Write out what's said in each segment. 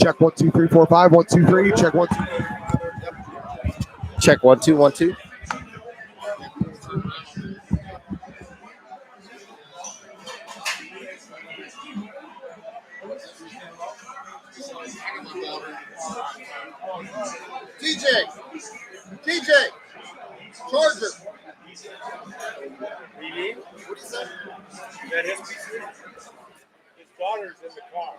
Check 1 2 3 4 5 1 2 3. Check 1 2. Check 1 2 1 2. TJ, Charger. Really? What is that? Is that his pizza? His daughter's in the car.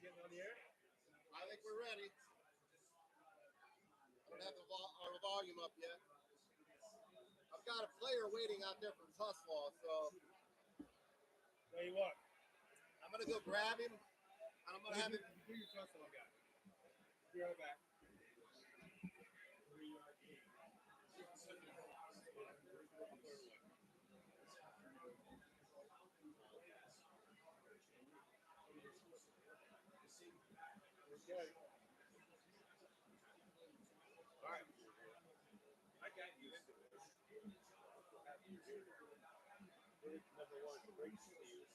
I think we're ready. I don't have our volume up yet. I've got a player waiting out there from Tuslaw, so Tell you what. I'm gonna go grab him, and I'm gonna have him. Do your Tuslaw guy. Be right back. Okay. All right. I got you into this. Number one, great to you. You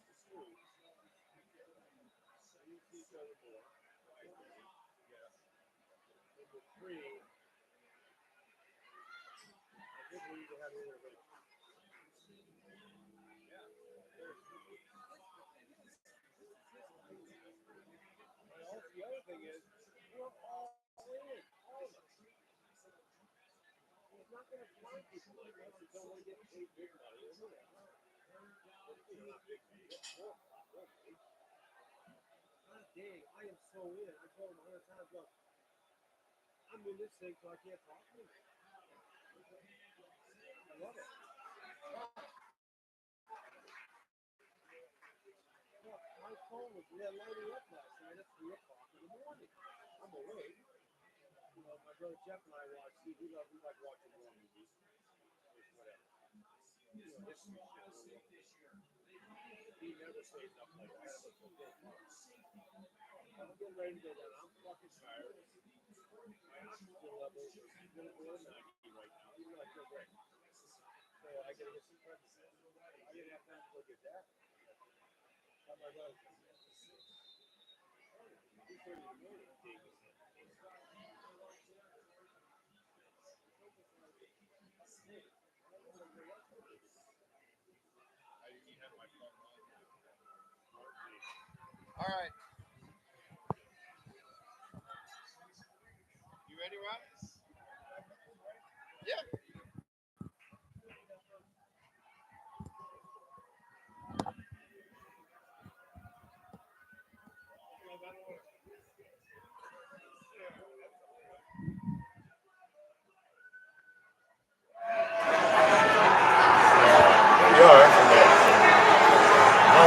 see each other more. Yes. Number three, I think we need to have a little bit. Well, the other thing is, we're all in. All of us. We're not going to find people like us who don't want to get paid big money. Isn't it? Not big money. God dang, I am so in. I told him 100 times, look, I'm in this thing so I can't talk to you. I love it. Look, my phone was lighting up last night at 3 o'clock in the morning. I'm awake. You know, my brother Jeff and I watch TV. We like watching war movies. Whatever. You know, history shit. He never stays up like that. I'm getting ready to go down. I'm fucking tired. My oxygen level is below 90 right now. Even though I feel great. So I gotta get some practice in. I didn't have time to go get that. How about that? 230 million Davis. All right. You ready, Rob? Yeah. We are from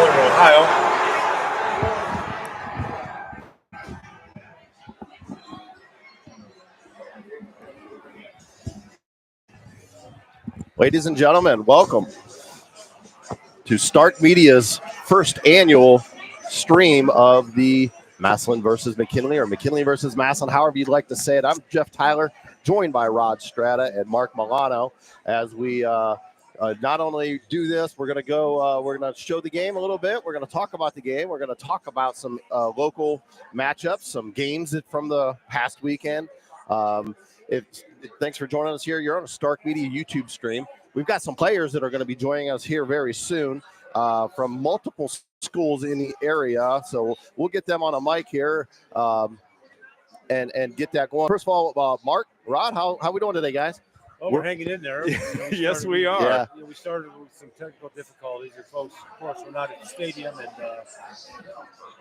Massillon, Ohio. Ladies and gentlemen, welcome to Stark Media's first annual stream of the Massillon versus McKinley, or McKinley versus Massillon, however you'd like to say it. I'm Jeff Tyler, joined by Rod Strata and Mark Milano, as we not only do this, we're going to show the game a little bit. We're going to talk about the game. We're going to talk about some local matchups, some games from the past weekend. Thanks for joining us here. You're on a Stark Media YouTube stream. We've got some players that are going to be joining us here very soon from multiple schools in the area. So we'll get them on a mic here and get that going. First of all, Mark, Rod, how we doing today, guys? Oh, we're hanging in there. Yes, we are. Yeah. We started with some technical difficulties, and folks, of course, we're not at the stadium,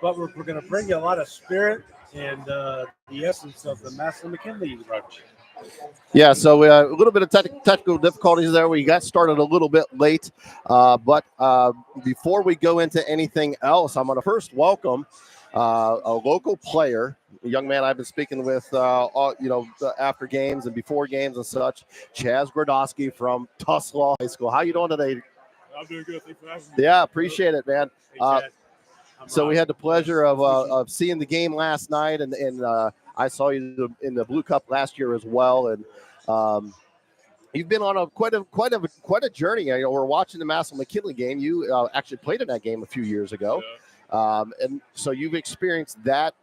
but we're going to bring you a lot of spirit and the essence of the Massillon McKinley rivalry. Yeah, so a little bit of technical difficulties there. We got started a little bit late, but before we go into anything else, I'm going to first welcome a local player, a young man I've been speaking with, after games and before games and such, Chaz Groski from Tuslaw High School. How you doing today? I'm doing good. Thanks for having me. Yeah, appreciate it, man. Hey, So we had the pleasure of seeing the game last night, and I saw you in the Blue Cup last year as well, and you've been on quite a journey. You know, we're watching the Massillon McKinley game. You actually played in that game a few years ago, and so you've experienced that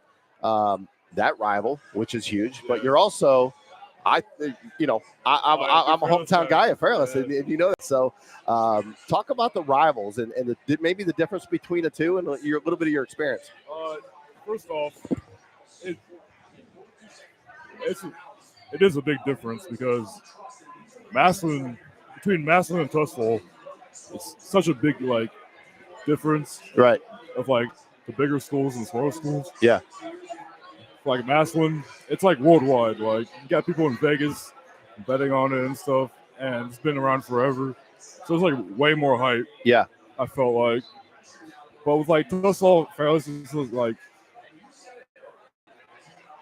rival, which is huge. But you're also, I'm a hometown guy at Fairless, and you know that. So talk about the rivals and maybe the difference between the two and a little bit of your experience. First off, it is a big difference because between Massillon and Tuslaw, it's such a big difference. Right. Of the bigger schools and the smaller schools. Yeah. Like Massillon, it's like worldwide. Like you got people in Vegas betting on it and stuff, and it's been around forever. So it's like way more hype. Yeah. I felt like, but with like Tuslaw Fairless, it's like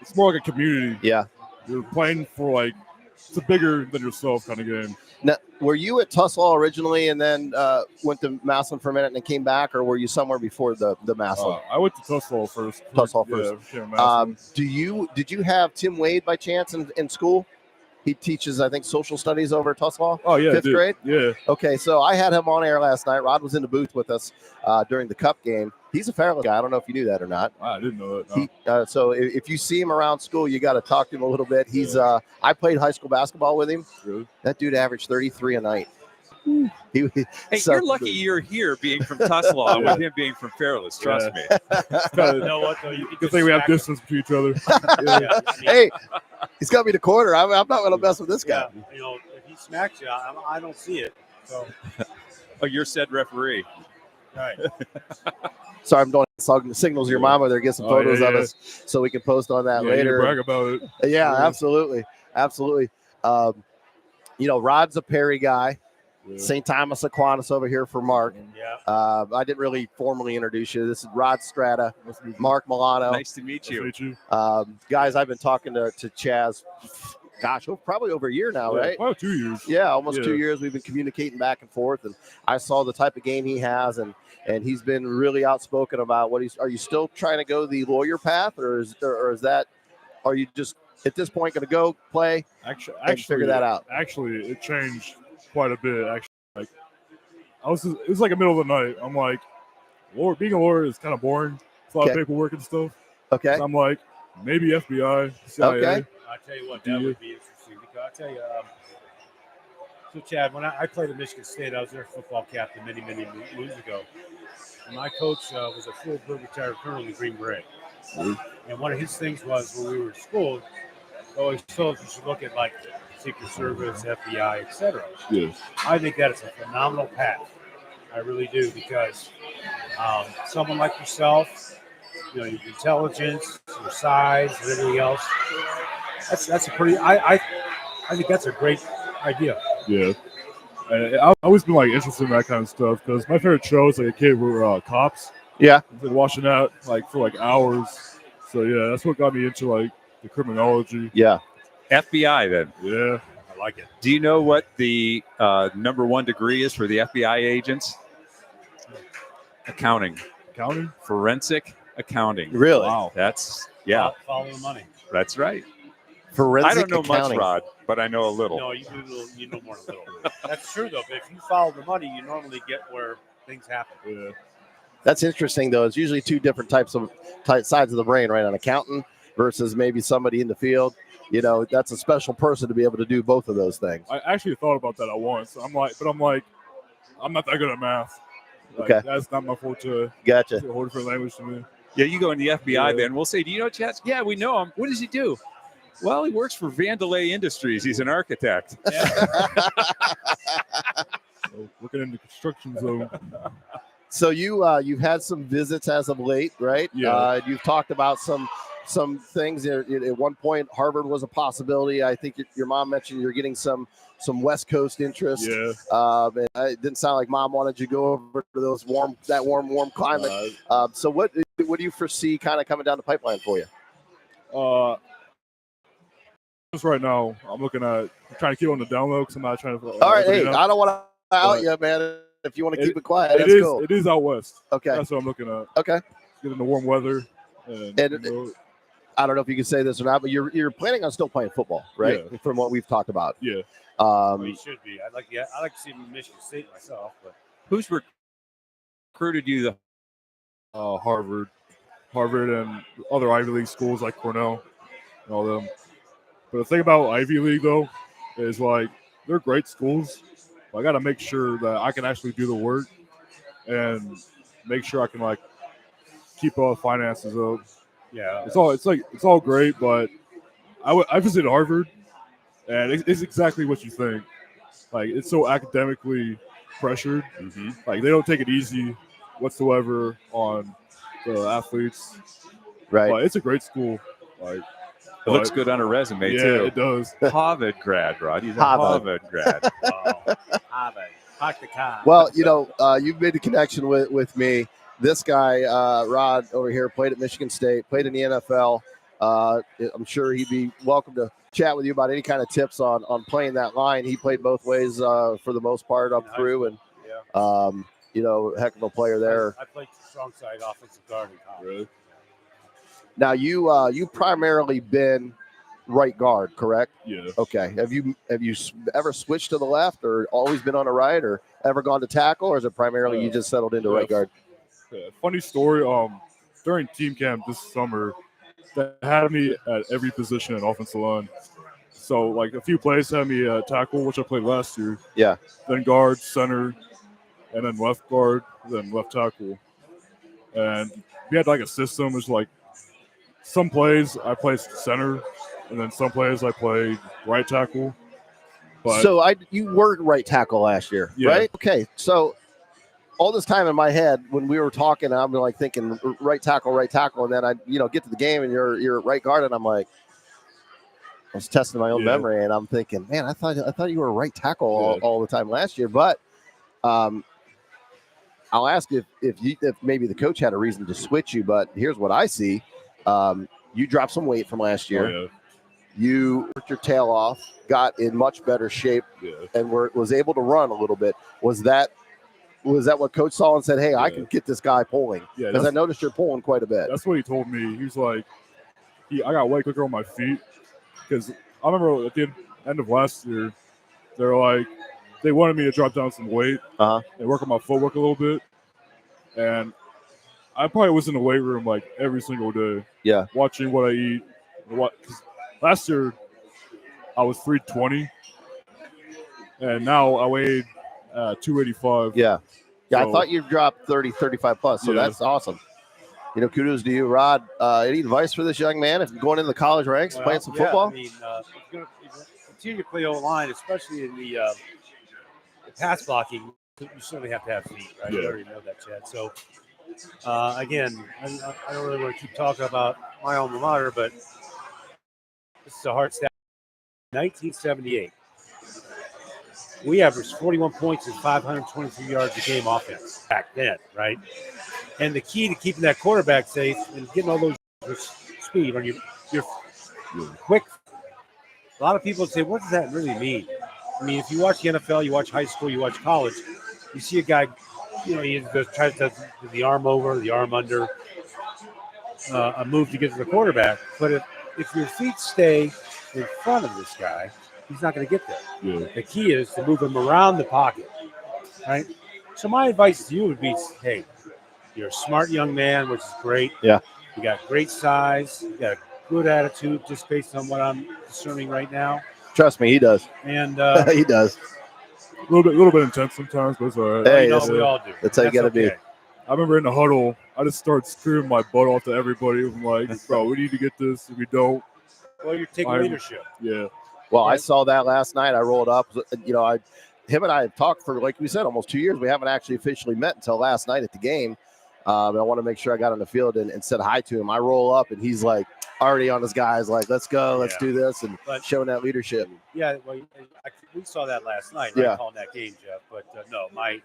it's more like a community. Yeah. You're playing for like it's a bigger than yourself kind of game. Now, were you at Tuslaw originally and then went to Massillon for a minute and then came back, or were you somewhere before the Massillon? I went to Tuslaw first. Tuslaw first. Yeah, Did you have Tim Wade by chance in school? He teaches, I think, social studies over at Tuslaw. Oh yeah, 5th grade. Yeah. Okay, so I had him on air last night. Rod was in the booth with us during the Cup game. He's a Fairless guy. I don't know if you knew that or not. I didn't know that. No. So if you see him around school, you got to talk to him a little bit. He's I played high school basketball with him. Really? That dude averaged 33 a night. Hey, you're lucky you're here being from Tuslaw with him being from Fairless. Trust me. You know what, though? You Good thing we have distance between each other. Hey, he's got me the quarter. I'm not going to mess with this guy. Yeah, you know, if he smacks you, I don't see it. So, Oh, you're said referee. right. Sorry, I'm doing signals your mom over there. Get some photos of us so we can post on that later. Brag about it. Yeah, absolutely. Rod's a Perry guy. Yeah. St. Thomas Aquinas over here for Mark. Yeah. I didn't really formally introduce you. This is Rod Strata, Mark Milano. Nice to meet you. Guys, I've been talking to Chaz, probably over a year now, right? Well, 2 years. Yeah, almost 2 years. We've been communicating back and forth, and I saw the type of game he has, and he's been really outspoken about what he's. Are you still trying to go the lawyer path, or is that? Are you just at this point going to go play? Actually, figure that out. Actually, it changed quite a bit. Actually, like it was like the middle of the night. I'm like, being a lawyer is kind of boring. It's a lot of paperwork and stuff. Okay. So I'm like, maybe FBI, CIA. Okay. I'll tell you what, that would be interesting because I'll tell you. So, Chad, when I played at Michigan State, I was their football captain many moons ago. And my coach was a full retired colonel in the Green Beret. And one of his things was when we were in school, he always told us you should look at like Secret Service, FBI, etc. Yes. I think that is a phenomenal path. I really do because someone like yourself, your intelligence, your size, and everything else. That's a pretty. I think that's a great idea. Yeah. I've always been like interested in that kind of stuff because my favorite show is like a kid were cops. Yeah. I've been watching that like for like hours. So yeah, that's what got me into like the criminology. Yeah. FBI then. Yeah. I like it. Do you know what the number one degree is for the FBI agents? Accounting. Accounting? Forensic accounting. Really? Wow. That's Follow the money. That's right. Forensic I don't know accounting. much, Rod, but I know a little. No, you know more than a little. That's true though. But if you follow the money, you normally get where things happen. Yeah. That's interesting, though. It's usually two different sides of the brain, right? An accountant versus maybe somebody in the field. That's a special person to be able to do both of those things. I actually thought about that at once. I'm like, I'm not that good at math. Like, Okay. That's not my forte. Gotcha. It's a whole different language to me. Yeah, you go in the FBI, then we'll say, do you know Chaz? Yeah, we know him. What does he do? Well, he works for Vandelay Industries. He's an architect. So looking in the construction zone. So you've had some visits as of late, right? Yeah. You've talked about some things. At one point, Harvard was a possibility. I think your mom mentioned you're getting some West Coast interest. Yeah. And it didn't sound like mom wanted you to go over to that warm climate. So what do you foresee kind of coming down the pipeline for you? Just right now, I'm trying to keep on the down low because I'm not trying to. All right, hey, I don't want to out you, man. If you want to keep it quiet, that's cool. It is out west. Okay. That's what I'm looking at. Okay. Getting the warm weather. And I don't know if you can say this or not, but you're planning on still playing football, right? Yeah. From what we've talked about. Yeah. He should be. I like to see him in Michigan State myself, but Who's recruited you? Harvard, and other Ivy League schools like Cornell, and all them. But the thing about Ivy League though is like they're great schools. But I got to make sure that I can actually do the work and make sure I can like keep all the finances up. yeah, It's all great, but I visited Harvard, and it's exactly what you think. Like it's so academically pressured. Mm-hmm. Like they don't take it easy whatsoever on the athletes. Right. But it's a great school. Like, It looks good on a resume, yeah, too. it does. Harvard grad, Rod. He's a Harvard. Harvard grad. Wow. Harvard. Park the car. Well, you've made a connection with me. This guy, Rod, over here, played at Michigan State, played in the NFL. I'm sure he'd be welcome to chat with you about any kind of tips on playing that line. He played both ways for the most part up through, and heck of a player there. I played strong side offensive guard in college. Really? Now you primarily been right guard, correct? Yeah. Okay. Have you ever switched to the left, or always been on the right, or ever gone to tackle, or is it primarily you just settled into right guard? Yeah. Funny story. During team camp this summer, they had me at every position in offensive line. So, like, a few plays had me at tackle, which I played last year. Yeah. Then guard, center, and then left guard, then left tackle. And we had like a system. It's like some plays I played center, and then some plays I played right tackle. But So you were right tackle last year, Yeah. right? Okay. So all this time in my head when we were talking, I'm like thinking right tackle, and then I get to the game and you're right guard, and I'm like, I was testing my own Yeah. memory, and I'm thinking, man, I thought you were a right tackle Yeah. all the time last year, but I'll ask if maybe the coach had a reason to switch you, but here's what I see. You dropped some weight from last year. Oh, yeah. You worked your tail off, got in much better shape, Yeah. and was able to run a little bit. Was that what coach saw and said, hey, I Yeah. can get this guy pulling? Yeah, Because I noticed you're pulling quite a bit. That's what he told me. He was like, I got way quicker on my feet. Because I remember at the end of last year, they wanted me to drop down some weight Uh-huh. and work on my footwork a little bit. And I probably was in the weight room like every single day. Yeah. Watching what I eat. 'Cause last year, I was 320. And now I weighed 285. Yeah. Yeah, I So- thought you dropped 30, 35 plus, so Yeah. that's awesome. Kudos to you, Rod. Any advice for this young man if going into the college ranks, playing some football? I mean, if you're going to continue to play O-line, especially in the pass blocking, you certainly have to have feet, right? Yeah. You already know that, Chad. So, again, I don't really want to keep talking about my alma mater, but this is a hard stat. 1978, we averaged 41 points and 523 yards a game offense back then, right? And the key to keeping that quarterback safe and getting all those speed on your quick. A lot of people say, what does that really mean? I mean, if you watch the NFL, you watch high school, you watch college, you see a guy, he tries to do the arm over, the arm under, a move to get to the quarterback. But if your feet stay in front of this guy, he's not going to get there. Yeah. The key is to move him around the pocket, right? So my advice to you would be, hey, you're a smart young man, which is great. Yeah. You got great size. You got a good attitude, just based on what I'm discerning right now. Trust me, he does. And He does. A little bit intense sometimes, but it's all right. Hey, we all do. that's how you gotta be. I remember in the huddle, I just started screaming my butt off to everybody. I'm like, bro, we need to get this. If we don't, Well, you're taking leadership. yeah. Well, I saw that last night. I rolled up. Him and I have talked for, like we said, almost 2 years. We haven't actually officially met until last night at the game. I want to make sure I got on the field and said hi to him. I roll up, and he's like already on his guys, like, let's go, let's do this, and showing that leadership. Yeah, well, we saw that last night, right? Yeah. Calling that game, Jeff. But no, I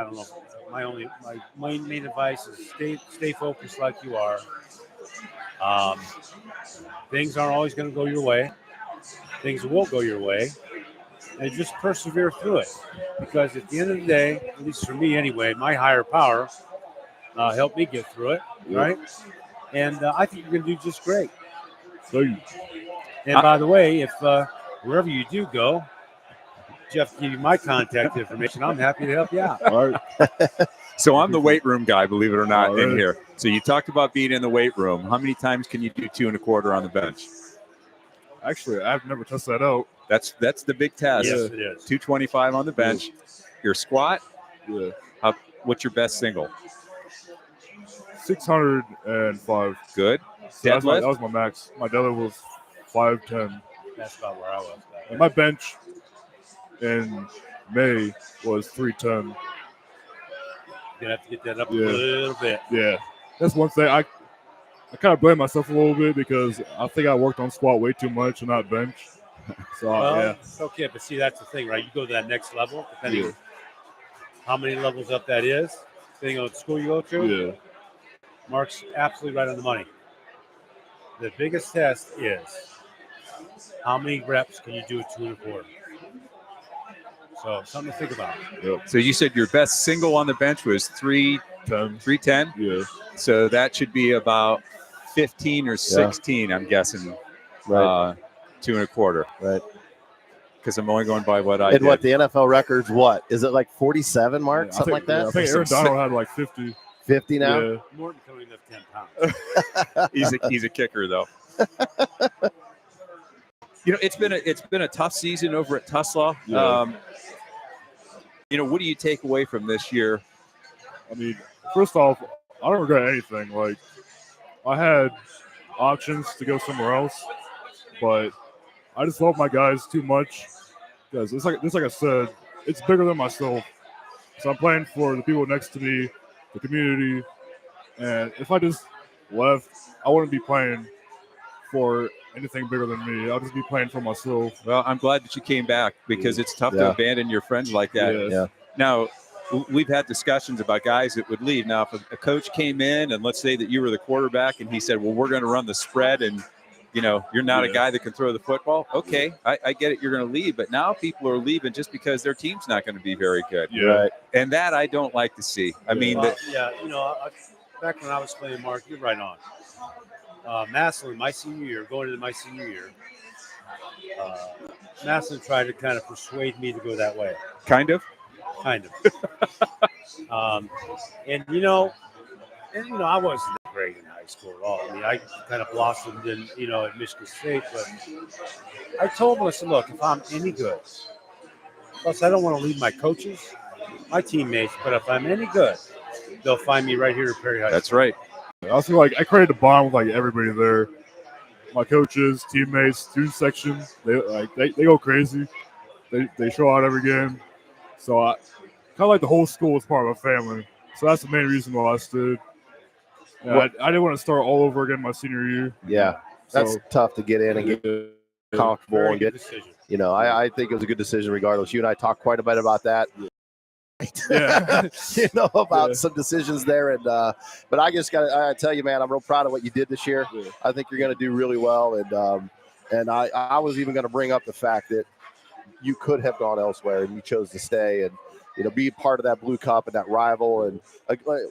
don't know. My main advice is stay focused like you are. Things aren't always going to go your way. Things won't go your way. And just persevere through it. Because at the end of the day, at least for me anyway, my higher power helped me get through it, right? And I think you're going to do just great. So And by the way, if wherever you do go, Jeff, give you my contact information. I'm happy to help you out. all right. So I'm the weight room guy, believe it or not, All in right. here. So you talked about being in the weight room. How many times can you do 2 1/4 on the bench? Actually, I've never tested that out. That's the big test. Yes, it is. 225 on the bench. Your squat, Yeah. what's your best single? 605. Good. So that Deadlift? was my max. My deadlift was 510. That's about where I was. And my bench in May was 310. going to have to get that up Yeah. a little bit. Yeah, that's one thing. I kind of blame myself a little bit because I think I worked on squat way too much and not bench. So Well, yeah, it's okay, but see, that's the thing, right? You go to that next level, depending yeah, on how many levels up that is, depending on what school you go to. yeah. Mark's absolutely right on the money. The biggest test is how many reps can you do at 2 1/4? So something to think about. So you said your best single on the bench was 310. Yeah, So that should be about 15 or 16, I'm guessing. Right. 2 1/4. Right. Because I'm only going by what I And did. what the NFL record's what? Is it like 47, Mark? I Something think, like that? I think Aaron Donald had like 50. 50 now? Yeah, Morton can only lift 10 pounds. He's a kicker though. It's been a tough season over at Tuslaw. Yeah. What do you take away from this year? I mean, first off, I don't regret anything. Like, I had options to go somewhere else, but I just love my guys too much because it's like I said, it's bigger than myself. So I'm playing for the people next to me, the community, and if I just left, I wouldn't be playing for anything bigger than me. I'll just be playing for myself. Well, I'm glad that you came back because it's tough to Yeah. abandon your friends like that. Yes. Yeah. Now, we've had discussions about guys that would leave. Now, if a coach came in and let's say that you were the quarterback and he said, well, we're going to run the spread and, you're not a guy that can throw the football. Okay, I get it. You're going to leave. But now people are leaving just because their team's not going to be very good. Yeah. Right. And that I don't like to see. I mean, Well, back when I was playing, Mark, you're right on. Massillon, my senior year, going into my senior year, Massillon tried to kind of persuade me to go that way. kind of. Kind of. I wasn't that great in high school at all. I mean, I kind of blossomed in, at Michigan State, but I told them, I said, look, if I'm any good, plus I don't want to leave my coaches, my teammates, but if I'm any good, they'll find me right here at Perry High School. That's right. I feel like I created a bond with like everybody there. My coaches, teammates, student section, they go crazy. They show out every game. So I kind of like the whole school was part of a family. So that's the main reason why I stood. Yeah, I didn't want to start all over again my senior year. Yeah. That's So, tough to get in and get comfortable Very and good get, decision. I think it was a good decision regardless. You and I talked quite a bit about that. Yeah. About some decisions there. And but I tell you, man, I'm real proud of what you did this year. Yeah. I think you're going to do really well. And I was even going to bring up the fact that you could have gone elsewhere and you chose to stay and, be part of that Blue Cup and that rival. And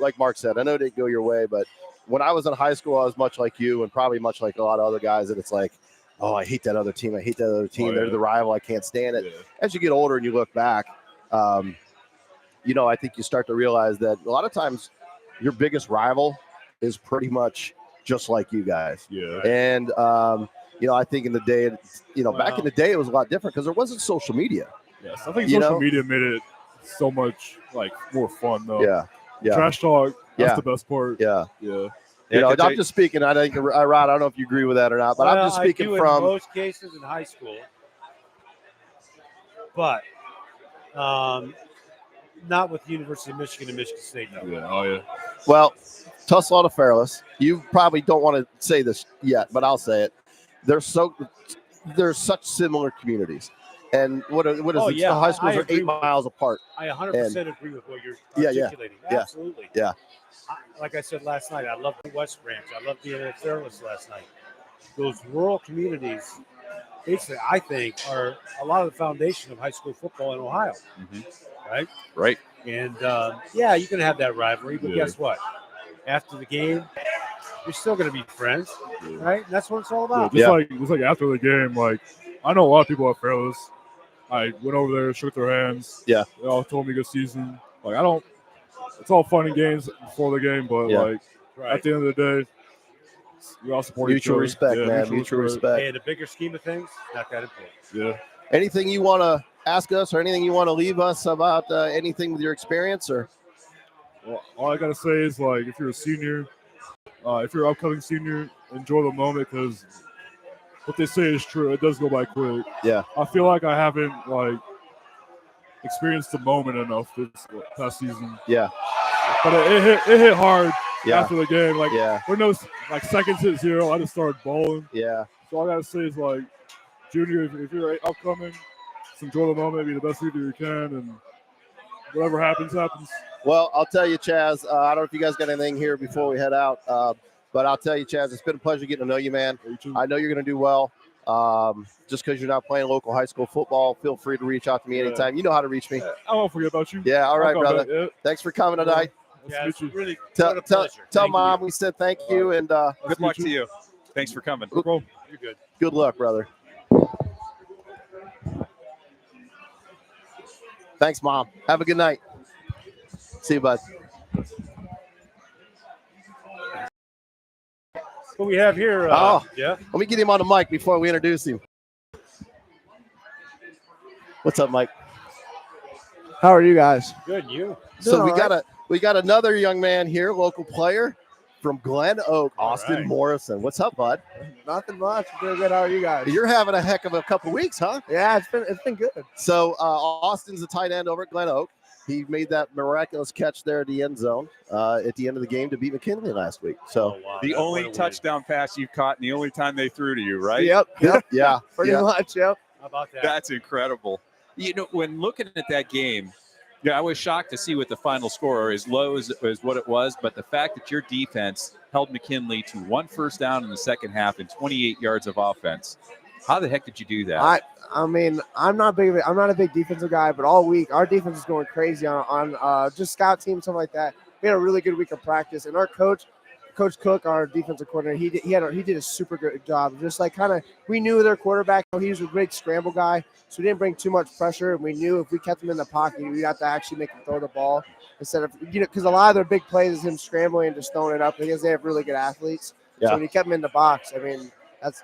like Mark said, I know it didn't go your way, but when I was in high school, I was much like you and probably much like a lot of other guys. And it's like, oh, I hate that other team. I hate that other team. Oh, yeah. They're the rival. I can't stand it. Yeah. As you get older and you look back, I think you start to realize that a lot of times your biggest rival is pretty much just like you guys. Yeah. And, I think in the day, back in the day, it was a lot different because there wasn't social media. Yes. I think You social know? media made it so much more fun though. Yeah. Yeah. Trash talk. That's Yeah. the best part. Yeah. Yeah. I'm just speaking. I think, Rod, I don't know if you agree with that or not, but I'm just speaking I do from. in most cases in high school, but not with the University of Michigan and Michigan State. No. Yeah. Oh yeah. Well, Tuslaw to Fairless. You probably don't want to say this yet, but I'll say it. They're such similar communities. And what is Oh, it? yeah, The high schools I are agree 8 miles apart. I 100% agree with what you're Yeah, articulating. yeah, Absolutely. yeah. Like I said last night, I love the West Branch. I love being at Fairless last night. Those rural communities, basically, I think, are a lot of the foundation of high school football in Ohio. Right? Right. And, you can have that rivalry, but Yeah. guess what? After the game, you're still going to be friends, right? That's what it's all Yeah, about. just like after the game, like I know a lot of people at Fairless. I went over there, shook their hands. Yeah. They all told me good season. Like it's all fun and games before the game, but Yeah. at the end of the day, we all support each Mutual other. respect, Yeah, man. Mutual respect. Hey, in the bigger scheme of things, not that important. Yeah. Anything you want to ask us or anything you want to leave us about anything with your experience or? Well, all I gotta say is like if you're a senior, if you're an upcoming senior, enjoy the moment because what they say is true. It does go by quick. Yeah. I feel like I haven't experienced the moment enough this past season. Yeah. but it hit hard Yeah. after the game. Like Yeah. we're no like seconds hit 0. I just started bawling. Yeah. So all I gotta say is like, Junior, if you're upcoming, just enjoy the moment, be the best leader you can, and whatever happens, happens. Well, I'll tell you, Chaz. I don't know if you guys got anything here before we head out, but I'll tell you, Chaz, it's been a pleasure getting to know you, man. I know you're going to do well. Just because you're not playing local high school football, feel free to reach out to me anytime. You know how to reach me. I won't forget about you. Yeah, all right, I'll come brother. back, yeah. Thanks for coming tonight. Yeah, it's really Tell, what a tell, pleasure. tell Thank Mom you. we said thank you, and Good luck to you. Thanks for coming. You're good. good luck, brother. Thanks, Mom. Have a good night. See you, bud. What we have here, yeah. Let me get him on the mic before we introduce him. What's up, Mike? How are you guys? Good, you. So Doing all we got another young man here, local player from Glen Oak, All Austin right. Morrison. What's up, bud? Nothing much. Doing good. How are you guys? You're having a heck of a couple weeks, huh? Yeah, it's been good. So Austin's a tight end over at Glen Oak. He made that miraculous catch there at the end zone at the end of the game to beat McKinley last week. So wow, The that- only what a win. touchdown pass you've caught and the only time they threw to you, right? Yep. yeah, Pretty yeah. much. Yep. How about that? That's incredible. You know, when looking at that game, I was shocked to see what the final score, as low as what it was, but the fact that your defense held McKinley to 1 first down in the second half and 28 yards of offense. How the heck did you do that? I mean, I'm not a big defensive guy, but all week our defense is going crazy on just scout team, something like that. We had a really good week of practice, and our Coach Cook, our defensive coordinator, he did a super good job. Just like kind of, we knew their quarterback, he was a great scramble guy, so we didn't bring too much pressure. And we knew if we kept him in the pocket, we'd have to actually make him throw the ball instead of, because a lot of their big plays is him scrambling and just throwing it up because they have really good athletes. Yeah. So when you kept him in the box, I mean,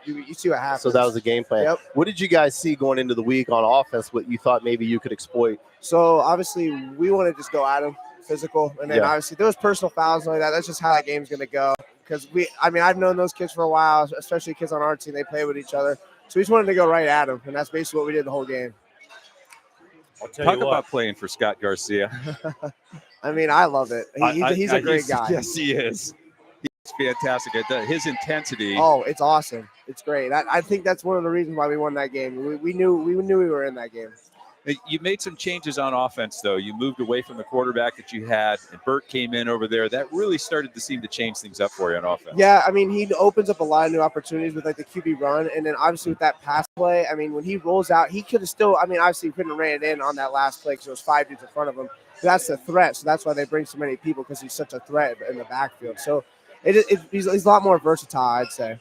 you see what happens. So that was the game plan. Yep. What did you guys see going into the week on offense? What you thought maybe you could exploit? So obviously we want to just go at him physical, and then Yeah. obviously there was personal fouls and like that. That's just how that game's going to go. Because I've known those kids for a while, especially kids on our team. They play with each other, so we just wanted to go right at them, and that's basically what we did the whole game. I'll tell Talk you what. about playing for Scott Garcia. I mean, I love it. He's a great guy. Yes, he is. He's fantastic. His intensity. Oh, it's awesome. It's great. I think that's one of the reasons why we won that game. We knew we were in that game. You made some changes on offense, though. You moved away from the quarterback that you had, and Burt came in over there. That really started to seem to change things up for you on offense. Yeah, I mean, he opens up a lot of new opportunities with like the QB run, and then obviously with that pass play. I mean, when he rolls out, he could have still. I mean, obviously he couldn't have ran it in on that last play because there was 5 dudes in front of him. But that's the threat, so that's why they bring so many people because he's such a threat in the backfield. So he's a lot more versatile, I'd say.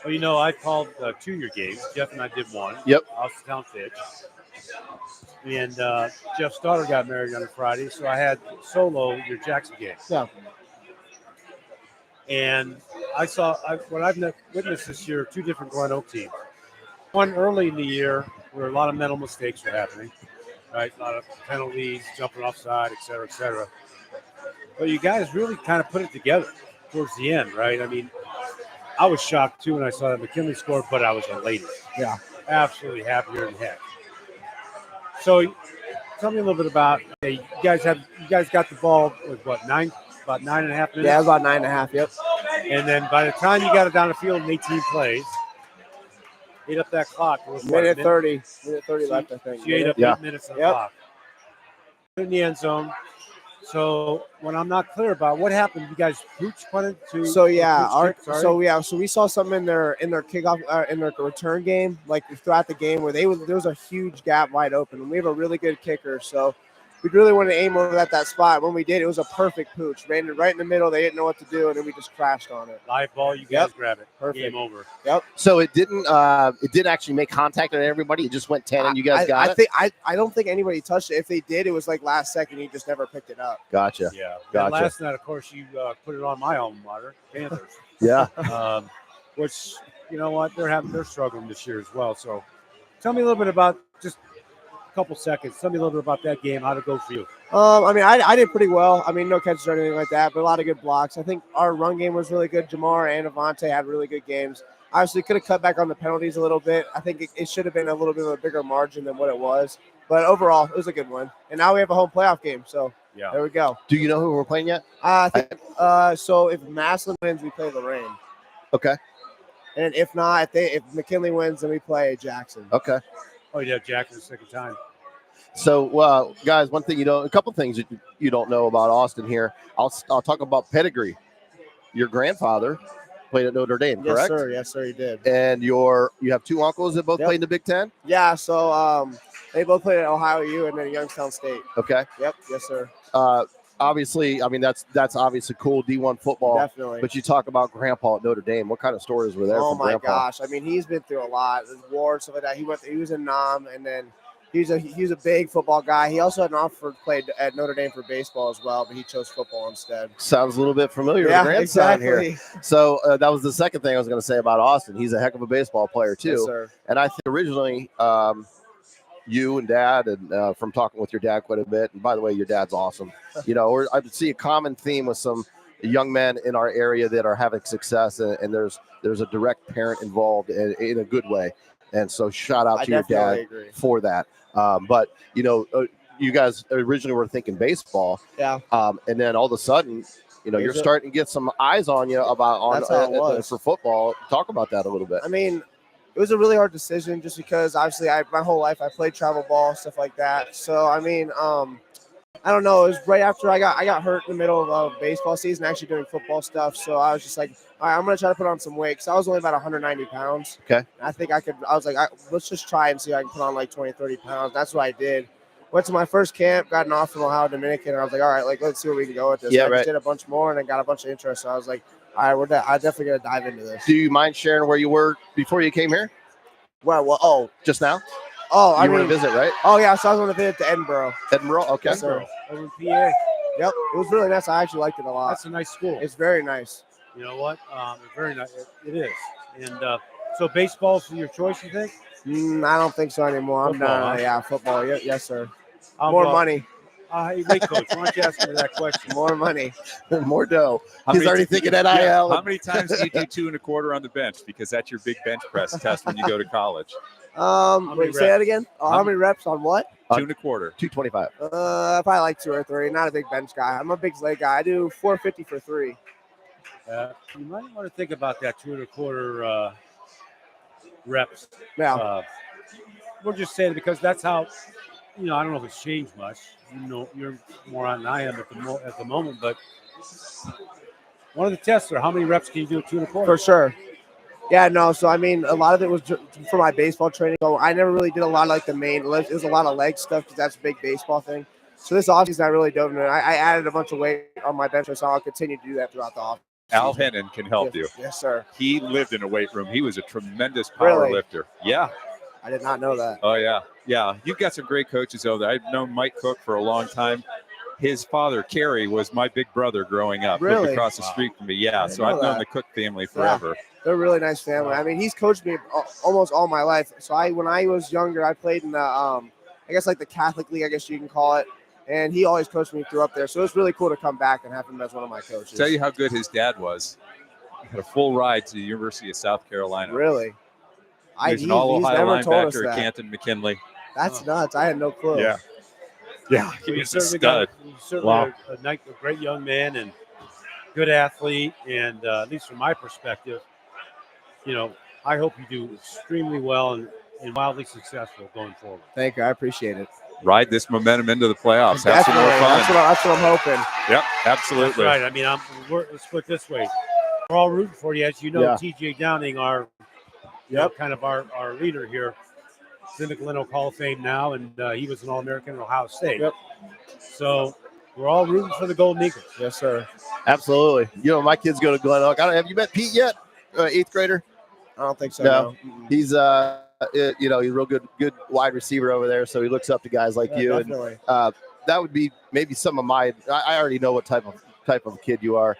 Well, you know, I called 2 of your games. Jeff and I did one. Yep. Austin Fitch. And Jeff's daughter got married on a Friday, so I had solo your Jackson game. Yeah. And what I've witnessed this year, 2 different Glen Oak teams. One early in the year where a lot of mental mistakes were happening, right? A lot of penalties, jumping offside, et cetera, et cetera. But you guys really kind of put it together towards the end, right? I mean, I was shocked too when I saw that McKinley scored, but I was elated. Yeah. Absolutely happier than heck. So tell me a little bit about you guys got the ball with about 9.5 minutes? Yeah, it was about 9.5. Yep. And then by the time you got it down the field in 18 plays, ate up that clock. It was what, Minute a 30 left, I think. So you ate up Yeah. 8 minutes on the Yep. clock. In the end zone. So when I'm not clear about what happened, you guys pooch punted to. So yeah, sorry. so we saw something in their kickoff in their return game, like throughout the game, where there was a huge gap wide open, and we have a really good kicker. So we really wanted to aim over at that spot. When we did, it was a perfect pooch. Ran it right in the middle. They didn't know what to do, and then we just crashed on it. Live ball, you guys Yep. grab it. Perfect. Game over. So it didn't actually make contact on everybody. It just went 10 and you guys got it? I don't think anybody touched it. If they did, it was like last second. You just never picked it up. Gotcha. Yeah. Gotcha. And last night, of course, you put it on my alma mater, Panthers. Yeah. Which, you know what, they're struggling this year as well. So tell me a little bit about just a couple seconds. Tell me a little bit about that game, how to go for you. I mean, I did pretty well. I mean, no catches or anything like that, but a lot of good blocks. I think our run game was really good. Jamar and Avante had really good games. Obviously, could have cut back on the penalties a little bit. I think it should have been a little bit of a bigger margin than what it was. But overall, it was a good one. And now we have a home playoff game. So Yeah. There we go. Do you know who we're playing yet? I think so. If Massillon wins, we play Lorraine, Okay. and if not, if McKinley wins, then we play Jackson. Okay. Oh, yeah, Jack the second time. So, guys, one thing a couple things that you don't know about Austin here. I'll talk about pedigree. Your grandfather played at Notre Dame, Yes, correct? sir. Yes, sir. He did. And you have two uncles that both Yep. played in the Big Ten? Yeah. So they both played at Ohio U and then Youngstown State. Okay. Yep. Yes, sir. Obviously, I mean, that's obviously cool D1 football. Definitely. But you talk about Grandpa at Notre Dame. What kind of stories were there Oh from my Grandpa? gosh! I mean, he's been through a lot. There's war and stuff like that. He was in Nam, and then he was a big football guy. He also had an offer to play at Notre Dame for baseball as well, but he chose football instead. Sounds a little bit familiar. Yeah, The grandson exactly. here. So that was the second thing I was going to say about Austin. He's a heck of a baseball player too. Yes, sir. And I think originally, you and Dad, and from talking with your dad quite a bit. And by the way, your dad's awesome. I see a common theme with some young men in our area that are having success, and there's a direct parent involved in a good way. And so shout out to your dad for that. But you guys originally were thinking baseball, Yeah. And then all of a sudden, you're starting to get some eyes on you for football. Talk about that a little bit. I mean, it was a really hard decision just because obviously my whole life I played travel ball, stuff like that. So I mean, I don't know. It was right after I got hurt in the middle of baseball season, actually doing football stuff. So I was just like, all right, I'm gonna try to put on some weight because I was only about 190 pounds. Okay. I think I could. I was like, let's just try and see if I can put on like 20, 30 pounds. That's what I did. Went to my first camp, got an offer from Ohio Dominican, and I was like, all right, like let's see where we can go with this. Yeah, I right. just did a bunch more, and I got a bunch of interest. So I was like, all right, I'm definitely gonna dive into this. Do you mind sharing where you were before you came here? Well, just now? Oh, you were to visit, right? Oh yeah, so I was on a visit to Edinburgh. Edinburgh, okay. Yes, sir. Over in PA. Yep, it was really nice. I actually liked it a lot. That's a nice school. It's very nice. You know what? Very nice. It is. And so baseball's your choice, you think? I don't think so anymore. Football, I'm done. huh? Yeah, football. Yes, sir. More money. Hey, wait, Coach. Why don't you ask me that question? More money. More dough. He's already thinking NIL. Yeah. How many times do you do 2 1/4 on the bench? Because that's your big bench press test when you go to college. Wait, say that again. How many reps on what? 2 1/4. 225. Probably like 2 or 3. Not a big bench guy. I'm a big leg guy. I do 450 for 3. You might want to think about that 2 1/4 reps. Yeah. We're just saying because that's how. I don't know if it's changed much. You're more on than I am at the moment, but one of the tests are how many reps can you do at 2 1/4? For sure. Yeah, no. So I mean, a lot of it was for my baseball training. So I never really did a lot of like the main lift. It was a lot of leg stuff because that's a big baseball thing. So this offseason I really dove into it. I added a bunch of weight on my bench, so I'll continue to do that throughout the offseason. Al Hennon can help you. Yes, sir. He lived in a weight room. He was a tremendous power lifter. Yeah. I did not know that. Oh, yeah. Yeah. You've got some great coaches over there. I've known Mike Cook for a long time. His father, Kerry, was my big brother growing up. Really? Lived across the street from me. Yeah. So I've known the Cook family forever. Yeah. They're a really nice family. I mean, he's coached me almost all my life. So when I was younger, I played in the, I guess like the Catholic League, I guess you can call it. And he always coached me through up there. So it was really cool to come back and have him as one of my coaches. Tell you how good his dad was. He had a full ride to the University of South Carolina. Really? He was an all-Ohio linebacker at Canton McKinley. That's nuts. I had no clue. Yeah. Yeah, he was a stud. Certainly a great young man and good athlete. And at least from my perspective, I hope you do extremely well and wildly successful going forward. Thank you. I appreciate it. Ride this momentum into the playoffs. Have some more fun. That's what I'm hoping. Yep, absolutely. That's right. I mean, let's put it this way. We're all rooting for you. As you know, TJ Downing, kind of our leader here, is in the Glen Oak Hall of Fame now, and he was an All-American at Ohio State. Yep. So we're all rooting for the Golden Eagles. Yes, sir. Absolutely. My kids go to Glen Oak. Have you met Pete yet? 8th grader? I don't think so. No. He's he's a real good wide receiver over there, so he looks up to guys like you. Definitely. And that would be maybe some of my. I already know what type of kid you are,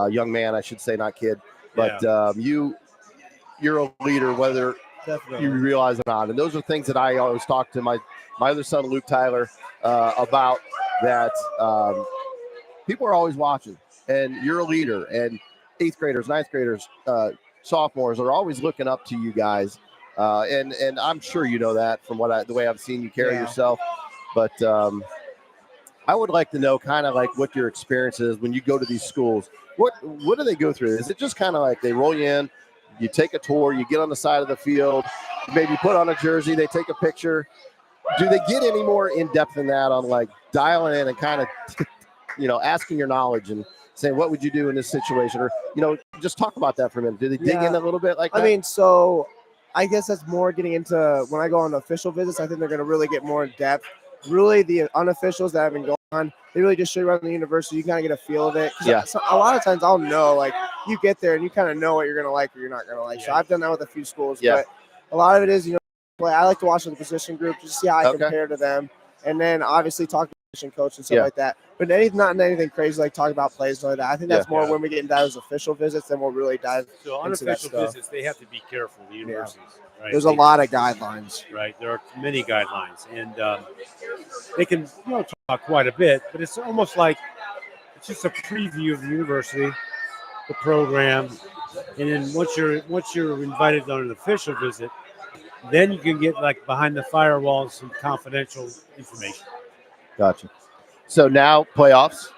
young man, I should say, not kid. But you're a leader, whether you realize it or not. And those are things that I always talk to my other son, Luke Tyler, about. That people are always watching, and you're a leader. And 8th graders, 9th graders, sophomores are always looking up to you guys. And I'm sure you know that from the way I've seen you carry yourself. But I would like to know kind of like what your experience is when you go to these schools. What do they go through? Is it just kind of like they roll you in, you take a tour, you get on the side of the field, maybe put on a jersey, they take a picture? Do they get any more in depth than that on like dialing in and kind of, asking your knowledge and saying, what would you do in this situation? Or, just talk about that for a minute. Do they dig in a little bit like that? I mean, so I guess that's more getting into when I go on official visits. I think they're going to really get more in depth. Really, the unofficials that have been going on, they really just show you around the university. You kind of get a feel of it. Yeah. A lot of times I'll know, like, you get there and you kind of know what you're going to like or you're not going to like. So I've done that with a few schools. Yeah. But a lot of it is, I like to watch the position group just to see how I compare to them. And then obviously talk to the position coach and stuff like that. But not anything crazy like talking about plays like that. I think that's more when we get into those official visits, then we'll really dive So into that unofficial stuff. visits, they have to be careful, the universities. Right? There's a lot of guidelines. Right. There are many guidelines. And they can talk quite a bit, but it's almost like it's just a preview of the university, the program. And then once you're invited on an official visit, then you can get like behind the firewall some confidential information. Gotcha. So now playoffs.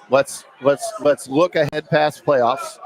Let's look ahead past playoffs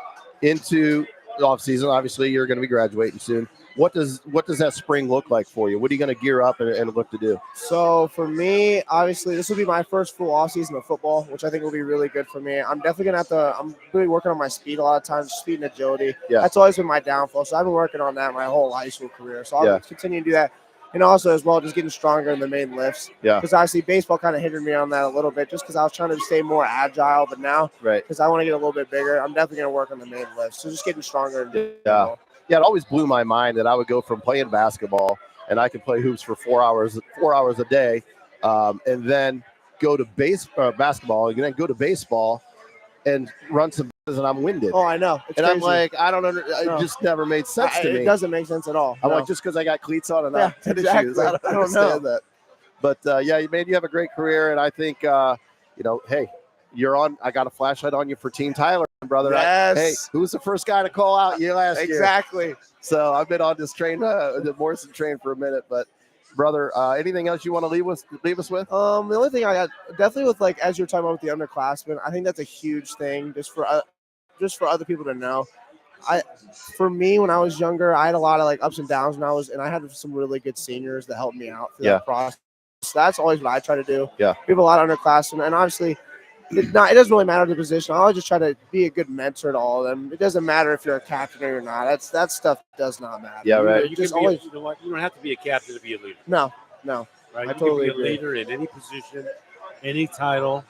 into the off season. Obviously, you're going to be graduating soon. What does that spring look like for you? What are you going to gear up and look to do? So for me, obviously, this will be my first full off season of football, which I think will be really good for me. I'm definitely going to have to. I'm really working on my speed a lot of times, speed and agility. Yeah. That's always been my downfall. So I've been working on that my whole high school career. So I'll continue to do that. And also as well, just getting stronger in the main lifts. Yeah. Because obviously baseball kind of hindered me on that a little bit just because I was trying to stay more agile. But now, because I want to get a little bit bigger, I'm definitely going to work on the main lifts. So just getting stronger. Yeah, it always blew my mind that I would go from playing basketball and I could play hoops for 4 hours a day, and then go to basketball, and then go to baseball and run some and I'm winded. Oh, I know. It's crazy. I'm like, I don't it just never made sense to me. It doesn't make sense at all. I'm like, just because I got cleats on and not tennis shoes, I don't understand that. But you have a great career, and I think hey, you're on. I got a flashlight on you for Team Tyler, brother. Yes. Hey, who was the first guy to call out you last year? Exactly. So I've been on this train, the Morrison train, for a minute. But brother, anything else you want to leave us with? The only thing I got definitely with as you're talking about with the underclassmen, I think that's a huge thing just for other people to know. For me, when I was younger, I had a lot of ups and downs and I had some really good seniors that helped me out through that process. So that's always what I try to do. Yeah. We have a lot of underclassmen, and obviously it doesn't really matter the position. I always just try to be a good mentor to all of them. It doesn't matter if you're a captain or not. That stuff does not matter. Yeah, right. You don't have to be a captain to be a leader. No. Right? I totally can be a leader in any position, any title,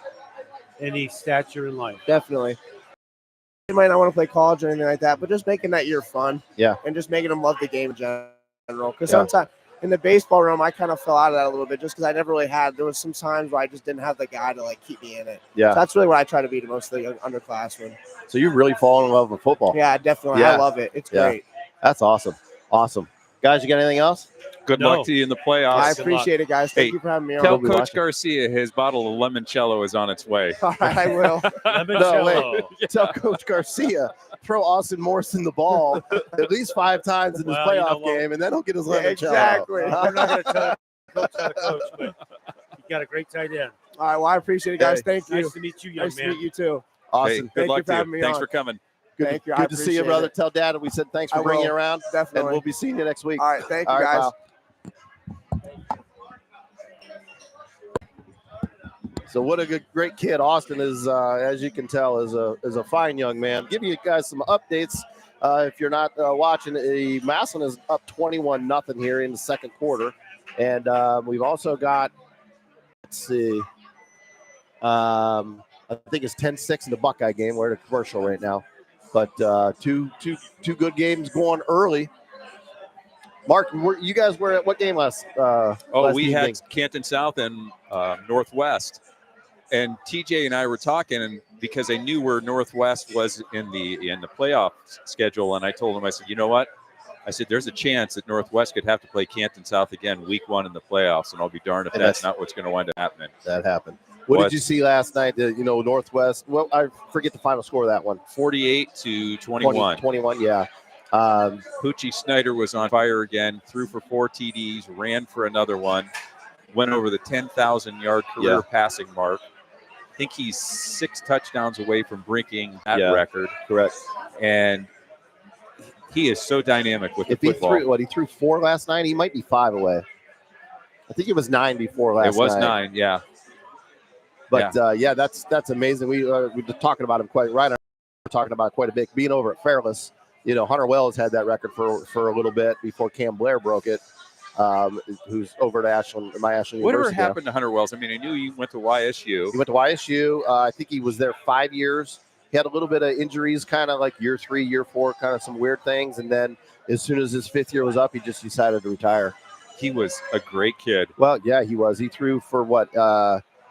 any stature in life. Definitely. You might not want to play college or anything like that, but just making that year fun. Yeah. And just making them love the game in general. Because sometimes in the baseball realm, I kind of fell out of that a little bit just because I never really had. There was some times where I just didn't have the guy to keep me in it. Yeah. So that's really what I try to be to most of the underclassmen. So you really fall in love with football? Yeah, definitely. Yeah. I love it. It's great. That's awesome. Awesome. Guys, you got anything else? Good luck to you in the playoffs. I appreciate it, guys. Thank you for having me on. Tell Coach Garcia his bottle of limoncello is on its way. All right, I will. No, wait. Tell Coach Garcia, throw Austin Morrison the ball at least 5 times in this playoff game, and then he'll get his limoncello. Exactly. I'm not going to tell Coach how to coach, but you got a great tight end. All right, well, I appreciate it, guys. Thank you. Nice to meet you, young man. Nice to meet you, too. Awesome. Hey, good luck to you. Thanks for coming. Good to see you, brother. Tell Dad we said thanks for bringing you around. Definitely. And we'll be seeing you next week. All right, thank you, guys. Pal. So what a great kid Austin is, as you can tell, is a fine young man. Give you guys some updates. If you're not watching, Massillon is up 21-0 here in the second quarter. And we've also got, let's see, I think it's 10-6 in the Buckeye game. We're at a commercial right now. But two good games going early. Mark, you guys were at what game last we evening? had Canton South and Northwest. And TJ and I were talking, and because I knew where Northwest was in the playoff schedule, and I told him, I said, you know what? I said, there's a chance that Northwest could have to play Canton South again week 1 in the playoffs, and I'll be darned if that's not what's going to wind up happening. That happened. What did you see last night? Northwest. Well, I forget the final score of that one. 48-21. 21, yeah. Poochie Snyder was on fire again, threw for 4 TDs, ran for another one. went over the 10,000-yard career passing mark. I think he's 6 touchdowns away from breaking that record. Correct. And he is so dynamic with the football. He threw 4 last night. He might be 5 away. I think it was 9 before last night. It was 9, yeah. But that's amazing. We're talking about him quite right. We're talking about it quite a bit. Being over at Fairless, Hunter Wells had that record for a little bit before Cam Blair broke it. Who's over at Ashland University. Whatever happened to Hunter Wells? I mean, I knew he went to YSU. He went to YSU. I think he was there 5 years. He had a little bit of injuries, kind of like year 3, year 4, kind of some weird things. And then as soon as his 5th year was up, he just decided to retire. He was a great kid. Well, yeah, he was. He threw for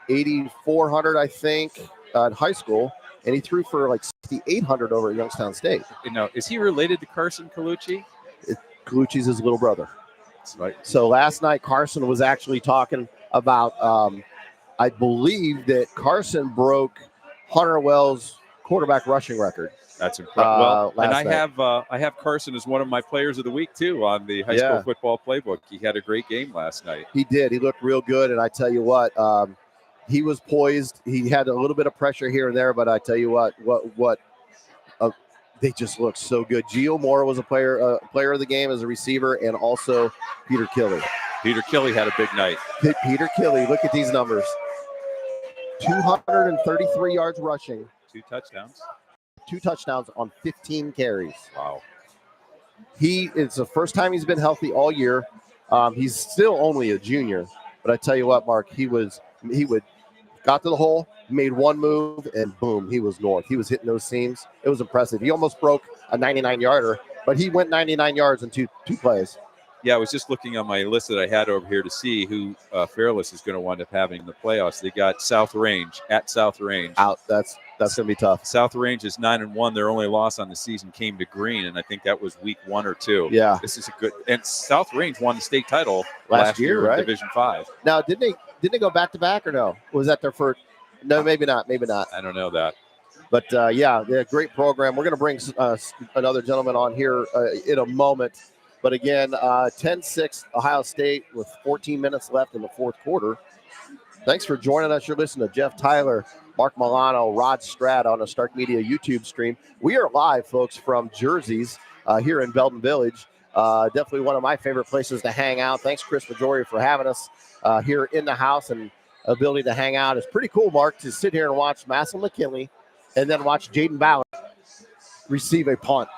8,400, I think, in high school. And he threw for like 6,800 over at Youngstown State. Is he related to Carson Colucci? Colucci's his little brother. That's right. So last night, Carson was actually talking about, I believe that Carson broke Hunter Wells' quarterback rushing record. That's incredible. And I have Carson as one of my players of the week too on the high school football playbook. He had a great game last night. He did. He looked real good, and I tell you what, he was poised. He had a little bit of pressure here and there, but I tell you what, they just looked so good. Gio Moore was a player of the game as a receiver, and also Peter Killey. Peter Killey had a big night. Peter Killey, look at these numbers: 233 yards rushing, 2 touchdowns. 2 touchdowns on 15 carries. Wow. It's the first time he's been healthy all year. He's still only a junior, but I tell you what, Mark, he got to the hole, made one move, and boom, he was north. He was hitting those seams. It was impressive. He almost broke a 99-yarder, but he went 99 yards in two plays. Yeah, I was just looking on my list that I had over here to see who Fairless is going to wind up having in the playoffs. They got South Range at South Range. Out. That's going to be tough. South Range is 9-1. Their only loss on the season came to Green, and I think that was week 1 or 2. Yeah. This is a good – and South Range won the state title last year, right? In Division 5. Now, didn't they go back-to-back or no? Was that their first – no, maybe not. I don't know that. But, great program. We're going to bring another gentleman on here in a moment. But again, 10-6 Ohio State with 14 minutes left in the fourth quarter. Thanks for joining us. You're listening to Jeff Tyler, Mark Milano, Rod Stratt on a Stark Media YouTube stream. We are live, folks, from Jersey's here in Belton Village. Definitely one of my favorite places to hang out. Thanks, Chris Majori, for having us here in the house and ability to hang out. It's pretty cool, Mark, to sit here and watch Massillon McKinley and then watch Jaden Ballard receive a punt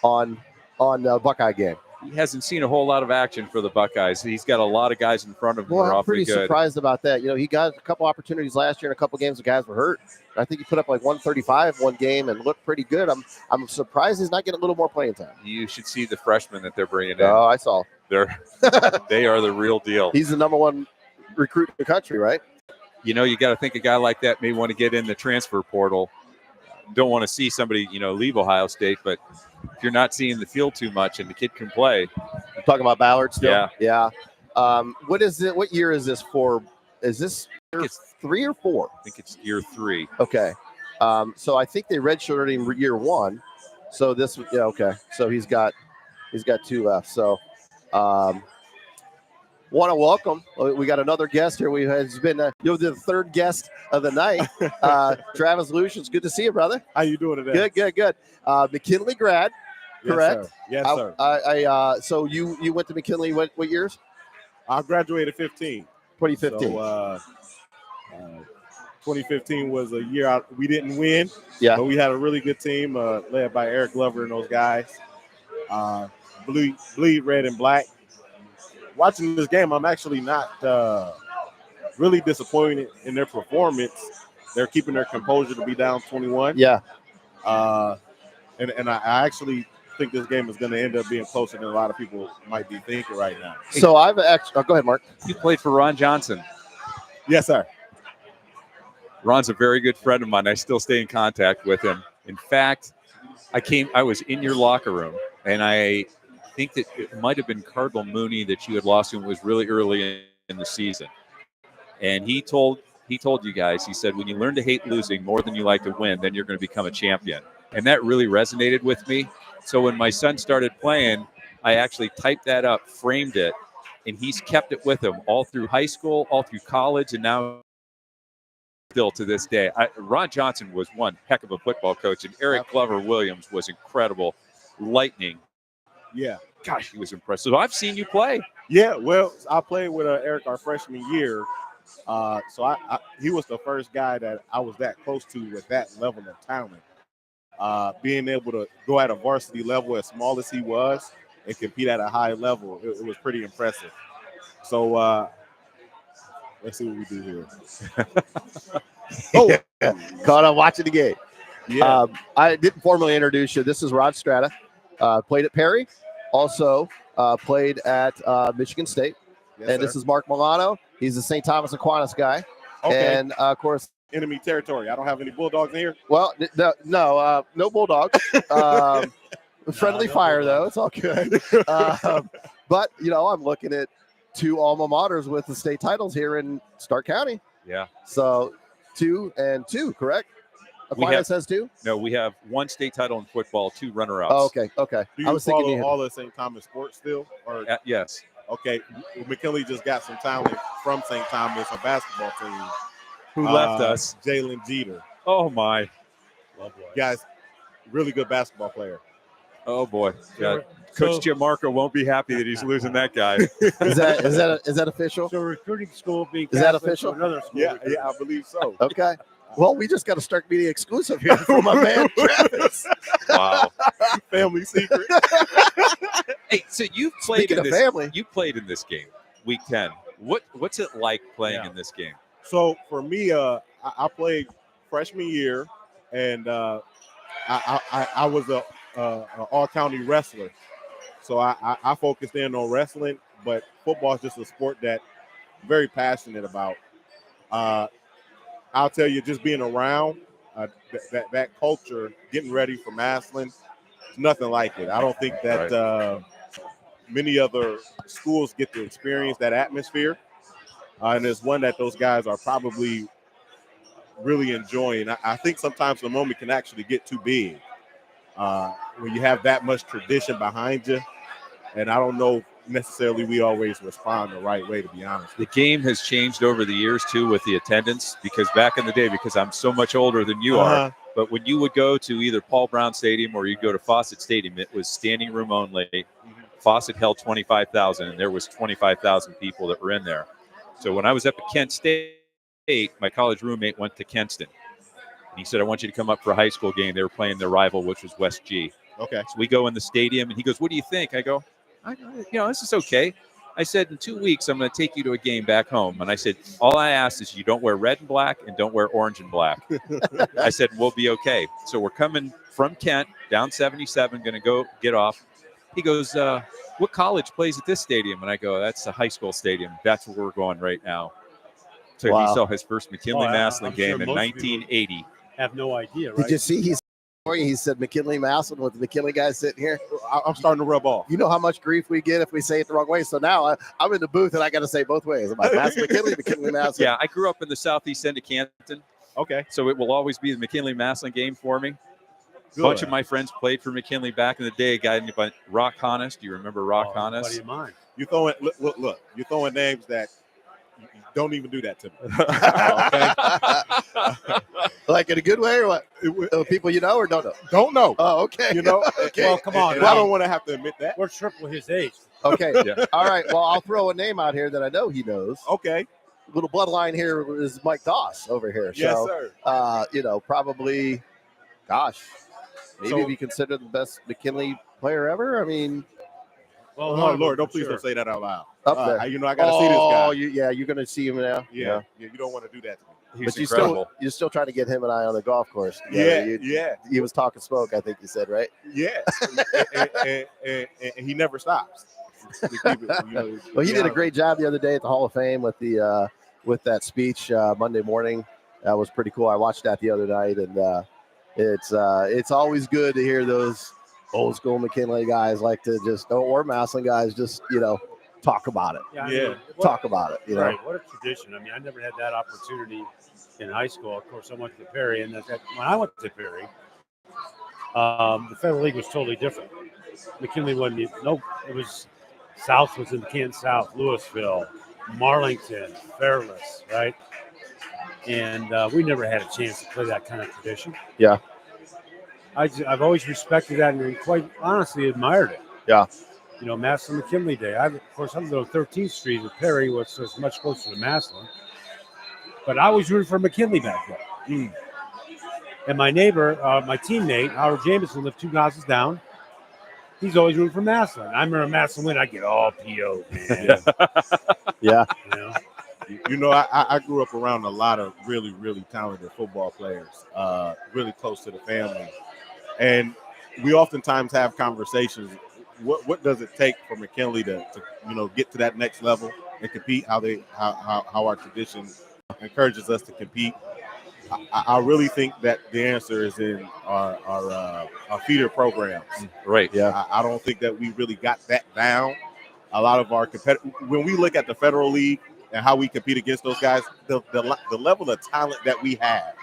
on Buckeye game. He hasn't seen a whole lot of action for the Buckeyes. He's got a lot of guys in front of him who are I'm awfully pretty good. Surprised about that. He got a couple opportunities last year in a couple games the guys were hurt. I think he put up like 135 one game and looked pretty good. I'm surprised he's not getting a little more playing time. You should see the freshmen that they're bringing in. Oh, I saw. They are the real deal. He's the number 1 recruit in the country, right? You got to think a guy like that may want to get in the transfer portal. Don't want to see somebody, leave Ohio State, but if you're not seeing the field too much and the kid can play. You're talking about Ballard still? Yeah. What is it? What year is this for? Is this year 3 or 4? I think it's year 3. Okay. So I think they redshirted him year 1. So this, okay. So he's got 2 left. So want to welcome. We got another guest here. Has been the third guest of the night. Travis Lucian. It's good to see you, brother. How you doing today? Good. McKinley grad, correct? Yes, sir. So you went to McKinley. What years? I graduated 2015. So 2015 was a year we didn't win. Yeah. But we had a really good team led by Eric Glover and those guys. Bleed red and black. Watching this game, I'm actually not really disappointed in their performance. They're keeping their composure to be down 21. Yeah. And I actually think this game is going to end up being closer than a lot of people might be thinking right now. So I've actually go ahead, Mark. You played for Ron Johnson. Yes, sir. Ron's a very good friend of mine. I still stay in contact with him. In fact, I was in your locker room, and I think that it might have been Cardinal Mooney that you had lost to. It was really early in the season. And he told you guys, he said, when you learn to hate losing more than you like to win, then you're going to become a champion. And that really resonated with me. So when my son started playing, I actually typed that up, framed it, and he's kept it with him all through high school, all through college, and now still to this day. Ron Johnson was one heck of a football coach, and Eric Glover Williams was incredible. Lightning. Yeah. Gosh, he was impressive. I've seen you play. Yeah, well, I played with Eric our freshman year. So he was the first guy that I was that close to with that level of talent. Being able to go at a varsity level as small as he was and compete at a high level, it was pretty impressive. So let's see what we do here. Caught on watching the game. Yeah. I didn't formally introduce you. This is Rod Strata. Played at Perry. Also played at Michigan State. Yes, and sir. this is Mark Milano. He's the St. Thomas Aquinas guy. Okay. And, of course, enemy territory. I don't have any Bulldogs in here. Well, no Bulldogs. Friendly fire, though. It's all good. But, I'm looking at 2 alma maters with the state titles here in Stark County. Yeah. So 2 and 2, correct? Aquinas has 2? No, we have 1 state title in football, 2 runner-ups. Oh, okay. Do you follow all the St. Thomas sports still? Or yes. Okay. McKinley just got some talent from St. Thomas, a basketball team. Who left us? Jalen Jeter. Oh, my. Guys, really good basketball player. Oh, boy. Yeah. Coach Jim Marco won't be happy that he's losing that guy. Is that official? So recruiting school being Is that Catholic official? to another school. Yeah, I believe so. Okay. Well, we just got a Stark Media exclusive here for my man Travis. Wow. Family secret. Hey, so you played Speaking in of this. family. You played in this game, Week 10. What's it like playing in this game? So for me, I played freshman year, and I was an all-county wrestler. So I focused in on wrestling, but football is just a sport that I'm very passionate about. I'll tell you, just being around that culture, getting ready for Massillon, nothing like it. I don't think that many other schools get to experience that atmosphere. And it's one that those guys are probably really enjoying. I think sometimes the moment can actually get too big when you have that much tradition behind you. And I don't know necessarily we always respond the right way, to be honest. The game has changed over the years, too, with the attendance, because back in the day, because I'm so much older than you are, but when you would go to either Paul Brown Stadium or you'd go to Fawcett Stadium, it was standing room only. Fawcett held 25,000, and there was 25,000 people that were in there. So when I was up at Kent State, my college roommate went to Kenston. And he said, I want you to come up for a high school game. They were playing their rival, which was West G. Okay. So we go in the stadium, and he goes, what do you think? I go, this is okay. I said, in 2 weeks, I'm going to take you to a game back home. And I said, all I ask is you don't wear red and black and don't wear orange and black. I said, we'll be okay. So we're coming from Kent, down 77, going to go get off. He goes, what college plays at this stadium? And I go, that's a high school stadium. That's where we're going right now. So he saw his first McKinley Massillon game in 1980. Have no idea, right? Did you see he said McKinley Massillon with the McKinley guy sitting here? I'm starting to rub off. You know how much grief we get if we say it the wrong way. So now I'm in the booth and I got to say both ways. I'm like, McKinley Massillon. Yeah, I grew up in the southeast end of Canton. Okay. So it will always be the McKinley Massillon game for me. A bunch of my friends played for McKinley back in the day. A guy named Rock Honest. Do you remember Rock Honest? Buddy of mine. You throwing look. You're throwing names that don't even do that to me. Like in a good way or what? People you know or don't know? Don't know. Oh, okay. You know. Okay. Well, come on. And I don't want to have to admit that. We're triple his age. Okay. Yeah. All right. Well, I'll throw a name out here that I know he knows. Okay. Little bloodline here is Mike Doss over here. Yes, so, sir. Probably, maybe if you consider the best McKinley player ever. I mean, well, Lord, please don't say that out loud. Up there. I got to see this guy. Oh, you're going to see him now. Yeah. You don't want to do that to me. He's but incredible. you're still trying to get him and I on the golf course. Yeah. He was talking smoke, I think you said, right? Yeah. and he never stops. Well, he did a great job the other day at the Hall of Fame with the with that speech Monday morning. That was pretty cool. I watched that the other night, and it's always good to hear those old school McKinley guys like to or Massillon guys just talk about it. Yeah. Talk about it. Right. What a tradition. I mean, I never had that opportunity in high school. Of course, I went to Perry, and when I went to Perry, the Federal League was totally different. McKinley wasn't. It was South was in Canton South, Louisville, Marlington, Fairless, right? And we never had a chance to play that kind of tradition. Yeah. I've always respected that and quite honestly admired it. Yeah. You know, Massillon McKinley Day. Of course, I'm on 13th Street in Perry, which was much closer to Massillon. But I was rooting for McKinley back then. And my neighbor, my teammate, Howard Jameson, lived 2 houses down. He's always rooting for Massillon. I remember Massillon win. I get all PO, man. Yeah. You know? You know, I grew up around a lot of really, really talented football players, really close to the family. And we oftentimes have conversations. What does it take for McKinley to get to that next level and compete how our tradition encourages us to compete? I really think that the answer is in our feeder programs. Right. Yeah. I don't think that we really got that down. A lot of our when we look at the Federal League and how we compete against those guys, the level of talent that we have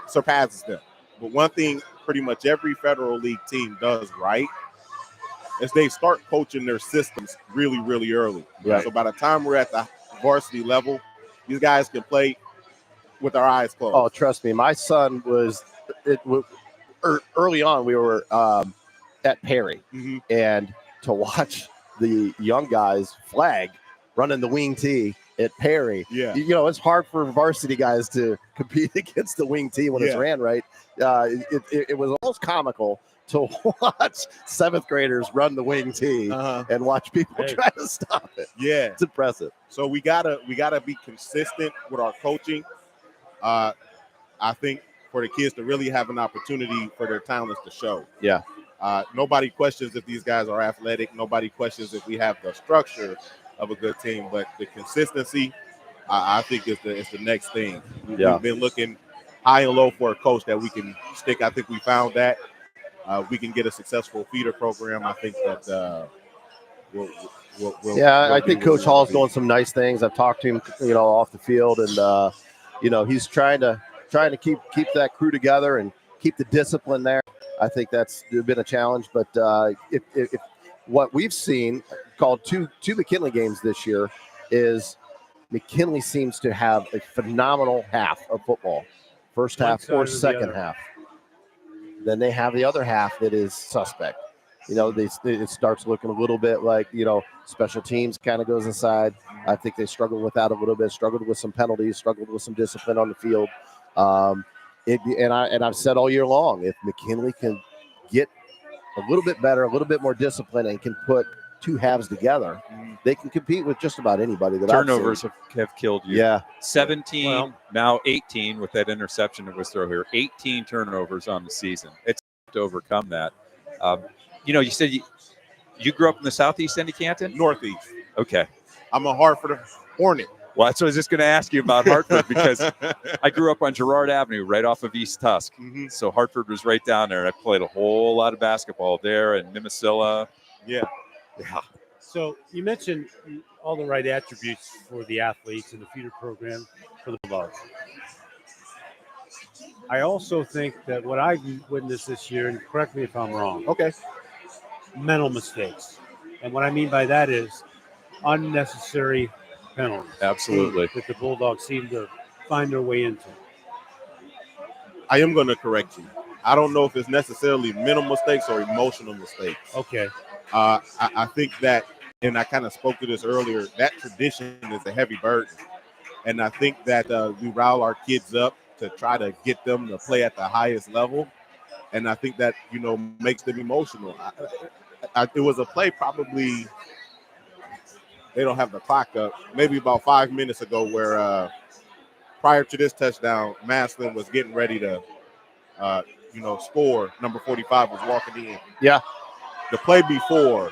surpasses them. But one thing pretty much every Federal League team does right is they start coaching their systems really, really early. Right. So by the time we're at the varsity level, these guys can play with our eyes closed. Oh, trust me. My son was early on. We were at Perry, and to watch the young guys flag running the wing tee at Perry. Yeah. You know, it's hard for varsity guys to compete against the wing tee when it's ran right. It was almost comical to watch 7th graders run the wing tee and watch people try to stop it. Yeah. It's impressive. So we gotta be consistent with our coaching. I think for the kids to really have an opportunity for their talents to show. Yeah. Nobody questions if these guys are athletic. Nobody questions if we have the structure of a good team, but the consistency, I think is the next thing. We've been looking high and low for a coach that we can stick. I think we found that. We can get a successful feeder program. I think that we'll I think Coach Hall's doing some nice things. I've talked to him, off the field, and he's trying to keep that crew together and keep the discipline there. I think that's been a challenge, but if what we've seen called two McKinley games this year is McKinley seems to have a phenomenal half of football, first half or second half. Then they have the other half that is suspect. It starts looking a little bit like, special teams kind of goes inside. I think they struggled with that a little bit, struggled with some penalties, struggled with some discipline on the field. And I've said all year long, if McKinley can get a little bit better, a little bit more discipline, and can put two halves together, they can compete with just about anybody. Turnovers have killed you. Yeah. 17, now 18 with that interception that was thrown here. 18 turnovers on the season. It's to overcome that. You said you grew up in the southeast end of Canton? Northeast. Okay. I'm a Hartford Hornet. Well, that's what I was just going to ask you about Hartford because I grew up on Girard Avenue right off of East Tusk. So Hartford was right down there. And I played a whole lot of basketball there and Massillon. Yeah. So you mentioned all the right attributes for the athletes in the feeder program for the Bulldogs. I also think that what I've witnessed this year, and correct me if I'm wrong, mental mistakes. And what I mean by that is unnecessary penalties. Absolutely. That the Bulldogs seem to find their way into. I am going to correct you. I don't know if it's necessarily mental mistakes or emotional mistakes. Okay. I think that, and I kind of spoke to this earlier, that tradition is a heavy burden. And I think that we rile our kids up to try to get them to play at the highest level. And I think that, makes them emotional. It was a play probably, they don't have the clock up, maybe about 5 minutes ago where prior to this touchdown, Massillon was getting ready to, score. Number 45 was walking in. Yeah. The play before,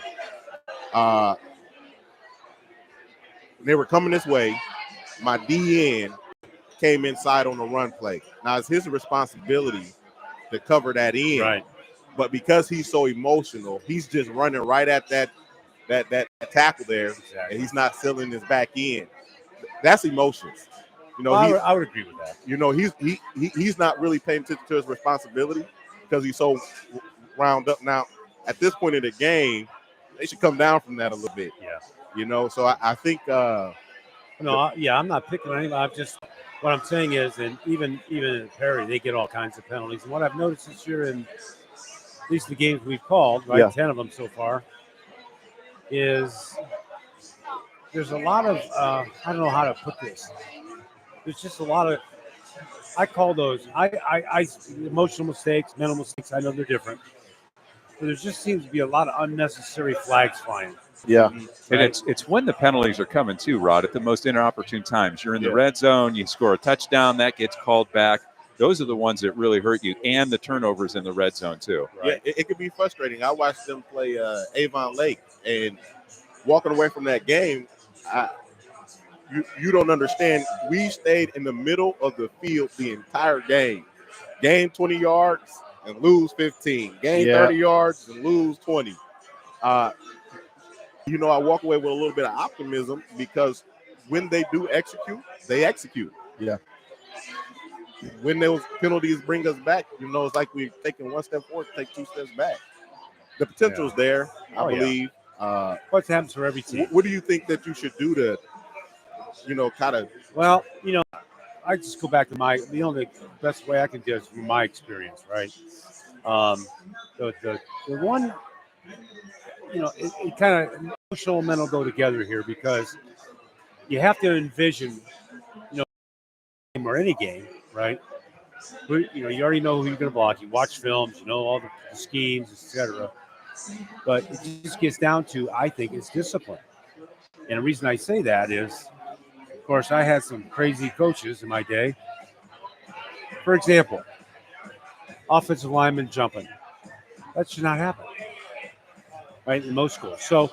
they were coming this way. My DN came inside on the run play. Now, it's his responsibility to cover that in. Right. But because he's so emotional, he's just running right at that tackle there, and he's not sealing his back in. That's emotions. I would agree with that. He's not really paying attention to his responsibility because he's so wound up. Now, at this point in the game, they should come down from that a little bit. Yeah. You know, so I think I'm not picking on anybody. What I'm saying is, and even in Perry, they get all kinds of penalties. And what I've noticed this year in at least the games we've called, right, 10 of them so far, is there's a lot of I don't know how to put this. There's just a lot of, I call those I emotional mistakes, mental mistakes. I know they're different, but there just seems to be a lot of unnecessary flags flying. Yeah. And it's when the penalties are coming too, Rod, at the most inopportune times. You're in the red zone, you score a touchdown, that gets called back. Those are the ones that really hurt you, and the turnovers in the red zone too. Right? Yeah, it could be frustrating. I watched them play Avon Lake, and walking away from that game, you don't understand. We stayed in the middle of the field the entire game. Gain 20 yards and lose 15. Gain 30 yards and lose 20. You know, I walk away with a little bit of optimism because when they do execute, they execute. Yeah. When those penalties bring us back, you know, it's like we're taking one step forward, take two steps back. The potential is there, I believe. What happens for every team? What do you think that you should do to, you know, kind of? Well, you know, I just go back to the only best way I can do is from my experience, right? The one, you know, it kind of emotional and mental go together here because you have to envision, you know, game or any game, right? You know, you already know who you're going to block. You watch films, you know all the schemes, etc. But it just gets down to, I think, it's discipline. And the reason I say that is, of course, I had some crazy coaches in my day. For example, offensive linemen jumping. That should not happen, right, in most schools. So,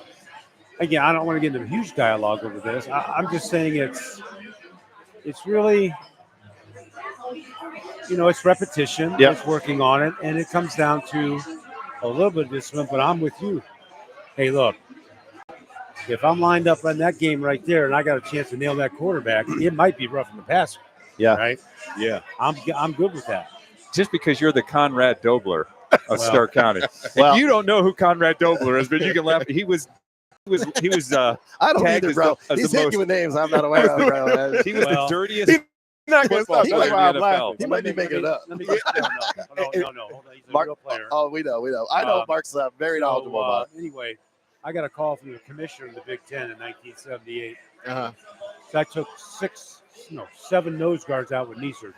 again, I don't want to get into a huge dialogue over this. I'm just saying it's really, you know, it's repetition. Yep. It's working on it. And it comes down to a little bit of discipline, but I'm with you. Hey, look, if I'm lined up on that game right there and I got a chance to nail that quarterback, it might be rough in the passer. Yeah. Right? Yeah. I'm good with that. Just because you're the Conrad Dobler of Stark County. Well, if you don't know who Conrad Dobler is, but you can laugh. He was I don't tagged either, as bro. the He's hitting you with names I'm not aware of, bro. He was the dirtiest Not gonna football stop. player That's in why I'm the laughing. NFL. He might be making it up. Let me no. Hold on. He's a Mark, real player. oh, we know. I know Mark's very knowledgeable about it. Anyway, I got a call from the commissioner of the Big Ten in 1978. Uh-huh. So I took 7 nose guards out with knee surgery.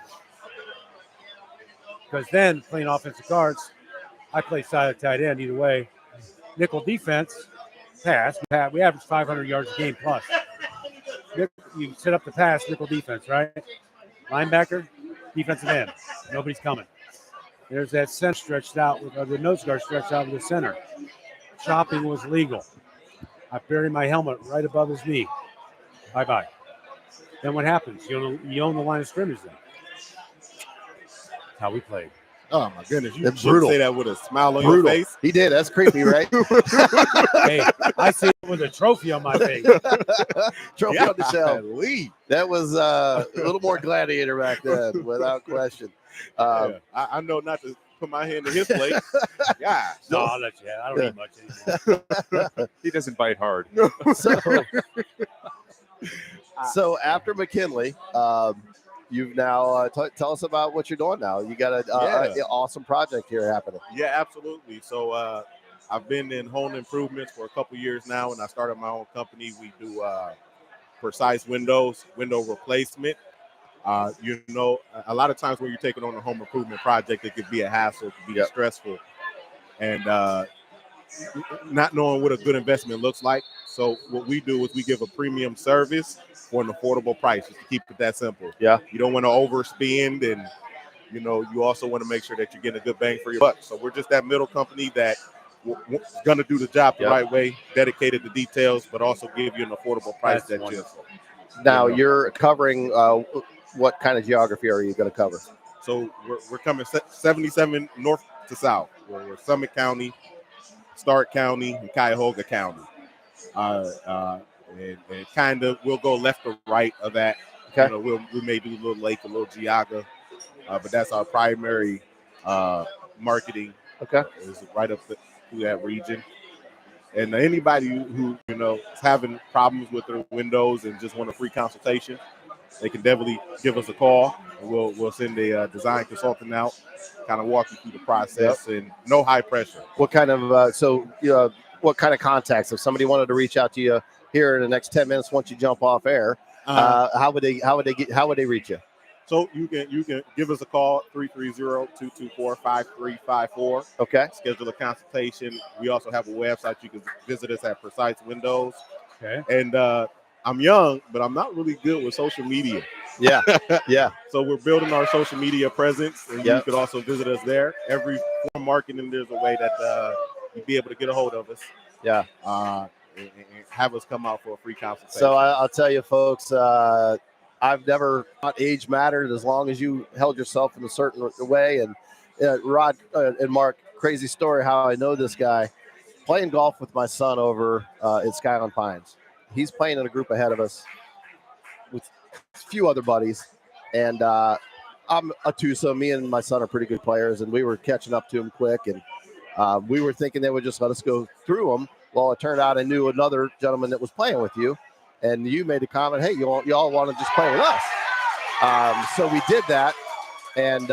Because then, playing offensive guards, I play side of tight end either way. Nickel defense, pass. We average 500 yards a game plus. You set up the pass, nickel defense, right? Linebacker, defensive end. Nobody's coming. There's that center stretched out, the nose guard stretched out with the center. Chopping was legal. I buried my helmet right above his knee. Bye-bye. Then what happens? You own the line of scrimmage then. That's how we played. Oh, my goodness. You That's should brutal. say that with a smile on your face. He did. That's creepy, right? Hey, I say it with a trophy on my face. Trophy on the shelf. Golly. That was a little more gladiator back then, without question. I know not to put my hand in his plate. Yeah. No, I'll let you have it. I don't eat much anymore. He doesn't bite hard. So after McKinley, you've now tell us about what you're doing now. You got an awesome project here happening. Yeah, absolutely. So I've been in home improvements for a couple years now, and I started my own company. We do precise window replacement. You know, a lot of times when you're taking on a home improvement project, it could be a hassle, it could be stressful, and not knowing what a good investment looks like. So what we do is we give a premium service for an affordable price, just to keep it that simple. Yeah. You don't want to overspend, and you know, you also want to make sure that you're getting a good bang for your buck. So we're just that middle company that going to do the job the right way, dedicated to details, but also give you an affordable price. That's wonderful. Now you're covering what kind of geography are you going to cover? So we're coming 77 north to south. We're Summit County, Stark County, and Cuyahoga County. And kind of we'll go left or right of that. Okay. You know, we may do a little lake, a little Geauga, but that's our primary marketing. Okay. Is right up through that region. And anybody who is having problems with their windows and just want a free consultation, they can definitely give us a call, and we'll send a design consultant out, kind of walk you through the process, and no high pressure. What kind of what kind of contacts? If somebody wanted to reach out to you here in the next 10 minutes once you jump off air, how would they reach you? So you can give us a call, 330-224-5354. Okay. Schedule a consultation. We also have a website. You can visit us at Precise Windows. Okay. And I'm young, but I'm not really good with social media. Yeah. Yeah. So we're building our social media presence, and you can also visit us there. Every form of marketing, there's a way that you'll be able to get a hold of us. Yeah. And have us come out for a free consultation. So I'll tell you, folks, I've never thought age mattered as long as you held yourself in a certain way. And Rod and Mark, crazy story how I know this guy. Playing golf with my son over at Skyline Pines. He's playing in a group ahead of us with a few other buddies. And I'm a twosome. Me and my son are pretty good players, and we were catching up to him quick. And we were thinking they would just let us go through them. Well, it turned out I knew another gentleman that was playing with you. And you made a comment, hey, y'all want to just play with us. So we did that. And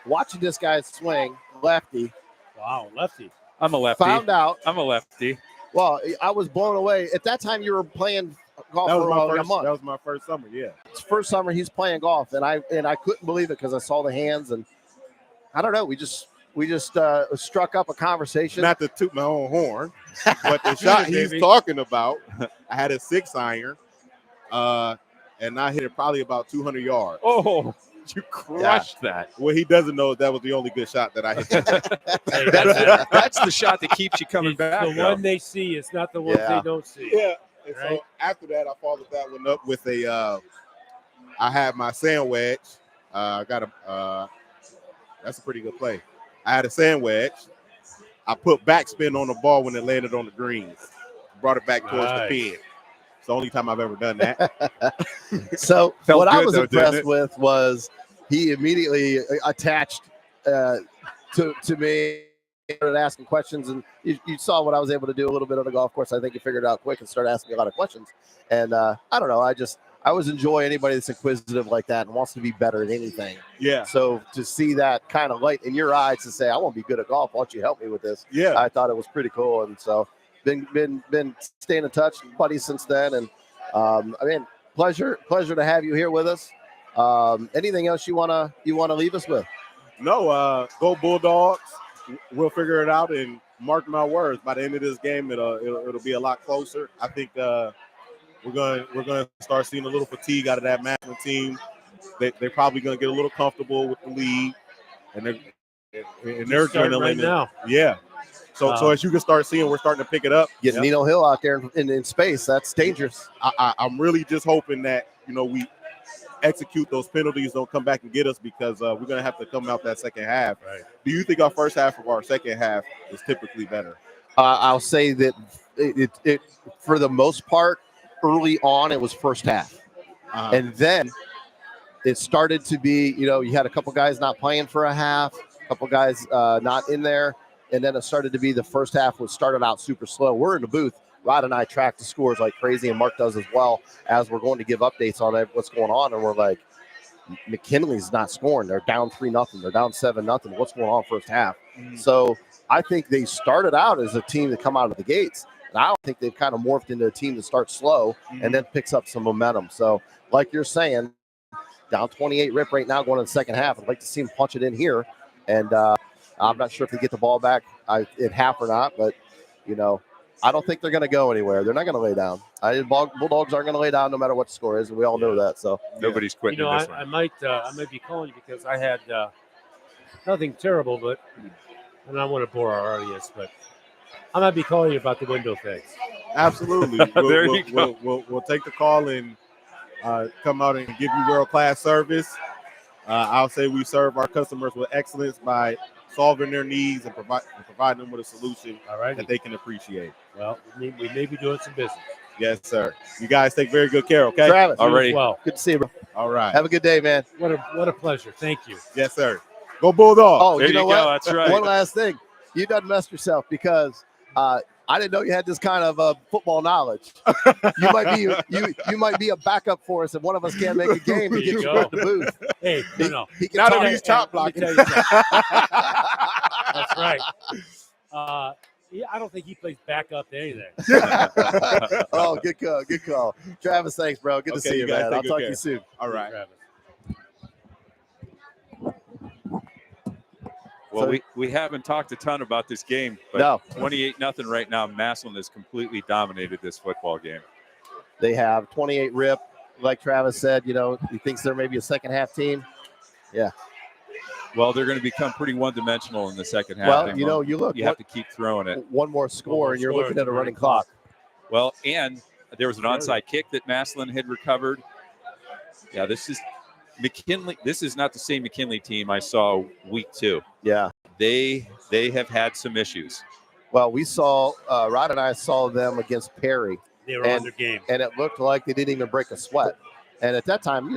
watching this guy swing, lefty. Wow, lefty. I'm a lefty. Found out. I'm a lefty. Well, I was blown away. At that time, you were playing golf for a month. That was my first summer, yeah. It's first summer he's playing golf. And I couldn't believe it because I saw the hands. And I don't know, we just struck up a conversation. Not to toot my own horn, but the shot he's talking about, I had a 6-iron, and I hit it probably about 200 yards. Oh, you crushed that. What he doesn't know is that was the only good shot that I hit. That's the shot that keeps you coming back. The one they see. It's not the ones they don't see. Yeah. And right? so after that, I followed that one up with I had my sand wedge. That's a pretty good play. I had a sand wedge. I put backspin on the ball when it landed on the greens. Brought it back towards the pin. It's the only time I've ever done that. So what I was impressed with was he immediately attached to me, started asking questions, and you saw what I was able to do a little bit on the golf course. I think he figured it out quick and started asking a lot of questions. And I don't know, I always enjoy anybody that's inquisitive like that and wants to be better at anything. Yeah. So to see that kind of light in your eyes to say, I want to be good at golf, why don't you help me with this? Yeah. I thought it was pretty cool. And so been staying in touch, buddies, since then. And pleasure to have you here with us. Anything else you wanna leave us with? No, go Bulldogs. We'll figure it out, and mark my words, by the end of this game, it'll be a lot closer. I think we're gonna start seeing a little fatigue out of that Massillon team. They're probably gonna get a little comfortable with the lead, and they're adrenaline right now. Yeah. So as you can start seeing, we're starting to pick it up. Get Nino Hill out there in space. That's dangerous. I'm really just hoping that we execute those penalties, don't come back and get us, because we're gonna have to come out that second half. Right. Do you think our first half of our second half is typically better? I'll say that it for the most part, early on, it was first half. And then it started to be, you had a couple guys not playing for a half, a couple guys not in there. And then it started to be the first half started out super slow. We're in the booth. Rod and I track the scores like crazy, and Mark does as well, as we're going to give updates on what's going on. And we're like, McKinley's not scoring. They're down 3-0. They're down 7-0. What's going on first half? So I think they started out as a team that come out of the gates. And I don't think they've kind of morphed into a team that starts slow and then picks up some momentum. So like you're saying, down 28 rip right now going in the second half. I'd like to see them punch it in here. And I'm not sure if they get the ball back at half or not, but, I don't think they're going to go anywhere. They're not going to lay down. Bulldogs aren't going to lay down no matter what the score is, and we all know that. So nobody's quitting. I might be calling you because I had nothing terrible, but I don't want to bore our audience, but I might be calling you about the window things. Absolutely. We'll take the call and come out and give you world-class service. I'll say we serve our customers with excellence by solving their needs and providing them with a solution that they can appreciate. Well, we may be doing some business. Yes, sir. You guys take very good care, okay? Travis, already. Well, good to see you, bro. All right. Have a good day, man. What a pleasure. Thank you. Yes, sir. Go Bulldogs. Oh, There you know you what? go. That's right. One last thing. You done messed yourself because I didn't know you had this kind of football knowledge. You might be a backup for us, and one of us can't make a game. There He you gets go. you in the booth. Hey, no. He can Now talk. that he's top Let me blocking. tell you something. That's right. I don't think he plays backup to anything. Oh, good call. Good call. Travis, thanks, bro. Good to Okay, see you you, guys man. take I'll good talk to care. you soon. All right. Travis. Well, So- we haven't talked a ton about this game, but No. 28-0 right now. Massillon has completely dominated this football game. They have 28 rip. Like Travis said, he thinks there may be a second half team. Yeah. Well, they're going to become pretty one-dimensional in the second half. Well, They you look. you have to keep throwing it. One more score, and you're score, looking at a running clock. clock. Well, and there was an onside kick that Massillon had recovered. Yeah, this is McKinley. This is not the same McKinley team I saw week 2. Yeah. They have had some issues. Well, we saw Rod and I saw them against Perry, They were on their game. and it looked like they didn't even break a sweat. And at that time,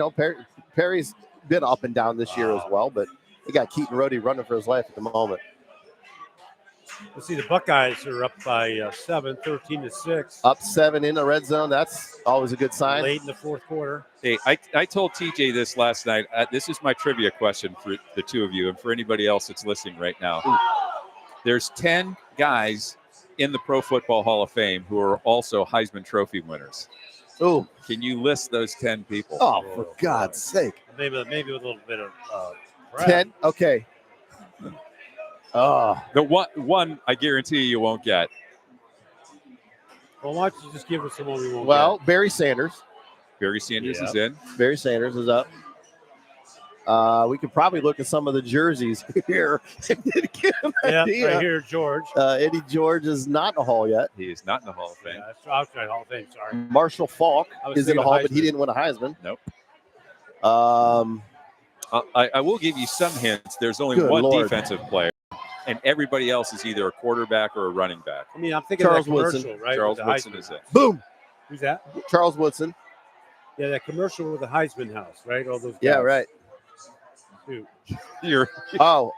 Perry's been up and down this year as well, but they got Keaton Rohde running for his life at the moment. Let's see, the Buckeyes are up by 7, 13-6. Up 7 in the red zone. That's always a good sign. Late in the fourth quarter. Hey, I told TJ this last night. This is my trivia question for the two of you and for anybody else that's listening right now. There's 10 guys in the Pro Football Hall of Fame who are also Heisman Trophy winners. Ooh. Can you list those 10 people? Oh, for God's sake. Maybe with a little bit of 10. Okay. Oh. The one I guarantee you won't get. Well, why don't you just give us the one we won't Well, Barry Sanders. Barry Sanders Yeah. is in. Barry Sanders is up. We could probably look at some of the jerseys here and get an get. idea. Yeah, right here, George. Eddie George is not in the Hall yet. He is not in the Hall of Fame. Yeah, I was trying Hall of Fame, sorry. Marshall Falk I was is in the thinking Hall, but he Heisman. didn't win a Heisman. Nope. Um, I will give you some hints. There's only Good one Lord. defensive player, and everybody else is either a quarterback or a running back. I mean, I'm thinking Charles of that commercial, Woodson. right? Charles with the Woodson Heisman. is in. boom. Who's that? Charles Woodson. Yeah, that commercial with the Heisman House, right? All those guys. Yeah, right. Shoot. You're Oh,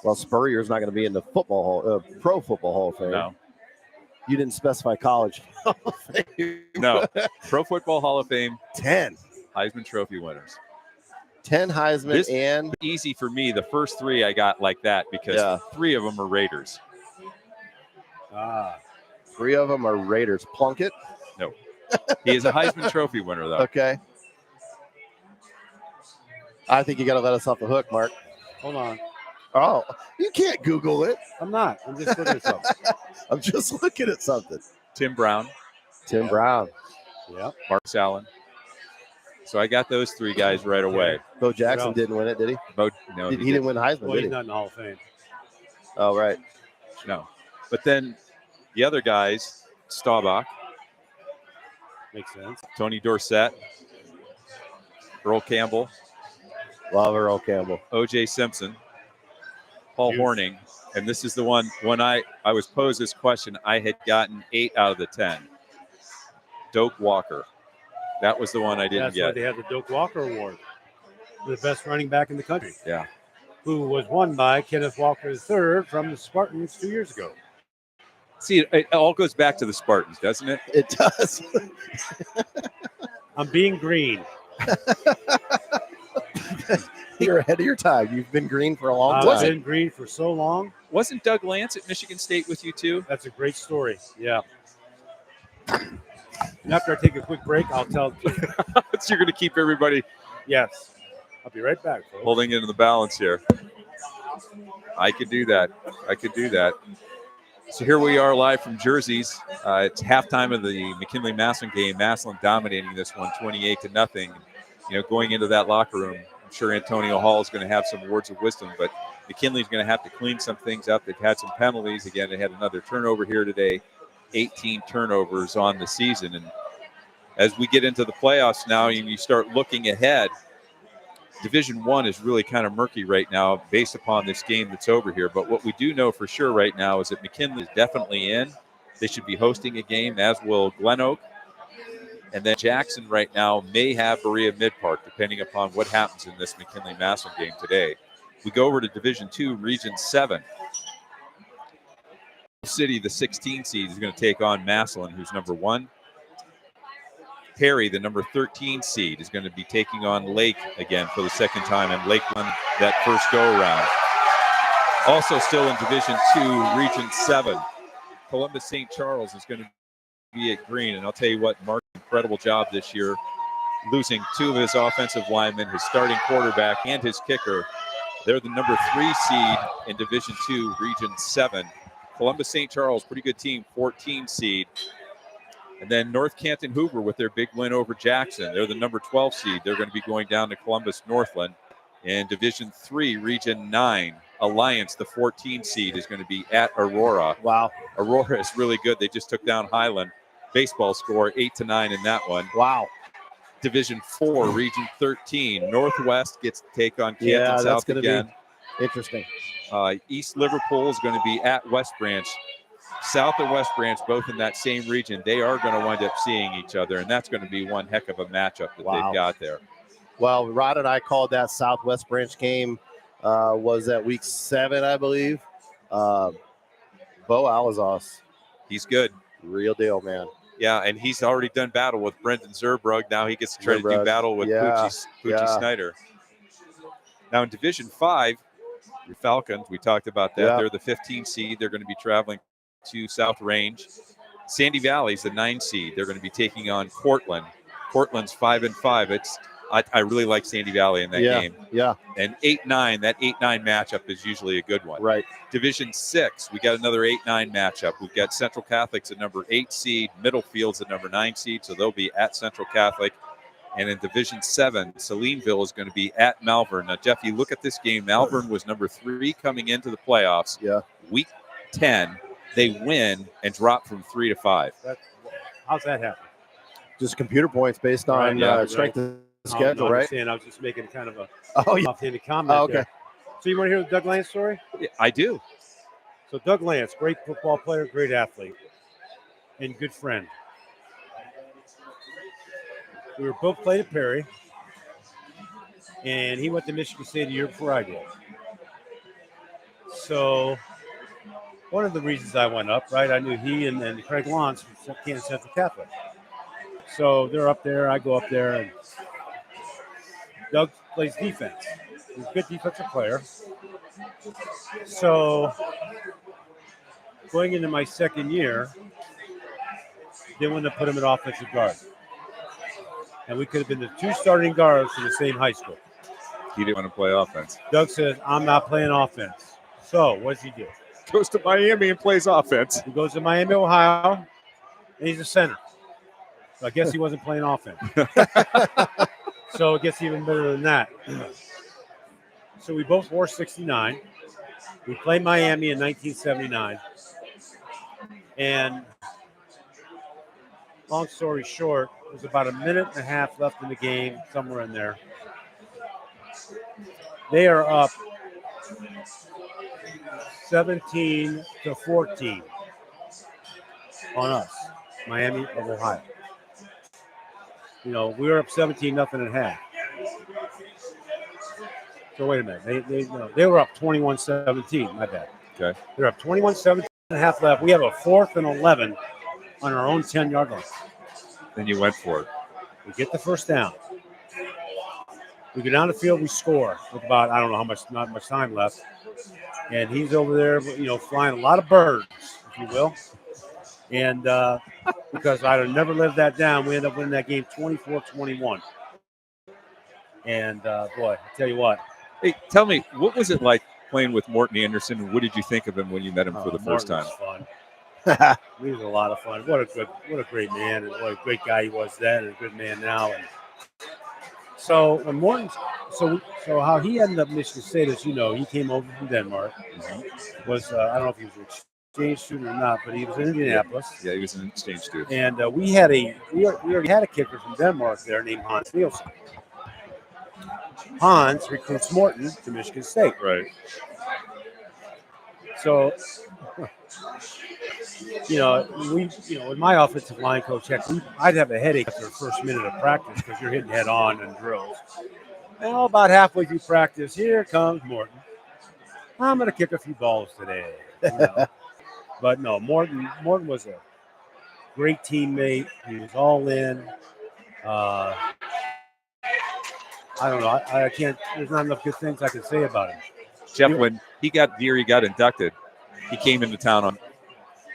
well, Spurrier's not going to be in the football hall, Pro Football Hall of Fame. no, You didn't specify college. Hall of Fame. no. Pro Football Hall of Fame 10. Heisman Trophy winners. 10 Heisman This- and Easy for me. The first 3 I got like that because Yeah. 3 of them are Raiders. 3 of them are Raiders. Plunkett. He is a Heisman Trophy winner, though. Okay. I think you got to let us off the hook, Mark. Hold on. Oh, you can't Google it. I'm not. I'm just looking at something. I'm just looking at something. Tim Brown, Tim Brown. Yep. Mark Allen. So I got those 3 guys right away. Bo Jackson else? didn't win it, did he? No, He didn't win Heisman, Well, did he's he? not in the Hall of Fame. Oh, right. No. But then the other guys, Staubach, Makes sense. Tony Dorsett, Earl Campbell, Love Earl Campbell. O.J. Simpson, Paul Huge. Horning, and this is the one when I was posed this question, I had gotten 8 out of the 10. Doak Walker. That was the one I didn't That's why get. they have the Doak Walker Award. The best running back in the country. Yeah. Who was won by Kenneth Walker III from the Spartans 2 years ago. See, it all goes back to the Spartans, doesn't it? It does. I'm being green. You're ahead of your time. You've been green for a long I've time. been green for so long. Wasn't Doug Lance at Michigan State with you too? That's a great story. Yeah. And after I take a quick break, I'll tell you. So you're going to keep everybody Yes. I'll be right back, folks. holding into the balance here. I could do that. So here we are live from Jerseys. It's halftime of the McKinley Massillon game. Massillon dominating this one 28-0. You know, going into that locker room, I'm sure Antonio Hall is going to have some words of wisdom, but McKinley's going to have to clean some things up. They've had some penalties. Again, they had another turnover here today, 18 turnovers on the season. And as we get into the playoffs now and you start looking ahead, Division I is really kind of murky right now based upon this game that's over here. But what we do know for sure right now is that McKinley is definitely in. They should be hosting a game, as will Glen Oak. And then Jackson right now may have Berea Mid-Park, depending upon what happens in this McKinley Massillon game today. We go over to Division II, Region 7. City, the 16 seed, is going to take on Massillon, who's number 1. Perry, the number 13 seed, is going to be taking on Lake again for the second time, and Lake won that first go-around. Also still in Division 2, Region 7, Columbus St. Charles is going to be at green, and I'll tell you what, Mark, incredible job this year, losing 2 of his offensive linemen, his starting quarterback, and his kicker. They're the number 3 seed in Division 2, Region 7. Columbus St. Charles, pretty good team, 14 seed. And then North Canton Hoover with their big win over Jackson. They're the number 12 seed. They're going to be going down to Columbus Northland. In Division 3, Region 9, Alliance, the 14 seed, is going to be at Aurora. Wow. Aurora is really good. They just took down Highland. Baseball score 8-9 in that one. Wow. Division 4, Region 13, Northwest gets to take on Canton South again. Interesting. East Liverpool is going to be at West Branch. South and West Branch, both in that same region, they are going to wind up seeing each other, and that's going to be one heck of a matchup that they've got there. Well, Rod and I called that Southwest Branch game, was at week 7, I believe. Bo Alazos. He's good. Real deal, man. Yeah, and he's already done battle with Brendan Zerbrug. Now he gets to try to do battle with Poochie Snyder. Now in Division 5, your Falcons, we talked about that. They're the 15 seed. They're going to be traveling to South Range. Sandy Valley's the 9 seed. They're going to be taking on Cortland. Cortland's 5-5. I really like Sandy Valley in that game. Yeah. And 8-9, that 8-9 matchup is usually a good one. Right. Division 6, we got another 8-9 matchup. We've got Central Catholic's at number 8 seed, Middlefield's at number 9 seed, so they'll be at Central Catholic. And in Division 7, Salineville is going to be at Malvern. Now, Jeff, you look at this game. Malvern was number 3 coming into the playoffs. Yeah. Week 10, they win and drop from 3 to 5. How's that happen? Just computer points based on strength of schedule, right? I was just making kind of a offhanded comment. Okay. There. So you want to hear the Doug Lance story? Yeah, I do. So Doug Lance, great football player, great athlete, and good friend. We were both played at Perry, and he went to Michigan State the year before I did. So one of the reasons I went up, right, I knew he and Craig Lance from Kansas Central Catholic. So they're up there, I go up there, and Doug plays defense. He's a good defensive player. So going into my second year, they wanted to put him at offensive guard. And we could have been the 2 starting guards for the same high school. He didn't want to play offense. Doug says, I'm not playing offense. So what does he do? Goes to Miami and plays offense. He goes to Miami, Ohio, and he's a center. So I guess he wasn't playing offense. So it gets even better than that. So we both wore 69. We played Miami in 1979. And long story short, it was about a minute and a half left in the game, somewhere in there. They are up 17-14 on us, Miami of Ohio. You know, we were up 17-0 at half. So wait a minute. They were up 21-17. My bad. Okay. They're up 21-17 and a half left. We have a 4th and 11 on our own 10-yard line. Then you went for it. We get the first down. We go down the field. We score with about, I don't know how much, not much time left. And he's over there, flying a lot of birds, if you will. And because I'd have never lived that down, we end up winning that game 24-21. And, boy, I tell you what. Hey, tell me, what was it like playing with Morton Anderson, and what did you think of him when you met him for the first time? Was fun. He was a lot of fun. What a great man, and what a great guy he was then, and a good man now. And so when Morton, so how he ended up Michigan State, as you know, he came over from Denmark. Was I don't know if he was an exchange student or not, but he was in Indianapolis. Yeah, he was an exchange student. And we already had a kicker from Denmark there named Hans Nielsen. Hans recruits Morton to Michigan State. Right. So, with my offensive line coach, I'd have a headache after the first minute of practice because you're hitting head on in drills. And about halfway through practice, here comes Morton. I'm going to kick a few balls today. But no, Morton was a great teammate. He was all in. I don't know. I can't. There's not enough good things I can say about him. Jeff, when he got inducted, he came into town on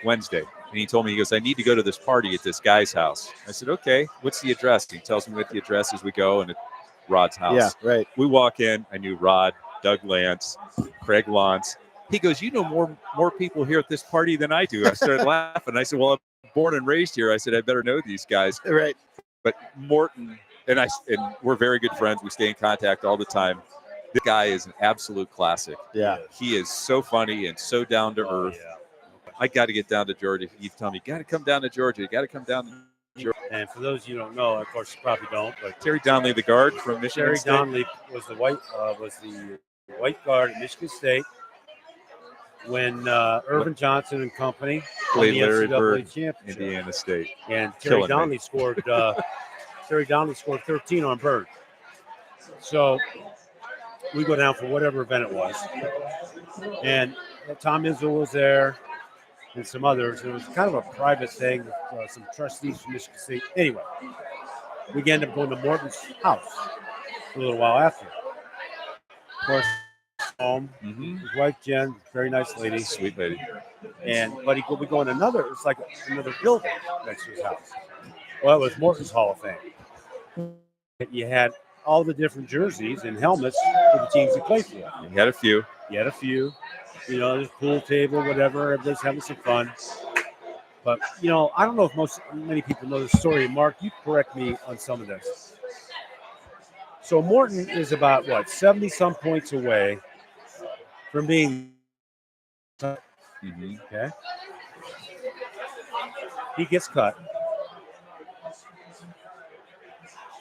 Wednesday, and he told me, he goes, I need to go to this party at this guy's house. I said, okay, what's the address? He tells me what the address is. We go, and it's Rod's house. Yeah, right. We walk in. I knew Rod, Doug Lance, Craig Lance. He goes, you know more people here at this party than I do. I started laughing. I said, well, I'm born and raised here. I said, I better know these guys. Right. But Morton and we're very good friends. We stay in contact all the time. This guy is an absolute classic. Yeah. He is so funny and so down to earth. Yeah. I got to get down to Georgia. He keeps telling me, you got to come down to Georgia. You got to come down to Georgia. And for those you don't know, of course you probably don't, but Terry Donnelly, the guard from Michigan Terry State. Donnelly was the white guard at Michigan State when Irvin Johnson and company won Played the Larry NCAA Bird, championship. Indiana State. And Terry Killing Donnelly scored. Terry Donnelly scored 13 on Bird. So we go down for whatever event it was, and Tom Izzo was there, and some others. It was kind of a private thing. Some trustees from Michigan State. Anyway, we ended up going to Morton's house a little while after. Of course, home. His wife Jen, very nice lady, Sweet lady. But we go in another. It's like another building next to his house. Well, it was Morton's Hall of Fame. You had all the different jerseys and helmets for the teams he played for. He had a few. You know, there's pool table, whatever. Everybody's having some fun. But, you know, I don't know if many people know the story. Mark, you correct me on some of this. So Morton is about, 70-some points away from being okay. He gets cut.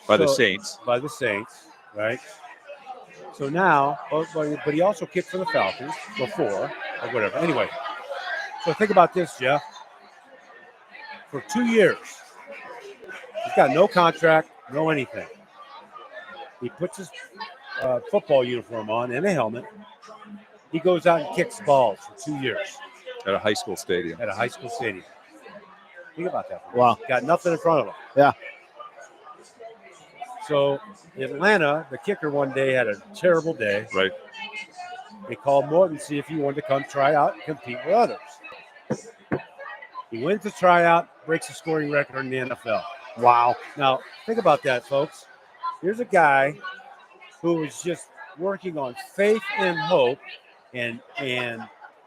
By the Saints. By the Saints, right? So now, but he also kicked for the Falcons before, or whatever. Anyway, so think about this, Jeff. For 2 years, he's got no contract, no anything. He puts his football uniform on and a helmet. He goes out and kicks balls for 2 years. At a high school stadium. Think about that. Wow. Got nothing in front of him. Yeah. So Atlanta, the kicker one day had a terrible day. Right. They called Morton to see if he wanted to come try out and compete with others. He went to try out, breaks the scoring record in the NFL. Wow. Now, think about that, folks. Here's a guy who was just working on faith and hope and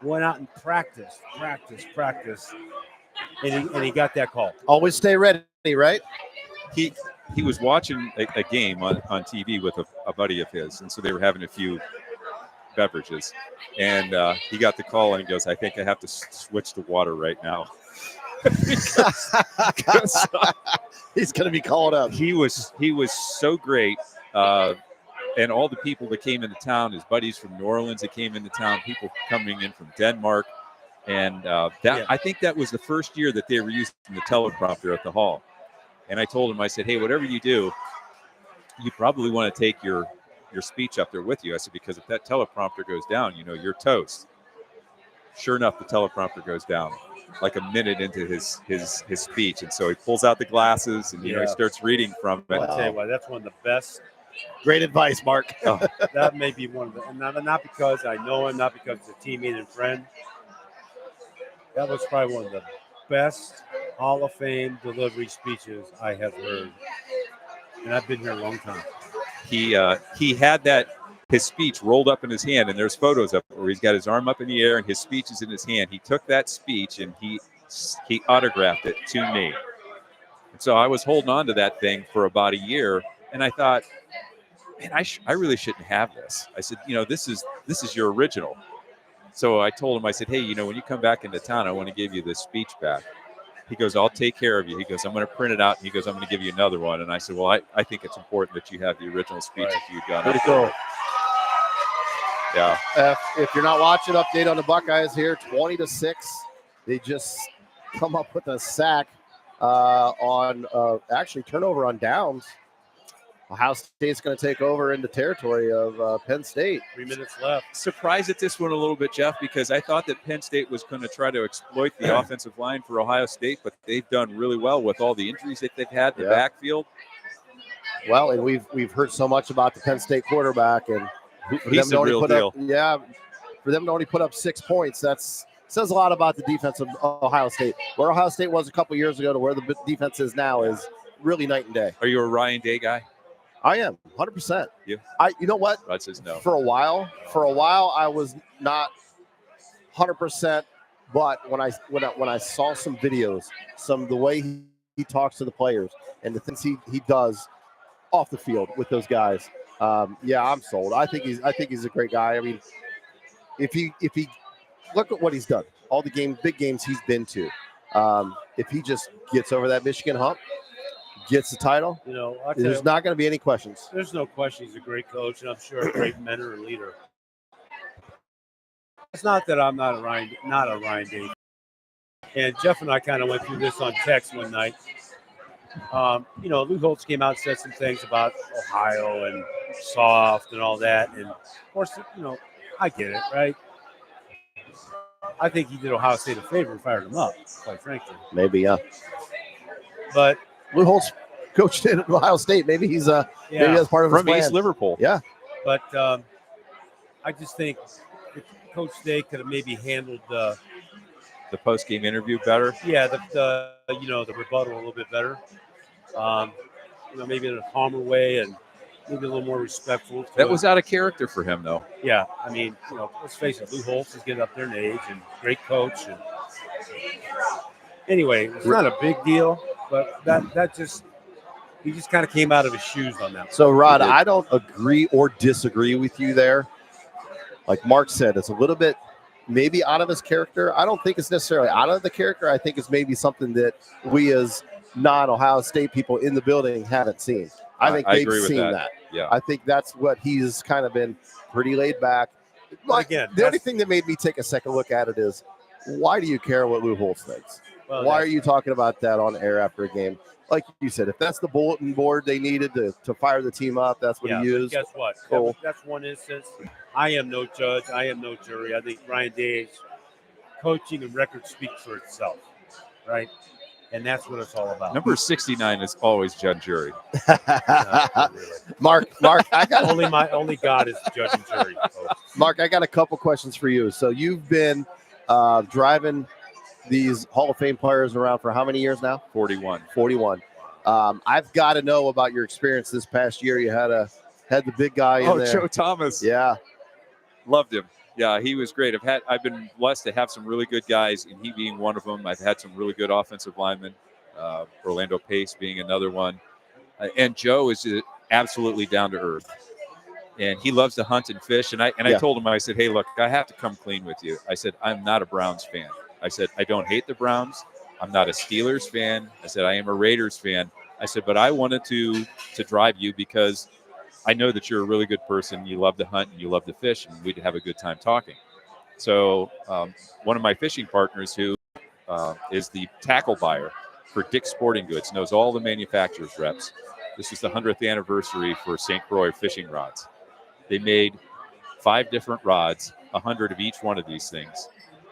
went out and practiced. And he got that call. Always stay ready, right? He was watching a game on TV with a buddy of his, and so they were having a few beverages. And he got the call, and he goes, I think I have to switch to water right now. He's going to be called up. He was so great. And all the people that came into town, his buddies from New Orleans that came into town, people coming in from Denmark. And I think that was the first year that they were using the teleprompter at the hall. And I told him, I said, hey, whatever you do, you probably want to take your speech up there with you. I said, because if that teleprompter goes down, you know, you're toast. Sure enough, the teleprompter goes down like a minute into his speech. And so he pulls out the glasses and, you know, he starts reading from it. I'll tell you what, that's one of the best. Great advice, Mark. That may be one of the, not because I know him, not because he's a teammate and friend. That was probably one of the best Hall of Fame delivery speeches I have heard. And I've been here a long time. He had his speech rolled up in his hand, and there's photos of it where he's got his arm up in the air and his speech is in his hand. He took that speech and he autographed it to me. And so I was holding on to that thing for about a year, and I thought, man, I really shouldn't have this. I said, you know, this is your original. So I told him, I said, hey, you know, when you come back into town, I want to give you this speech back. He goes, I'll take care of you. He goes, I'm going to print it out. And he goes, I'm going to give you another one. And I said, well, I think it's important that you have the original speech if you've done it. Pretty cool. Yeah. If you're not watching, update on the Buckeyes here, 20-6. They just come up with a sack on actually turnover on downs. Ohio State's going to take over in the territory of Penn State. 3 minutes left. Surprised at this one a little bit, Jeff, because I thought that Penn State was going to try to exploit the offensive line for Ohio State, but they've done really well with all the injuries that they've had in the backfield. Well, and we've heard so much about the Penn State quarterback, and he's the real deal. For them to only put up 6 points, that's says a lot about the defense of Ohio State. Where Ohio State was a couple years ago to where the defense is now is really night and day. Are you a Ryan Day guy? I am 100%. You know what? Rod says no. For a while, I was not 100%. But when I saw some videos, the way he talks to the players and the things he does off the field with those guys, I'm sold. I think he's a great guy. I mean, if he look at what he's done, all the big games he's been to, if he just gets over that Michigan hump, gets the title, there's not going to be any questions. There's no question he's a great coach, and I'm sure a great mentor and leader. It's not that I'm not a Ryan Day. And Jeff and I kind of went through this on text one night. Lou Holtz came out and said some things about Ohio and soft and all that. And, of course, I get it, right? I think he did Ohio State a favor and fired him up, quite frankly. Maybe, yeah. But Lou Holtz coached in Ohio State. Maybe maybe that's part of his plan. East Liverpool. Yeah. But I just think Coach Day could have maybe handled the post-game interview better. Yeah, the rebuttal a little bit better. Maybe in a calmer way and maybe a little more respectful. That was out of character for him, though. Yeah, I mean, let's face it, Lou Holtz is getting up there in age and great coach. And anyway, it's not a big deal, but he just kind of came out of his shoes on that. So, Rod, I don't agree or disagree with you there. Like Mark said, it's a little bit maybe out of his character. I don't think it's necessarily out of the character. I think it's maybe something that we as non-Ohio State people in the building haven't seen. I think they've seen that. Yeah. I think that's what he's kind of been pretty laid back. Again, the only thing that made me take a second look at it is, why do you care what Lou Holtz thinks? Well, why are you talking about that on air after a game? Like you said, if that's the bulletin board they needed to fire the team up, that's what he used. Guess what? Cool. That's one instance. I am no judge. I am no jury. I think Ryan Day's coaching and record speaks for itself, right? And that's what it's all about. Number 69 is always judge jury. Mark, I got only God is the judge and jury. Folks. Mark, I got a couple questions for you. So you've been driving these Hall of Fame players around for how many years now? 41. I've got to know about your experience this past year. You had the big guy in there. Joe Thomas. Yeah. Loved him. Yeah, he was great. I've been blessed to have some really good guys, and he being one of them. I've had some really good offensive linemen, Orlando Pace being another one. And Joe is absolutely down to earth. And he loves to hunt and fish. And I told him, I said, hey, look, I have to come clean with you. I said, I'm not a Browns fan. I said, I don't hate the Browns. I'm not a Steelers fan. I said, I am a Raiders fan. I said, but I wanted to drive you because I know that you're a really good person. You love to hunt and you love to fish, and we'd have a good time talking. So one of my fishing partners who is the tackle buyer for Dick's Sporting Goods, knows all the manufacturer's reps. This was the 100th anniversary for St. Croix fishing rods. They made 5 different rods, 100 of each one of these things,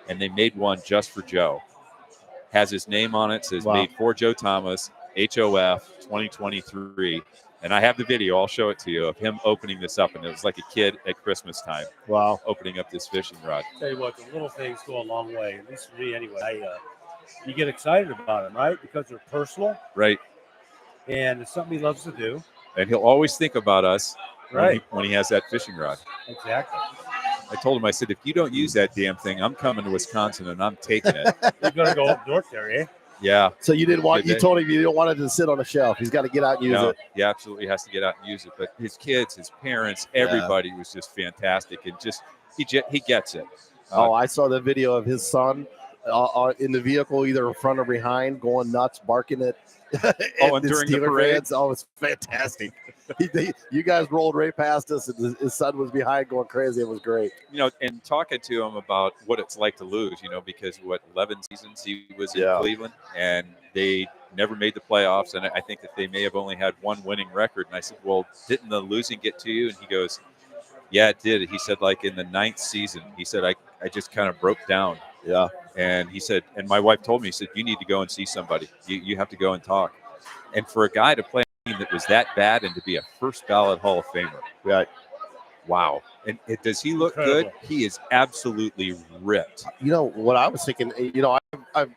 and they made one just for Joe. Has his name on it, says made for Joe Thomas, HOF 2023. And I have the video, I'll show it to you, of him opening this up. And it was like a kid at Christmas time. Wow. Opening up this fishing rod. Tell you what, the little things go a long way, at least for me anyway. You get excited about them, right? Because they're personal. Right. And it's something he loves to do. And he'll always think about us right when he has that fishing rod. Exactly. I told him, I said, if you don't use that damn thing, I'm coming to Wisconsin and I'm taking it. You're going to go up north there, eh? Yeah. So you told him you don't want it to sit on a shelf. He's got to get out and use it. He absolutely has to get out and use it. But his kids, his parents, everybody was just fantastic. And just he gets it. I saw the video of his son in the vehicle, either in front or behind, going nuts, barking at and during the parade. Fans. Oh, it's fantastic. You guys rolled right past us, and his son was behind going crazy. It was great. And talking to him about what it's like to lose, because 11 seasons he was in Cleveland, and they never made the playoffs, and I think that they may have only had one winning record. And I said, well, didn't the losing get to you? And he goes, yeah, it did. He said, like in the 9th season, he said, I just kind of broke down. Yeah. And he said, and my wife told me, he said, you need to go and see somebody. You have to go and talk. And for a guy to play a team that was that bad and to be a first ballot Hall of Famer. Right. Wow. And does he look Incredible. good? He is absolutely ripped. You know what I was thinking? You know, I've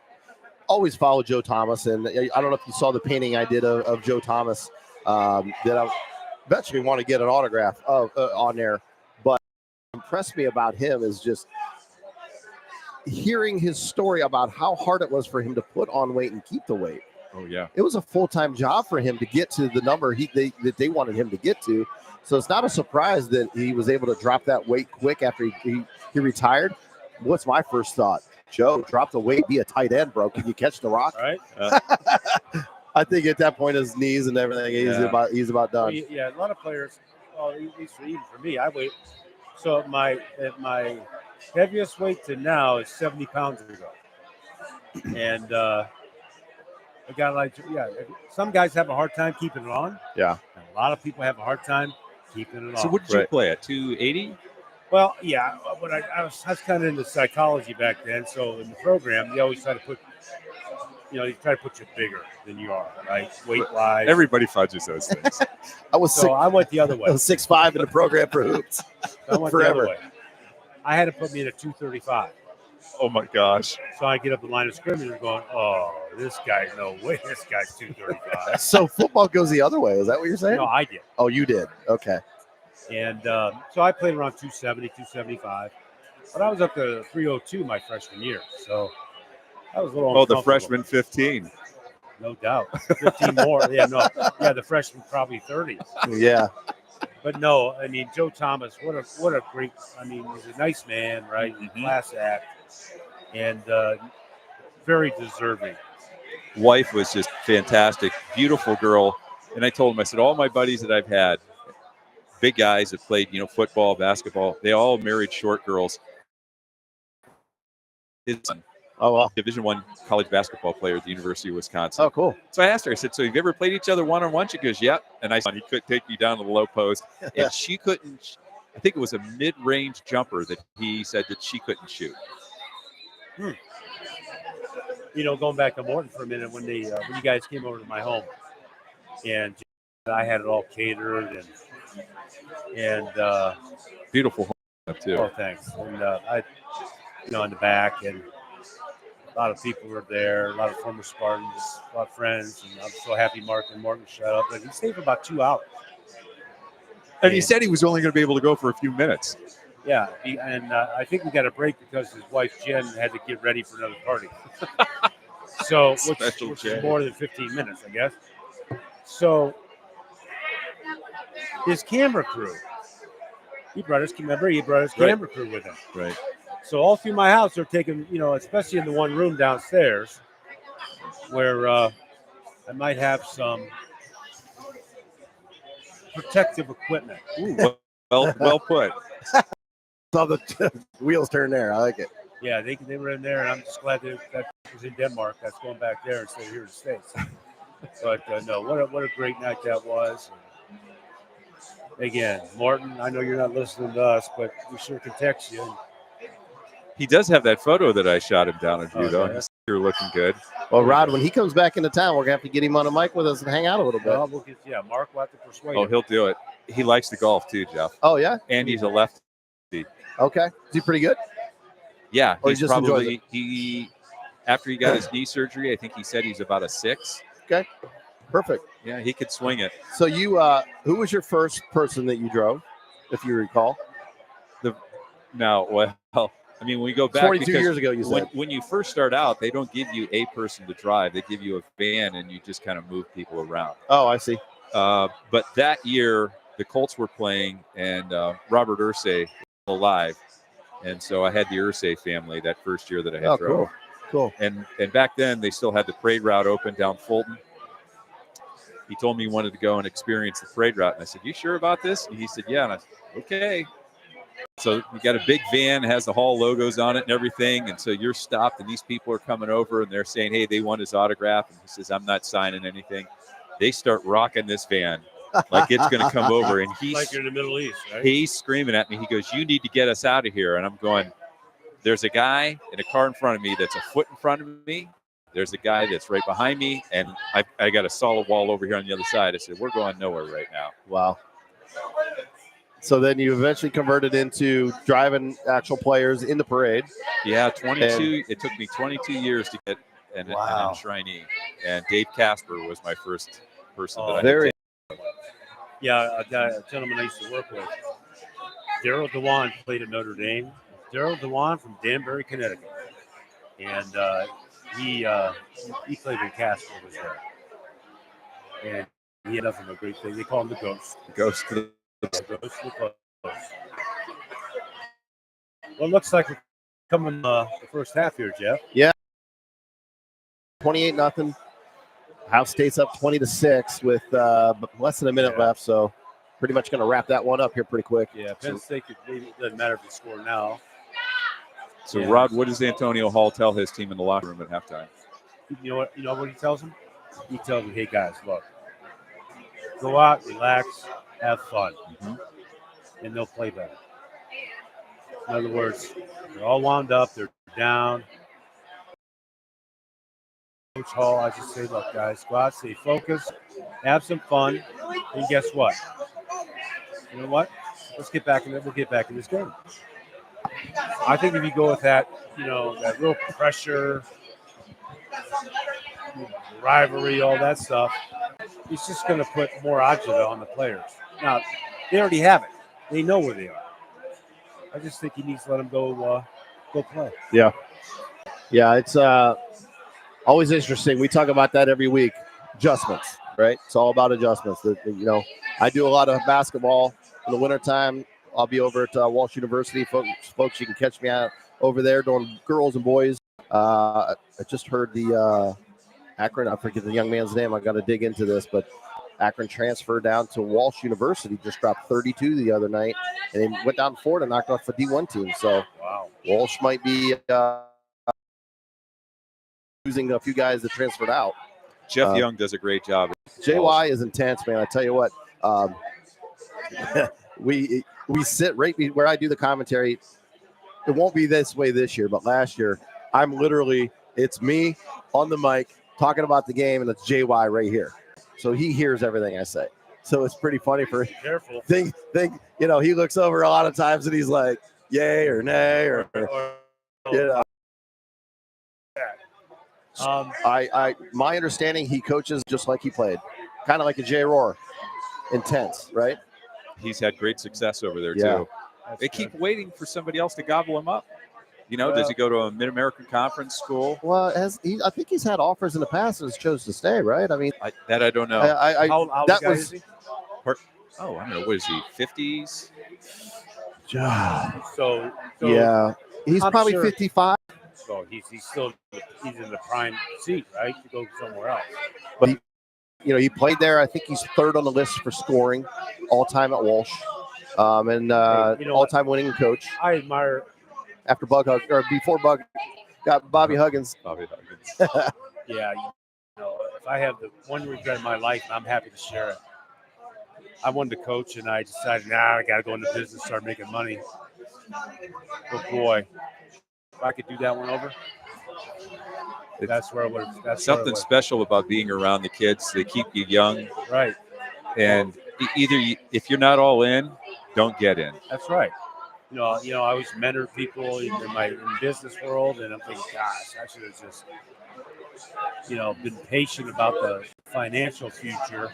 always followed Joe Thomas, and I don't know if you saw the painting I did of Joe Thomas that I eventually want to get an autograph of on there. But what impressed me about him is just hearing his story about how hard it was for him to put on weight and keep the weight. Oh, yeah. It was a full-time job for him to get to the number that they wanted him to get to. So it's not a surprise that he was able to drop that weight quick after he retired. What's my first thought? Joe, drop the weight, be a tight end, bro. Can you catch the rock? Right? I think at that point, his knees and everything, he's about done. Yeah, a lot of players, well, at least even for me, I weigh. So at my heaviest weight to now is 70 pounds ago. And a guy like, some guys have a hard time keeping it on. Yeah. And a lot of people have a hard time keeping it on. So what did you play at, 280? Well, yeah, but I was kind of into psychology back then. So in the program, they always try to put, they try to put you bigger than you are, right? Weight-wise. Everybody fudges those things. I went the other way. I was 6'5" in the program for hoops. I went the other way. I had to put me in a 235. Oh, my gosh. So I get up the line of scrimmage and going, oh, this guy, no way, this guy's 235. So football goes the other way. Is that what you're saying? No, I did. Oh, you did. Okay. And so I played around 270, 275. But I was up to 302 my freshman year. So that was a little the freshman 15. No doubt. 15 more. Yeah, no. Yeah, the freshman probably 30. Yeah. But no, I mean, Joe Thomas, what a great, I mean, he's a nice man, right? Class act. And very deserving. Wife was just fantastic. Beautiful girl. And I told him, I said, all my buddies that I've had, big guys that played, football, basketball, they all married short girls. His son, Division I college basketball player at the University of Wisconsin. Oh, cool. So I asked her, I said, so have you ever played each other one-on-one? She goes, yep. And I said, he could take me down to the low post. And she couldn't, I think it was a mid-range jumper that he said that she couldn't shoot. Going back to Morton for a minute, when you guys came over to my home, and I had it all catered and beautiful home too. Oh, thanks. And I, in the back, and a lot of people were there, a lot of former Spartans, a lot of friends, and I'm so happy Mark and Morton shut up. But he stayed for about 2 hours. And he said he was only going to be able to go for a few minutes. Yeah, and I think we got a break because his wife Jen had to get ready for another party. So, which is more than 15 minutes, I guess. So, his camera crew, he brought his camera crew with him. Right. So all through my house, they're taking, especially in the one room downstairs, where I might have some protective equipment. Ooh, well put. Saw the wheels turn there. I like it. Yeah, they were in there, and I'm just glad that was in Denmark. That's going back there instead of here in the States. But no, what a great night that was. And again, Morton, I know you're not listening to us, but we sure can text you. He does have that photo that I shot him down in view, though. Yeah. You're looking good. Well, Rod, when he comes back into town, we're going to have to get him on a mic with us and hang out a little bit. Well, Mark will have to persuade him. He'll do it. He likes to golf, too, Jeff. Oh, yeah? And he's a lefty. Okay. Is he pretty good? Yeah. Or He's he just enjoys probably, after he got his knee surgery, I think he said he's about a 6. Okay. Perfect. Yeah, he could swing it. So you, who was your first person that you drove, if you recall? When we go back 42 years ago, you said. When you first start out, they don't give you a person to drive. They give you a van, and you just kind of move people around. Oh, I see. But that year, the Colts were playing, and Robert Irsay was alive. And so I had the Irsay family that first year that I had drove. Cool. And back then, they still had the parade route open down Fulton. He told me he wanted to go and experience the parade route. And I said, you sure about this? And he said, yeah. And I said, okay. So you got a big van, has the Hall logos on it and everything. And so you're stopped, and these people are coming over, and they're saying, hey, they want his autograph. And he says, I'm not signing anything. They start rocking this van like it's going to come over. And Like you're in the Middle East, right? he's screaming at me. He goes, you need to get us out of here. And I'm going, there's a guy in a car in front of me that's a foot in front of me. There's a guy that's right behind me. And I got a solid wall over here on the other side. I said, we're going nowhere right now. Wow. So then you eventually converted into driving actual players in the parade. Yeah, 22. It took me 22 years to get an enshrinee. And Dave Casper was my first person that I very. Yeah, a gentleman I used to work with, Daryl Dewan, played at Notre Dame. Daryl Dewan from Danbury, Connecticut. And he played when Casper was there. And he had nothing but great thing. They call him the Ghost. Ghost to the Well, it looks like we're coming the first half here, Jeff. Yeah. 28-0. Ohio State's up 20-6 with less than a minute left, so pretty much going to wrap that one up here pretty quick. Yeah, Penn State it doesn't matter if you score now. So, yeah. Rod, what does Antonio Hall tell his team in the locker room at halftime? You know what he tells them? He tells them, hey, guys, look, go out, relax, have fun, and they'll play better. In other words, they're all wound up, they're down. Coach Hall, I just say, look, guys, go out, stay focused, have some fun, and guess what? You know what? Let's get back in it. We'll get back in this game. I think if you go with that, that real pressure, rivalry, all that stuff, it's just going to put more agita on the players. Now, they already have it. They know where they are. I just think he needs to let them go play. Yeah. Yeah, it's always interesting. We talk about that every week. Adjustments, right? It's all about adjustments. I do a lot of basketball in the wintertime. I'll be over at Walsh University. Folks, you can catch me out over there doing girls and boys. I just heard the Akron, I forget the young man's name. I got to dig into this, but Akron transferred down to Walsh University, just dropped 32 the other night, and they went down to Florida and knocked off the D1 team. So Walsh might be losing a few guys that transferred out. Jeff Young does a great job. JY is intense, man. I tell you what, we sit right where I do the commentary. It won't be this way this year, but last year, it's me on the mic talking about the game, and it's JY right here. So he hears everything I say. So it's pretty funny for him. Careful. He looks over a lot of times and he's like, yay or nay or my understanding, he coaches just like he played, kind of like a Jay Rohr, intense, right? He's had great success over there too. They keep waiting for somebody else to gobble him up. Does he go to a Mid-American Conference school? Well, I think he's had offers in the past and has chose to stay, right? I mean, I don't know. How that was he? I don't know. What is he? 50s? So yeah, he's probably 55. So he's in the prime seat, right, to go somewhere else. But he played there. I think he's third on the list for scoring all time at Walsh, and all-time winning coach. I admire. After before Bug got Bobby Huggins. Yeah, if I have the one regret in my life, I'm happy to share it. I wanted to coach, and I decided, I got to go into business, start making money. But boy, if I could do that one over, that's where I would. That's something special about being around the kids. They keep you young, right? And if you're not all in, don't get in. That's right. I always mentor people in the business world, and I'm thinking, gosh, I should have just, been patient about the financial future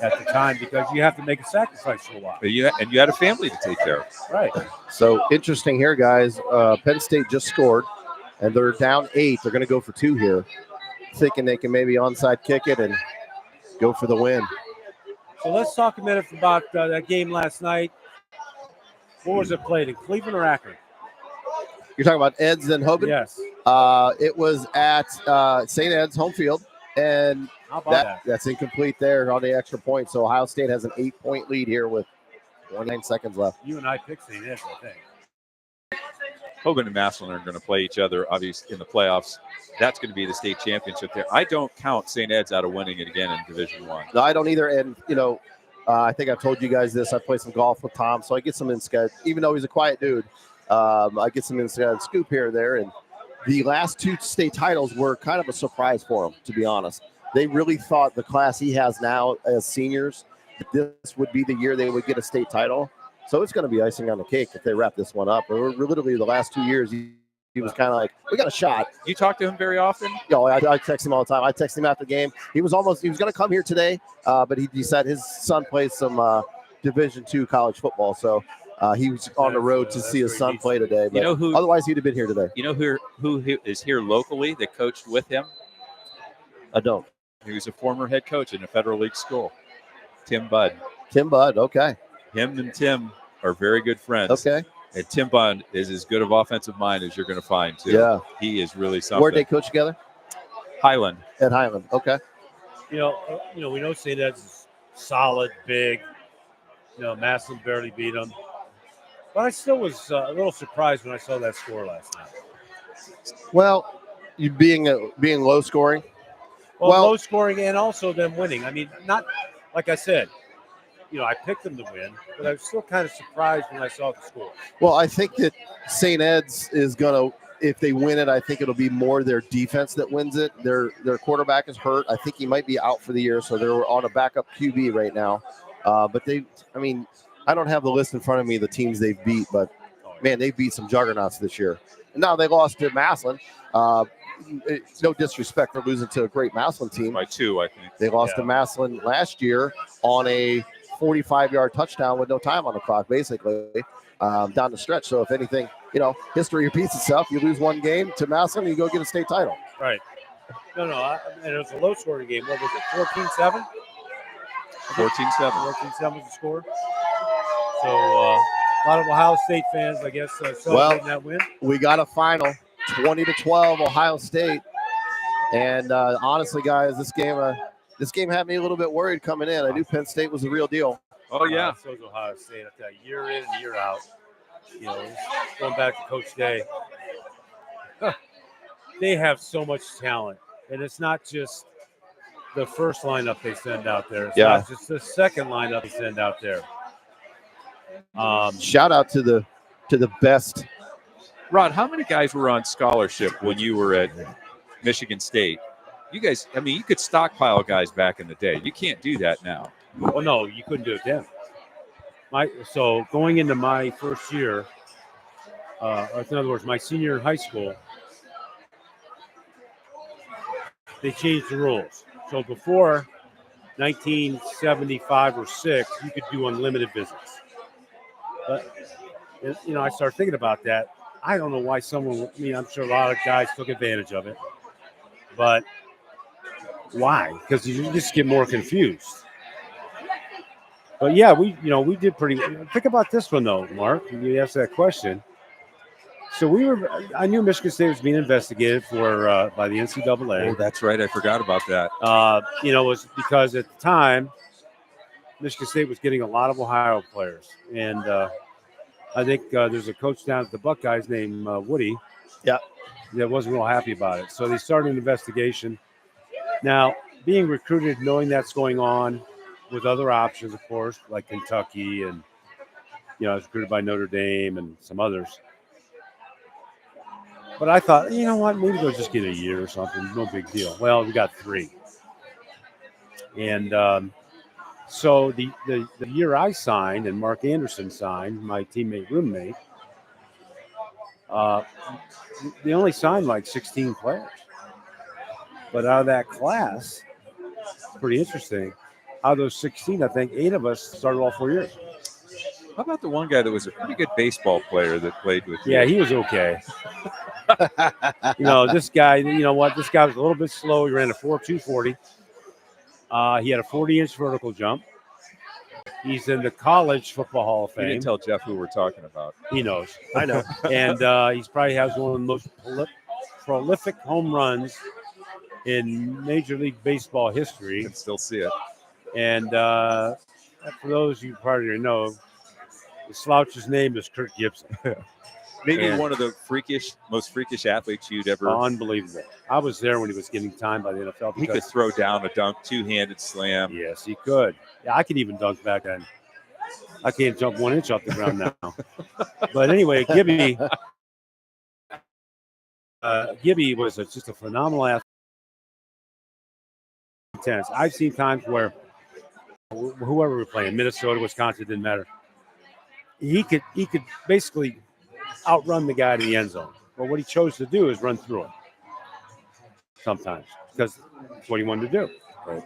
at the time, because you have to make a sacrifice for a while. You had a family to take care of. Right. So interesting here, guys. Penn State just scored, and they're down 8. They're going to go for 2 here, thinking they can maybe onside kick it and go for the win. So let's talk a minute about that game last night. What was it played in Cleveland or Akron? You're talking about Ed's and Hogan? Yes. It was at St. Ed's home field, and how about that? That's incomplete there on the extra point. So Ohio State has an 8-point lead here with 29 seconds left. You and I picked St. Ed's, I think. Hogan and Massillon are going to play each other, obviously, in the playoffs. That's going to be the state championship there. I don't count St. Ed's out of winning it again in Division One. No, I don't either. And, I think I've told you guys this. I play some golf with Tom, so I get some inside. Even though he's a quiet dude, I get some inside scoop here and there. And the last 2 state titles were kind of a surprise for him, to be honest. They really thought the class he has now as seniors, this would be the year they would get a state title. So it's going to be icing on the cake if they wrap this one up. We're literally the last 2 years, he was kind of like, we got a shot. You talk to him very often? I text him all the time. I text him after the game. He was going to come here today, but he decided his son plays some Division II college football. So he was on the road to see his son play today. But otherwise, he'd have been here today. You know who is here locally that coached with him? I don't. He was a former head coach in a Federal League school. Tim Budd. Tim Budd, okay. Him and Tim are very good friends. Okay. And Tim Budd is as good of offensive mind as you're going to find, too. Yeah. He is really something. Where'd they coach together? Highland. At Highland, okay. We know St. Ed's is solid, big. Massillon barely beat them. But I still was a little surprised when I saw that score last night. Well, you being low scoring. Well, low scoring and also them winning. I mean, not like I said, I picked them to win, but I was still kind of surprised when I saw the score. Well, I think that St. Ed's is going to, if they win it, I think it'll be more their defense that wins it. Their quarterback is hurt. I think he might be out for the year, so they're on a backup QB right now. But I don't have the list in front of me, the teams they've beat, but, man, they beat some juggernauts this year. Now they lost to Massillon. No disrespect for losing to a great Massillon team. By 2, I think. They lost to Massillon last year on a 45-yard touchdown with no time on the clock, basically, down the stretch. So if anything, history repeats itself. You lose one game to Massillon, you go get a state title. Right. And it was a low-scoring game. What was it, 14-7? 14-7. 14-7 was the score. So a lot of Ohio State fans, I guess, celebrating that win. We got a final, 20-12, Ohio State. And honestly, guys, this game had me a little bit worried coming in. I knew Penn State was the real deal. Oh, yeah. So is Ohio State. I tell you, year in and year out. Going back to Coach Day. They have so much talent. And it's not just the first lineup they send out there. It's not just the second lineup they send out there. Shout out to the best. Rod, how many guys were on scholarship when you were at Michigan State? You guys, you could stockpile guys back in the day. You can't do that now. Well, no, you couldn't do it then. So going into my first year, in other words, my senior year in high school, they changed the rules. So before 1975 or 6, you could do unlimited visits. But, I started thinking about that. I don't know why I'm sure a lot of guys took advantage of it. But why? Because you just get more confused. But yeah, we did pretty. Think about this one though, Mark. You asked that question. So I knew Michigan State was being investigated for by the NCAA. Oh, that's right. I forgot about that. It was because at the time, Michigan State was getting a lot of Ohio players, and I think there's a coach down at the Buckeyes named Woody. Yeah. That wasn't real happy about it. So they started an investigation. Now, being recruited, knowing that's going on with other options, of course, like Kentucky and, I was recruited by Notre Dame and some others. But I thought, you know what, maybe they'll just get a year or something. No big deal. Well, we got 3. And so the year I signed and Mark Anderson signed, my roommate, they only signed like 16 players. But out of that class, pretty interesting, out of those 16, I think 8 of us started all 4 years. How about the one guy that was a pretty good baseball player that played with you? Yeah, he was okay. This guy, this guy was a little bit slow. He ran a 4.2 40. He had a 40-inch vertical jump. He's in the College Football Hall of Fame. You didn't tell Jeff who we're talking about. He knows. I know. And he's probably has one of the most prolific home runs in Major League Baseball history. You can still see it. And for those you probably know, The slouch's name is Kirk Gibson. Maybe And- one of the most freakish athletes you'd ever. Unbelievable. I was there when he was getting time by the NFL. He could throw down a dunk, two-handed slam. Yes, he could. Yeah, I could even dunk back then. I can't jump 1 inch off the ground now. But anyway, Gibby was just a phenomenal athlete. Tennis. I've seen times where whoever we're playing, Minnesota, Wisconsin, didn't matter. He could basically outrun the guy to the end zone. But what he chose to do is run through it sometimes because that's what he wanted to do. Right.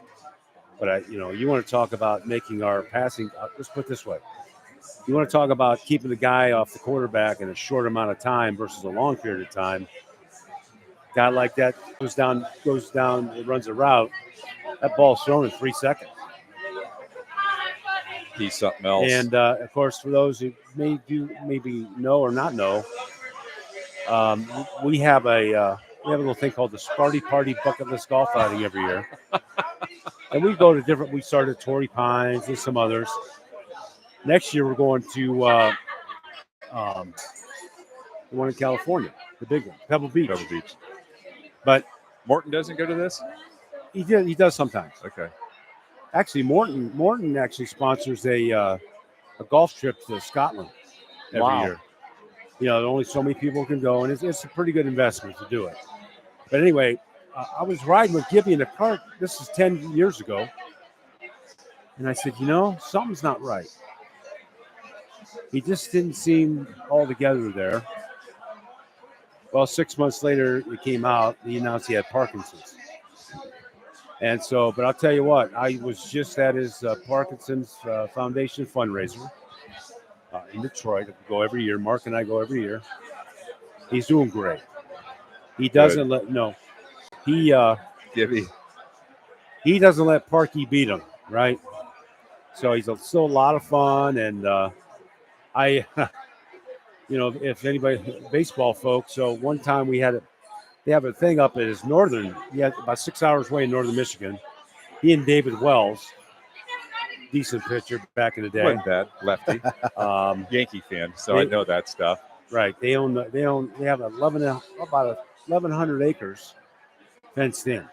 But you want to talk about making our passing. Let's put it this way: you want to talk about keeping the guy off the quarterback in a short amount of time versus a long period of time. Guy like that goes down, it runs a route. That ball's thrown in 3 seconds. He's something else. And of course, for those who maybe know or not know, we have a little thing called the Sparty Party Bucket List Golf Outing every year. And we go to we started Torrey Pines and some others. Next year, we're going to the one in California, the big one, Pebble Beach. But Morton doesn't go to this? He does sometimes. Okay. Actually, Morton actually sponsors a golf trip to Scotland every year. Only so many people can go, and it's a pretty good investment to do it. But anyway, I was riding with Gibby in a cart. This is 10 years ago. And I said, something's not right. He just didn't seem all together there. Well, 6 months later, it came out. He announced he had Parkinson's. And so, but I'll tell you what, I was just at his Parkinson's Foundation fundraiser in Detroit. I go every year. Mark and I go every year. He's doing great. He doesn't he doesn't let Parky beat him, right? So he's still a lot of fun. And if anybody, baseball folks, so one time they have a thing up at his about 6 hours away in northern Michigan. He and David Wells, decent pitcher back in the day. Wasn't bad, lefty. Yankee fan, so I know that stuff. Right. They have about 1,100 acres fenced in.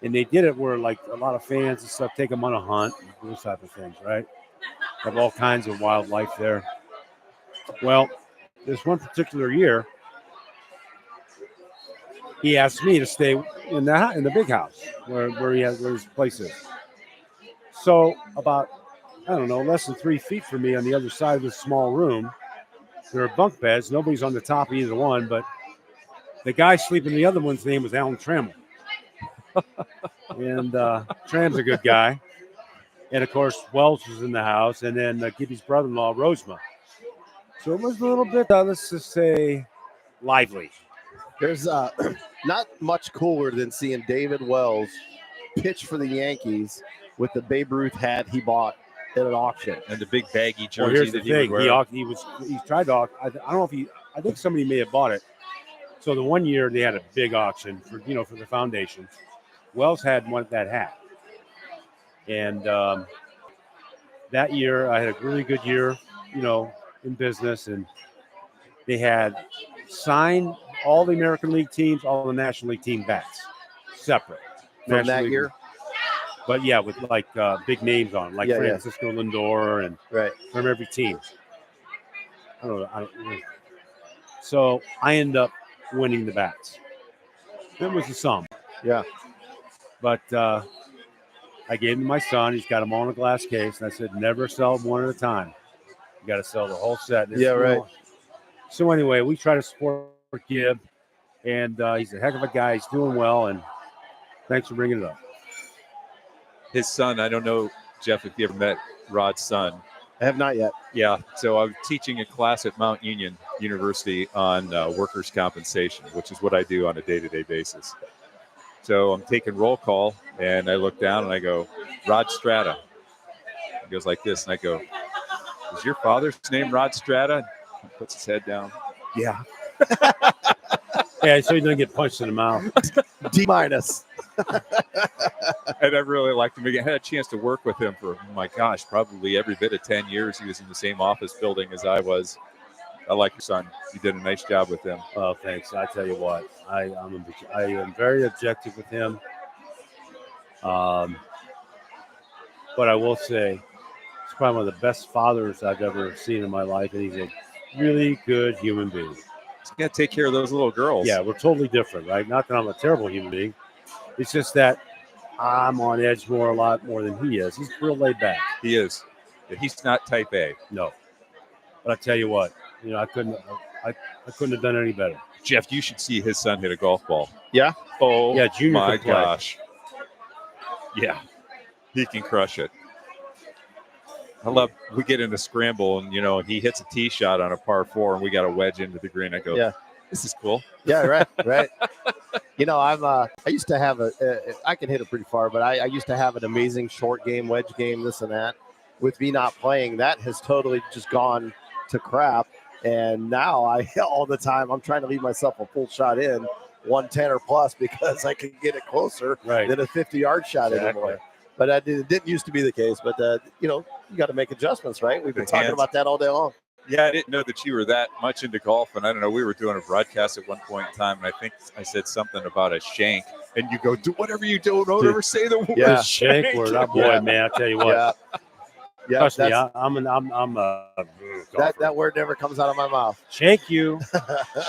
And they did it where like a lot of fans and stuff take them on a hunt, those type of things, right? Have all kinds of wildlife there. Well, this one particular year, he asked me to stay in the big house where his place is. So about, less than 3 feet from me on the other side of this small room, there are bunk beds. Nobody's on the top of either one, but the guy sleeping in the other one's name was Alan Trammell. And Tram's a good guy. And, of course, Wells was in the house, and then Gibby's brother-in-law, Rosema. So it was a little bit, let's just say, lively. There's not much cooler than seeing David Wells pitch for the Yankees with the Babe Ruth hat he bought at an auction and the big baggy jersey. Well, here's the that thing. He would wear. He tried to. I don't know if I think somebody may have bought it. So the one year they had a big auction for the foundation. Wells had that hat, and that year I had a really good year, in business, and they had signed all the American League teams, all the National League team bats, separate. from National that League, year. but yeah, with like big names on, like Francisco Lindor and from every team. I don't know. So I end up winning the bats. It was a sum. Yeah. But I gave them to my son. He's got them all in a glass case, and I said, never sell them one at a time. You got to sell the whole set. Yeah, right. So anyway, we try to support Gib, and he's a heck of a guy. He's doing well, and thanks for bringing it up. His son, I don't know, Jeff, if you ever met Rod's son. I have not yet. Yeah, so I'm teaching a class at Mount Union University on workers' compensation, which is what I do on a day-to-day basis. So I'm taking roll call, and I look down, and I go, Rod Strata. He goes like this, and I go, is your father's name Rod Strata? He puts his head down. Yeah. Yeah, so he doesn't get punched in the mouth. D-. And I really liked him. I had a chance to work with him for, my gosh, probably every bit of 10 years. He was in the same office building as I was. I like your son. You did a nice job with him. Oh, thanks. I tell you what, I am very objective with him. But I will say, he's probably one of the best fathers I've ever seen in my life, and he's a really good human being. He's got to take care of those little girls. Yeah, we're totally different, right? Not that I'm a terrible human being. It's just that I'm on edge a lot more than he is. He's real laid back. He is. He's not type A. No. But I tell you what, I couldn't have done any better. Jeff, you should see his son hit a golf ball. Yeah? Oh, yeah, Junior my can play. gosh. Yeah, he can crush it. I love, we get in a scramble and, he hits a tee shot on a par 4 and we got a wedge into the green. I go, yeah, this is cool. Yeah, right. I used to have I can hit it pretty far, but I used to have an amazing short game, wedge game, this and that. With me not playing, that has totally just gone to crap. And now all the time, I'm trying to leave myself a full shot in 110 or plus because I can get it closer than a 50-yard shot anymore. But it didn't used to be the case. But, you got to make adjustments, right? We've been talking about that all day long. Yeah, I didn't know that you were that much into golf. And I don't know, we were doing a broadcast at one point in time, and I think I said something about a shank. And you go, do whatever you do. Don't ever say the word shank word. Oh, boy, man, I tell you what. Yeah, trust me, I'm that word never comes out of my mouth. Shank you.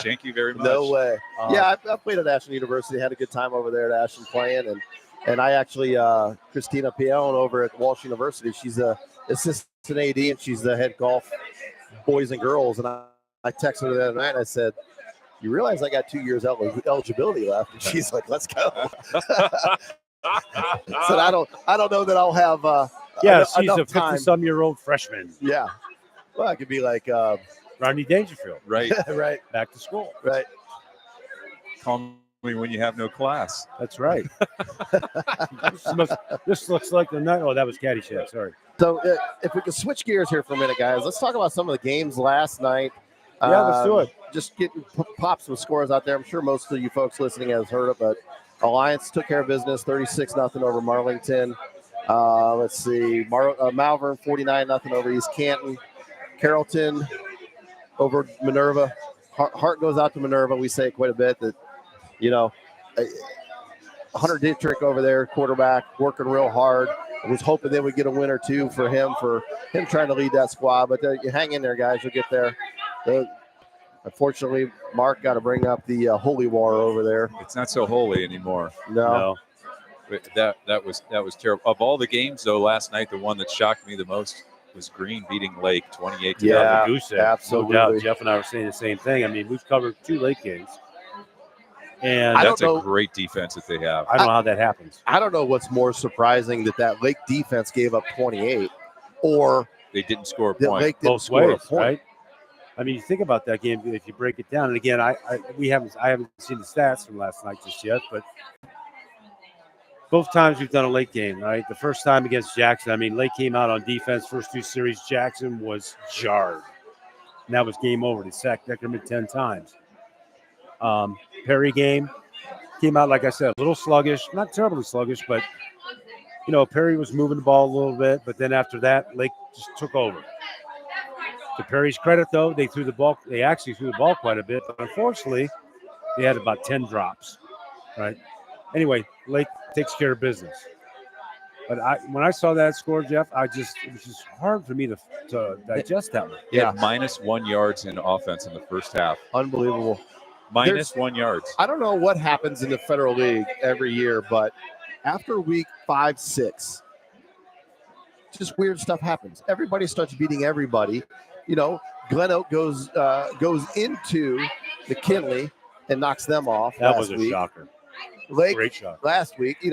Shank you very much. No way. I played at Ashland University, had a good time over there at Ashland playing, and I actually Christina Pion over at Walsh University, she's a assistant AD and she's the head golf boys and girls, and I texted her the other night and I said, you realize I got 2 years eligibility left? And she's like, let's go. So I don't know that I'll have she's a 50-some-year-old freshman. Yeah. Well, I could be like Rodney Dangerfield. Right. Right. Back to school. Right. Call me when you have no class. That's right. This looks like the night. Oh, that was Caddyshack. Sorry. So if we could switch gears here for a minute, guys, let's talk about some of the games last night. Yeah, let's do it. Just pop some scores out there. I'm sure most of you folks listening has heard it, but Alliance took care of business, 36-0 over Marlington. Let's see, Malvern 49-0 over East Canton. Carrollton over Minerva. Heart goes out to Minerva. We say quite a bit that, Hunter Dietrich over there, quarterback, working real hard. I was hoping they would get a win or two for him trying to lead that squad. But you hang in there, guys. You'll get there. Unfortunately, Mark got to bring up the holy war over there. It's not so holy anymore. No. That was terrible. Of all the games, though, last night, the one that shocked me the most was Green beating Lake 28-0. Yeah, absolutely. No doubt. Jeff and I were saying the same thing. I mean, we've covered 2 Lake games. And that's a great defense that they have. I don't know how that happens. I don't know what's more surprising that Lake defense gave up 28 or they didn't score a point. Lake didn't score a point. Right? I mean, you think about that game if you break it down. And again, I haven't seen the stats from last night just yet, but both times we've done a Lake game, right? The first time against Jackson, I mean, Lake came out on defense. First 2 series, Jackson was jarred. And that was game over. They sacked Deckerman 10 times. Perry game came out, like I said, a little sluggish, not terribly sluggish, but, Perry was moving the ball a little bit. But then after that, Lake just took over. To Perry's credit, though, they actually threw the ball quite a bit. But unfortunately, they had about 10 drops, right? Anyway, Lake takes care of business. But when I saw that score, Jeff, it was just hard for me to digest that one. Yeah, -1 yards in offense in the first half. Unbelievable. -1 yards. I don't know what happens in the Federal League every year, but after week 5, 6, just weird stuff happens. Everybody starts beating everybody. Glen Oak goes into McKinley and knocks them off. That was a shocker. Lake, great shot. Last week, it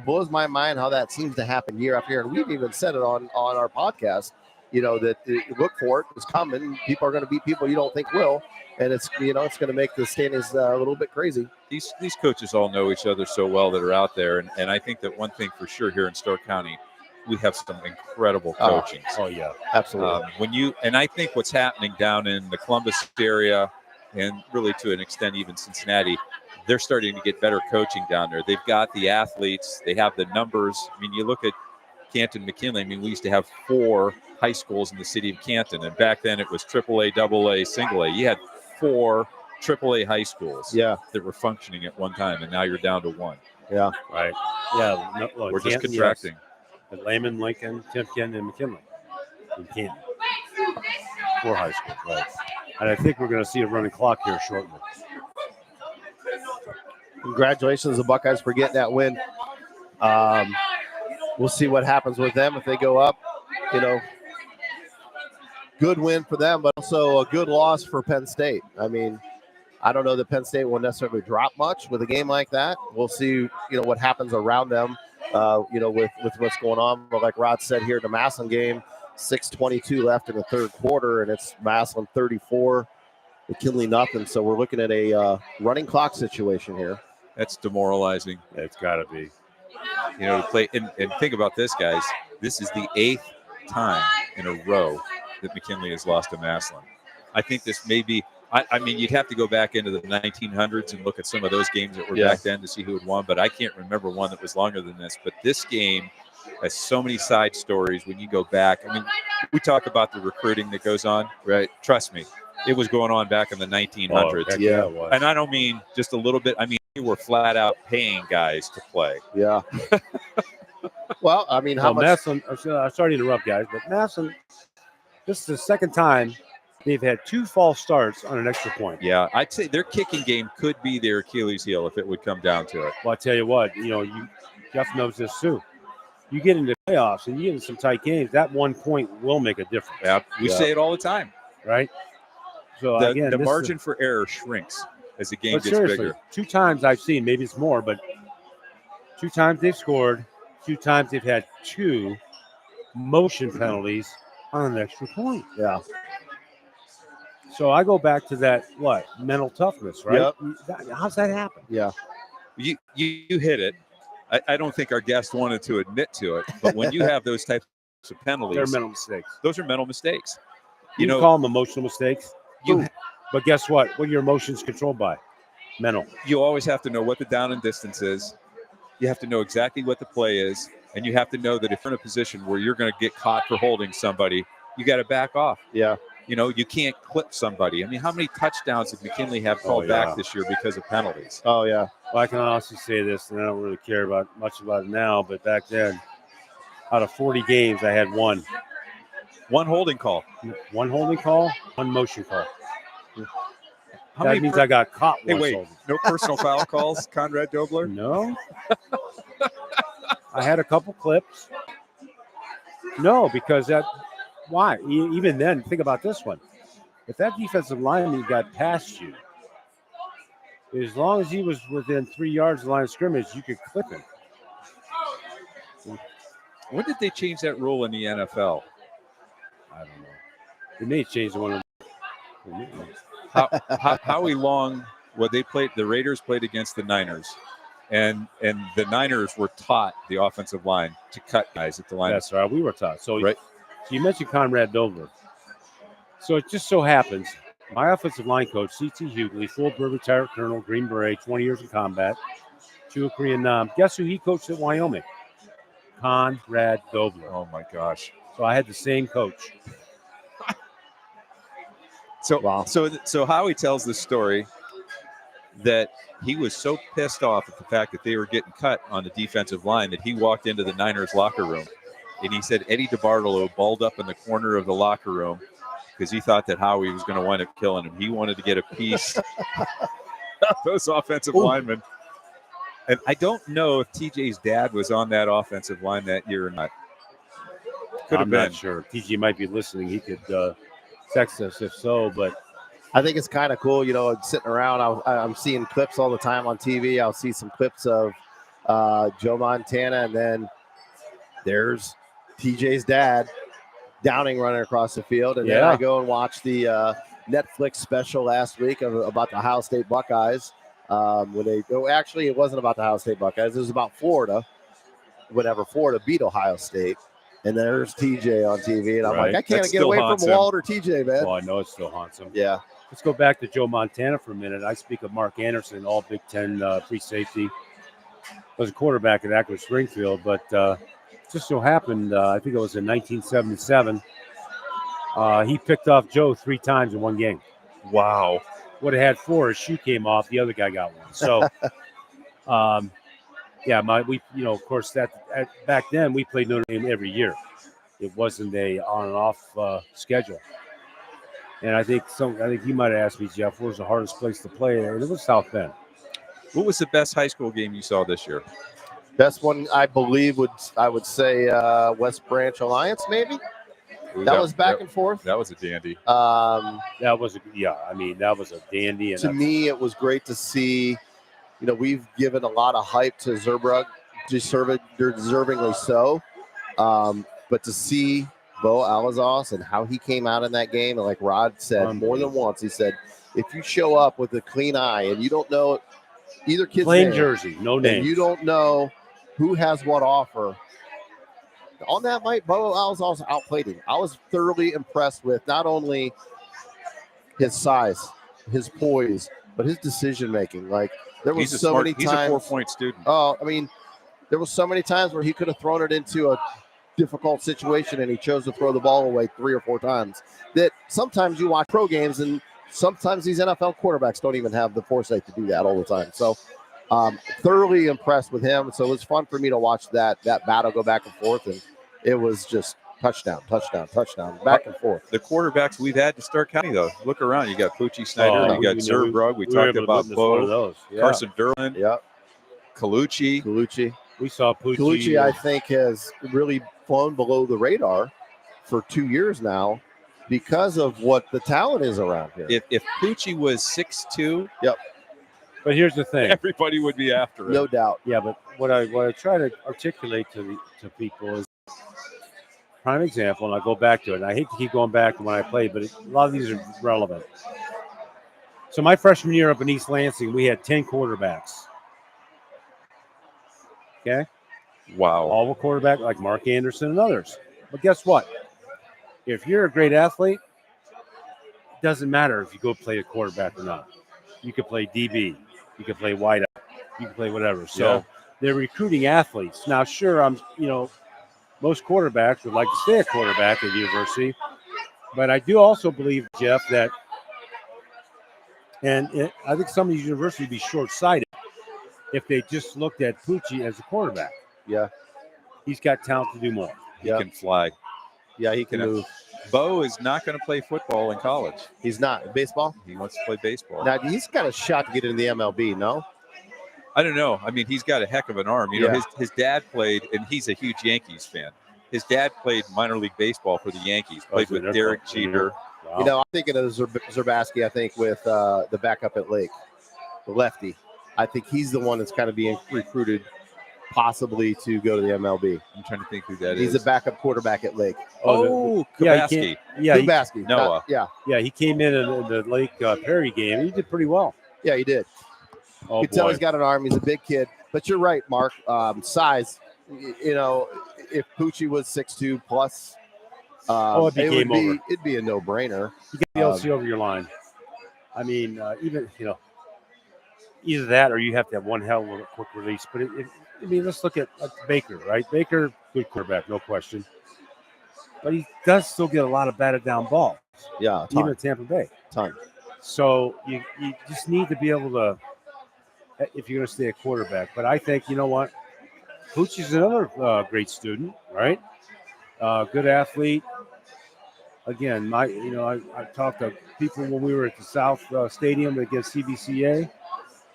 blows my mind how that seems to happen year after year. And we've even said it on our podcast, that look for it. It's coming. People are going to beat people you don't think will. And it's going to make the standings a little bit crazy. These coaches all know each other so well that are out there. And I think that one thing for sure here in Stark County, we have some incredible coaching. Oh yeah, absolutely. And I think what's happening down in the Columbus area and really to an extent even Cincinnati, they're starting to get better coaching down there. They've got the athletes. They have the numbers. I mean, you look at Canton, McKinley. I mean, we used to have 4 high schools in the city of Canton, and back then it was AAA, AA, single A. You had 4 AAA high schools that were functioning at one time, and now you're down to 1. Yeah. Right. Yeah. No, well, We're just Canton, contracting. Yes. Lehman, Lincoln, Timpkin, and McKinley. In Canton. 4 high schools, right. And I think we're going to see a running clock here shortly. Congratulations to the Buckeyes for getting that win. We'll see what happens with them if they go up. You know, good win for them, but also a good loss for Penn State. I mean, I don't know that Penn State will necessarily drop much with a game like that. We'll see, you know, what happens around them, you know, with what's going on. But like Rod said here, the Massillon game, 6:22 left in the third quarter, and it's Massillon 34, McKinley nothing. So we're looking at a running clock situation here. That's demoralizing. It's got to be. You know, to play and think about this, guys. This is the 8th time in a row that McKinley has lost to Massillon. I think this may be. I mean, you'd have to go back into the 1900s and look at some of those games that were back then to see who had won. But I can't remember one that was longer than this. But this game has so many side stories when you go back. I mean, we talk about the recruiting that goes on. Right. Trust me, it was going on back in the 1900s. Oh, yeah, it was. And I don't mean just a little bit. I mean, we were flat out paying guys to play. Yeah. Well, I mean, how much? Massillon, I'm sorry to interrupt, guys, but Massillon, this is the second time they've had 2 false starts on an extra point. Yeah, I'd say their kicking game could be their Achilles heel if it would come down to it. Well, I tell you what, you know, Jeff knows this too. You get into playoffs and you get into some tight games, that 1 point will make a difference. Yeah, we say it all the time. Right? So the margin for error shrinks as the game gets bigger. 2 times I've seen, maybe it's more, but 2 times they've scored, 2 times they've had 2 motion penalties on an extra point. Yeah. So I go back to that, mental toughness, right? Yep. How's that happen? Yeah. You hit it. I don't think our guest wanted to admit to it, but when you have those types of penalties, They're mental mistakes. Those are mental mistakes. You know, call them emotional mistakes. But guess what? What are your emotions controlled by? Mental. You always have to know what the down and distance is. You have to know exactly what the play is, and you have to know that if you're in a position where you're going to get caught for holding somebody, you got to back off. Yeah. You know, you can't clip somebody. I mean, how many touchdowns did McKinley have called back this year because of penalties? Oh, yeah. Well, I can honestly say this, and I don't really care much about it now, but back then, out of 40 games, I had 1. 1 holding call. 1 holding call, 1 motion call. How that many means I got caught. Hey, wait. No personal foul calls, Conrad Dobler? No. I had a couple clips. No, because why? Even then, think about this one. If that defensive lineman got past you, as long as he was within 3 yards of the line of scrimmage, you could clip him. When did they change that rule in the NFL? I don't know. They may change the one. Howie Long, the Raiders played against the Niners, and the Niners were taught the offensive line to cut guys at the line. That's right. We were taught. So, right. So you mentioned Conrad Dobler. So it just so happens my offensive line coach, C.T. Hughley, full-bird retired colonel, Green Beret, 20 years in combat, to Korean Nam. Guess who he coached at Wyoming? Conrad Dobler. Oh, my gosh. So I had the same coach. So Howie tells the story that he was so pissed off at the fact that they were getting cut on the defensive line that he walked into the Niners locker room. And he said Eddie DeBartolo balled up in the corner of the locker room because he thought that Howie was going to wind up killing him. He wanted to get a piece of those offensive linemen. And I don't know if TJ's dad was on that offensive line that year or not. Could have been. I'm not sure. TJ might be listening. He could text us if so, but I think it's kind of cool, you know, sitting around. I'm seeing clips all the time on TV. I'll see some clips of Joe Montana, and then there's TJ's dad Downing running across the field. And then I go and watch the Netflix special last week about the Ohio State Buckeyes. Actually, it wasn't about the Ohio State Buckeyes. It was about Florida. Whenever Florida beat Ohio State. And there's TJ on TV. And I'm like, I can't get away from Walt or TJ, man. Oh, I know it still haunts him. Yeah. let's go back to Joe Montana for a minute. I speak of Mark Anderson, all Big Ten free safety. Was a quarterback at Akron Springfield, but just so happened, I think it was in 1977, he picked off Joe 3 times in one game. Wow. Would have had 4. His shoe came off. The other guy got one. So, of course, back then we played Notre Dame every year. It wasn't a on and off schedule. And I think you might have asked me, Jeff, where's the hardest place to play? And it was South Bend. What was the best high school game you saw this year? Best one, I believe, I would say West Branch Alliance, maybe. Ooh, that was back and forth. That was a dandy. That was a dandy. And to me, it was great to see. We've given a lot of hype to Zerbrug, deservingly so. But to see Bo Alazos and how he came out in that game, and like Rod said more than once, he said, if you show up with a clean eye and you don't know either kid's plain name, jersey, no name, you don't know who has what offer. On that night, Bo Alazos outplayed him. I was thoroughly impressed with not only his size, his poise, but his decision making. Like there was He's so many times. He's a 4-point student. Oh, I mean, there was so many times where he could have thrown it into a difficult situation, and he chose to throw the ball away 3 or 4 times. That sometimes you watch pro games, and sometimes these NFL quarterbacks don't even have the foresight to do that all the time. So, thoroughly impressed with him. So it was fun for me to watch that battle go back and forth, and it was just touchdown, back and forth. The quarterbacks we've had to Stark County, though. Look around. You got Poochie Snyder. You got Zerbrug. We talked about Bo. Yeah. Carson Derlin. Yep. Kaluchi. We saw Poochie. Kaluchi, I think, has really flown below the radar for 2 years now because of what the talent is around here. If Poochie was 6'2", yep. But here's the thing: everybody would be after him. No doubt. Yeah, but what I try to articulate to people is prime example, and I go back to it. And I hate to keep going back to when I played, but a lot of these are relevant. So my freshman year up in East Lansing, we had 10 quarterbacks. Okay. Wow. All were quarterback like Mark Anderson and others. But guess what? If you're a great athlete, it doesn't matter if you go play a quarterback or not. You could play DB. You could play wideout. You can play whatever. So they're recruiting athletes. Now, sure, most quarterbacks would like to stay a quarterback at the university. But I do also believe, Jeff, that I think some of these universities would be short-sighted if they just looked at Poochie as a quarterback. Yeah. He's got talent to do more. He can fly. Yeah, he can move. Bo is not going to play football in college. He's not. Baseball? He wants to play baseball. Now, he's got a shot to get into the MLB, no? I don't know. I mean, he's got a heck of an arm. You know, his dad played, and he's a huge Yankees fan. His dad played minor league baseball for the Yankees, played with Derek Jeter. Wow. I'm thinking of Zerbaski, I think, with the backup at Lake, the lefty. I think he's the one that's kind of being recruited possibly to go to the MLB. I'm trying to think who that is. He's a backup quarterback at Lake. Kubaski. Kubaski. Noah. Yeah, he came in the Lake Perry game. He did pretty well. Yeah, he did. You can tell he's got an arm. He's a big kid. But you're right, Mark. Size, if Poochie was 6'2 plus, it'd be a no-brainer. You get the LC over your line. I mean, either that or you have to have one hell of a quick release. But let's look at Baker, right? Baker, good quarterback, no question. But he does still get a lot of batted down balls. Yeah, even at Tampa Bay. Ton. So you just need to be able to, if you're going to stay a quarterback. But I think, you know what? Poochie's another great student, right? Good athlete. Again, I talked to people when we were at the South Stadium against CBCA.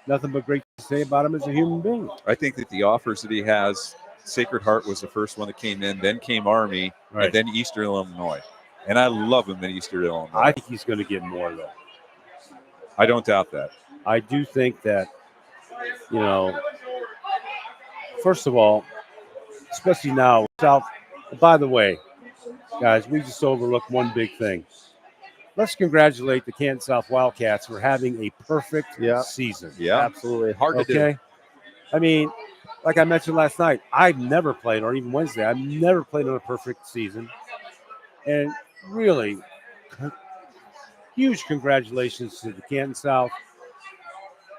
Nothing but great to say about him as a human being. I think that the offers that he has, Sacred Heart was the first one that came in, then came Army, and then Eastern Illinois. And I love him at Eastern Illinois. I think he's going to get more, though. I don't doubt that. I do think that, first of all, especially now, South. By the way, guys, we just overlooked one big thing. Let's congratulate the Canton South Wildcats for having a perfect season. Yeah, absolutely. Hard to do. I mean, like I mentioned last night, I've never played, or even Wednesday, I've never played on a perfect season. And really, huge congratulations to the Canton South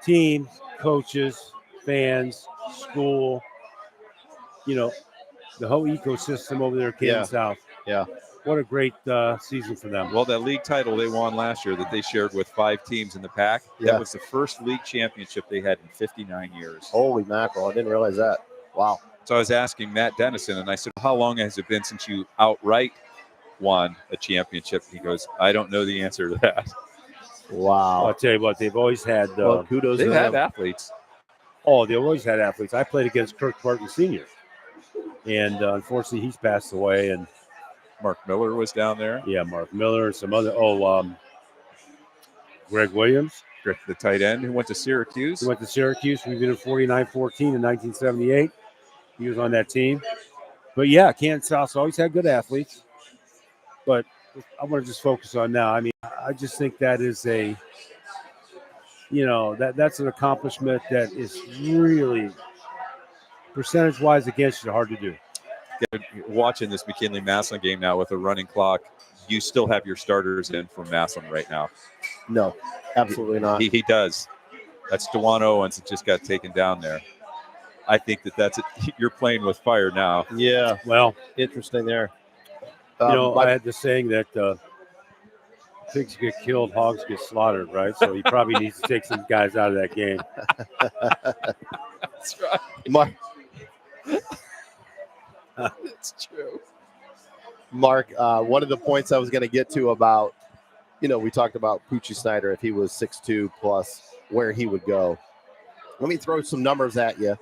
team, coaches, fans, school, the whole ecosystem over there at Canton South. Yeah. What a great season for them. Well, that league title they won last year that they shared with 5 teams in the pack, that was the first league championship they had in 59 years. Holy mackerel. I didn't realize that. Wow. So I was asking Matt Dennison, and I said, how long has it been since you outright won a championship? He goes, I don't know the answer to that. Wow. Well, I'll tell you what, they've always had kudos They've to had them. athletes. Oh, they've always had athletes. I played against Kirk Barton Sr., and unfortunately he's passed away. And Mark Miller was down there. Yeah, Mark Miller, some other. Greg Williams, the tight end who went to Syracuse. He went to Syracuse. We beat him 49-14 in 1978. He was on that team. But yeah, Kansas South's always had good athletes. But I want to just focus on now. I mean, I just think that is that's an accomplishment that is really percentage-wise against you hard to do. Watching this McKinley Massillon game now with a running clock, you still have your starters in from Massillon right now. No, absolutely not. He does. That's DeJuan Owens that just got taken down there. I think that's it. You're playing with fire now. Yeah. Well, interesting there. I had the saying that pigs get killed, hogs get slaughtered, right? So he probably needs to take some guys out of that game. That's right. It's true. Mark, one of the points I was going to get to about, we talked about Poochie Snyder, if he was 6'2 plus, where he would go. Let me throw some numbers at you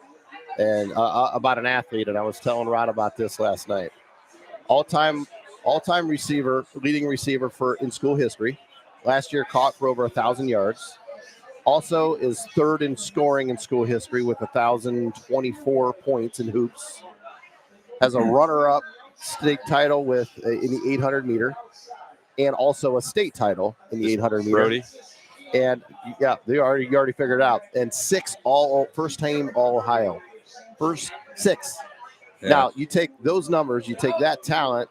and about an athlete, and I was telling Rod about this last night. All-time receiver, leading receiver in school history. Last year caught for over 1,000 yards. Also is third in scoring in school history with 1,024 points in hoops. Has a runner-up state title in the 800 meter, and also a state title in the 800 meter. Brody. And yeah, you already figured it out. And 6 first team All Ohio, first 6. Yeah. Now you take those numbers, you take that talent,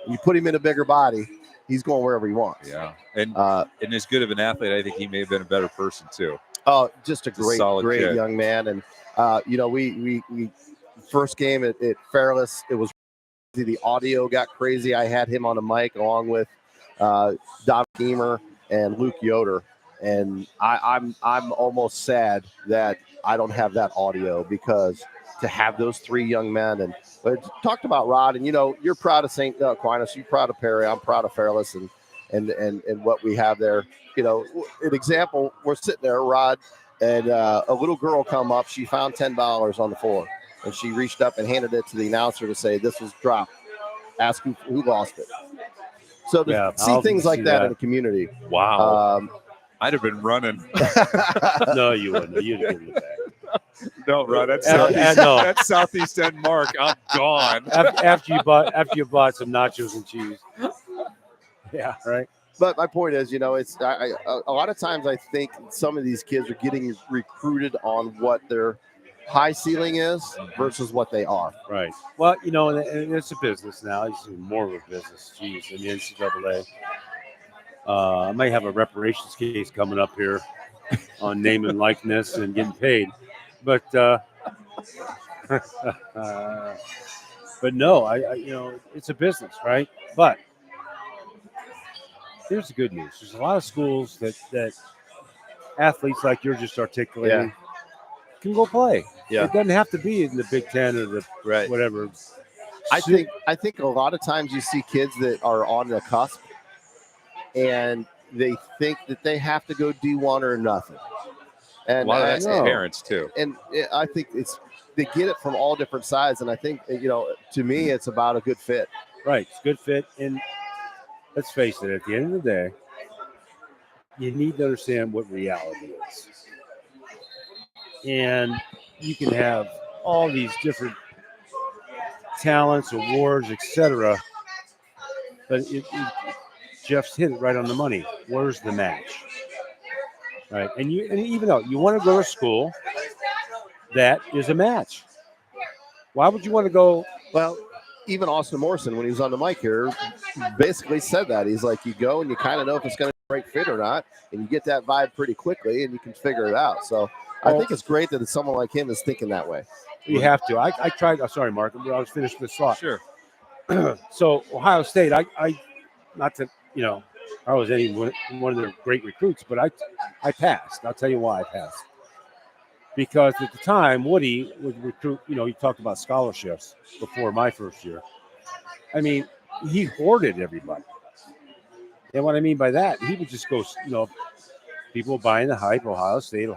you put him in a bigger body, he's going wherever he wants. Yeah, and as good of an athlete, I think he may have been a better person too. Oh, just a great kid. Young man. And we first game at Fairless, it was the audio got crazy. I had him on a mic along with Dom Gamer and Luke Yoder, and I'm almost sad that I don't have that audio, because to have those 3 young men, and talked about Rod, and you're proud of St. Aquinas, you're proud of Perry, I'm proud of Fairless, and what we have there. An example, we're sitting there, Rod, and a little girl come up, she found $10 on the floor. And she reached up and handed it to the announcer to say, this was dropped. Ask who lost it. So to see things like that in the community. Wow. I'd have been running. No, you wouldn't. You'd have given it back. No, Rod, that's Southeast End Mark. I'm gone. After you bought some nachos and cheese. Yeah, right. But my point is, it's a lot of times I think some of these kids are getting recruited on what their high ceiling is versus what they are. Right. Well, and it's a business now. It's more of a business. Jeez, in the NCAA. I might have a reparations case coming up here on name and likeness and getting paid. But but no, it's a business, right? But here's the good news. There's a lot of schools that athletes like you're just articulating can go play. Yeah. It doesn't have to be in the Big Ten or the whatever. I think a lot of times you see kids that are on the cusp and they think that they have to go D1 or nothing. And a lot of that's parents too. And I think they get it from all different sides. And I think, to me, it's about a good fit. Right. It's a good fit. And let's face it, at the end of the day, you need to understand what reality is. And you can have all these different talents, awards, etc. But Jeff's hit it right on the money. Where's the match? Right. And even though you want to go to school, that is a match. Why would you want to go? Well, even Austin Morrison, when he was on the mic here, basically said that. He's like, you go and you kind of know if it's going to right fit or not, and you get that vibe pretty quickly, and you can figure it out. So I think it's great that someone like him is thinking that way. You have to. I tried. I'm sorry, Mark. I was finished this thought. Sure. So Ohio State, I not to I was one of their great recruits, but I passed. I'll tell you why I passed. Because at the time, Woody would recruit. He talked about scholarships before my first year. I mean, he hoarded everybody. And what I mean by that, he would just go, people buying the hype, Ohio State,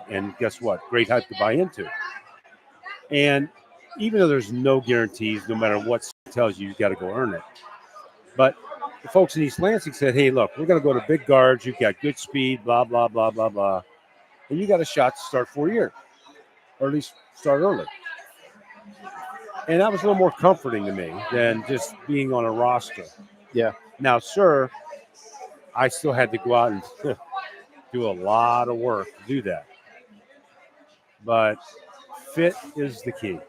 and guess what? Great hype to buy into. And even though there's no guarantees, no matter what it tells you, you got to go earn it. But the folks in East Lansing said, hey, look, we're going to go to big guards. You've got good speed, blah, blah, blah, blah, blah. And you got a shot to start 4 years, or at least start early. And that was a little more comforting to me than just being on a roster. Yeah. Now, sir, I still had to go out and do a lot of work to do that. But fit is the key.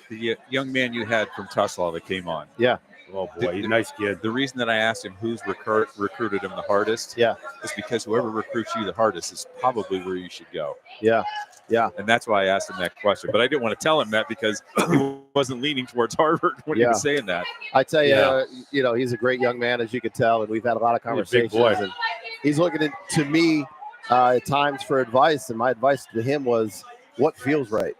The young man you had from Tuslaw that came on. Yeah. Oh, boy, he's a nice kid. The reason that I asked him who's recruited him the hardest is because whoever recruits you the hardest is probably where you should go. Yeah. Yeah. And that's why I asked him that question. But I didn't want to tell him that because he wasn't leaning towards Harvard when he was saying that. I tell you, he's a great young man, as you can tell, and we've had a lot of conversations. He's a big boy. And he's looking to me at times for advice, and my advice to him was, what feels right?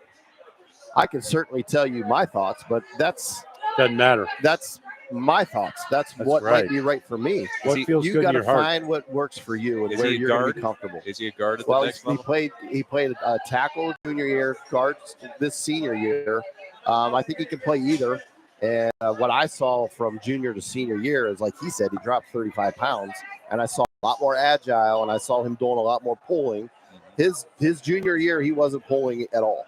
I can certainly tell you my thoughts, but doesn't matter. That's my thoughts. That's what might be right for me. What feels you good got in to your heart. find what works for you and Is where he a you're going to guard? be comfortable. Is he a guard at the next level? He played tackle junior year, guard this senior year. I think he can play either. And what I saw from junior to senior year is, like he said, he dropped 35 pounds, and I saw a lot more agile, and I saw him doing a lot more pulling. His junior year, he wasn't pulling at all.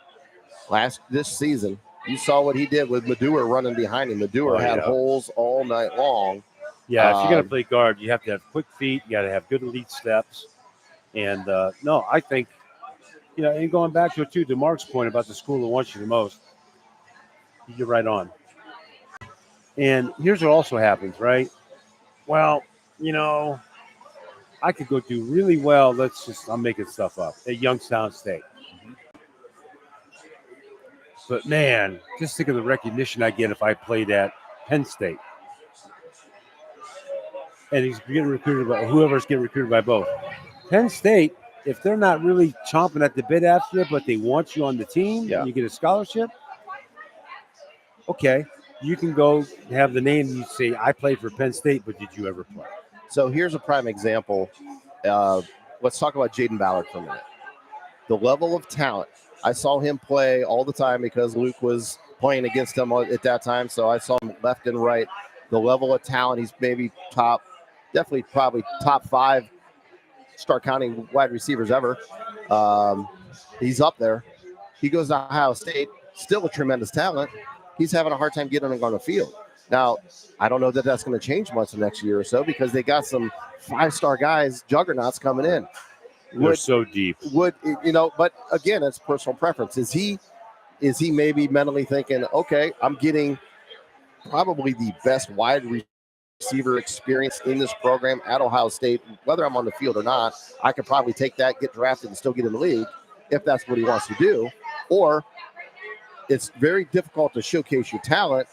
This season, you saw what he did with Madua running behind him. Madua had holes all night long. Yeah, if you're going to play guard, you have to have quick feet. You got to have good elite steps. And, no, I think, and going back to it, too, to Mark's point about the school that wants you the most, you're right on. And here's what also happens, right? Well, I could go do really well. I'm making stuff up at Youngstown State. But, man, just think of the recognition I get if I played at Penn State. And he's getting recruited by whoever's getting recruited by both. Penn State, if they're not really chomping at the bit after you, but they want you on the team, and you get a scholarship, okay, you can go have the name. You say, I played for Penn State, but did you ever play? So here's a prime example. Let's talk about Jaden Ballard for a minute. The level of talent. I saw him play all the time because Luke was playing against him at that time. So I saw him left and right. The level of talent, he's maybe probably top 5 start counting wide receivers ever. He's up there. He goes to Ohio State, still a tremendous talent. He's having a hard time getting on the field. Now, I don't know that that's going to change much the next year or so because they got some 5-star guys, juggernauts coming in. They're so deep. But again, it's personal preference. Is he maybe mentally thinking, okay, I'm getting probably the best wide receiver experience in this program at Ohio State, whether I'm on the field or not, I could probably take that, get drafted, and still get in the league if that's what he wants to do. Or it's very difficult to showcase your talent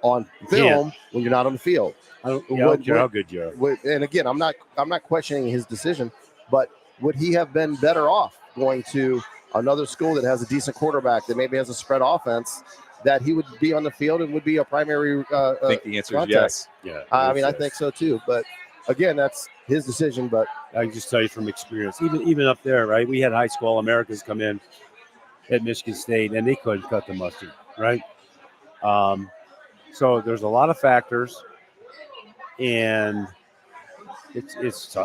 on film when you're not on the field. I don't care how good you are. And again, I'm not questioning his decision, but would he have been better off going to another school that has a decent quarterback that maybe has a spread offense, that he would be on the field and would be a primary I think the answer is yes. Yeah, I think so too. But again, that's his decision. But I can just tell you from experience, even up there, right? We had high school All-Americans come in at Michigan State, and they couldn't cut the mustard, right? So there's a lot of factors, and it's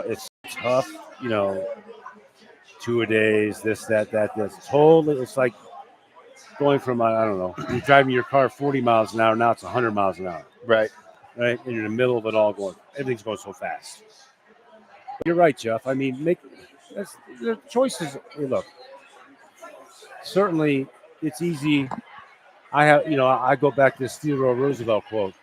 tough, 2-a-days, this, that. It's like going from, I don't know, you're driving your car 40 miles an hour, now it's 100 miles an hour. Right. And you're in the middle of it all everything's going so fast. But you're right, Jeff. I mean, the choices, look, certainly it's easy. I go back to this Theodore Roosevelt quote,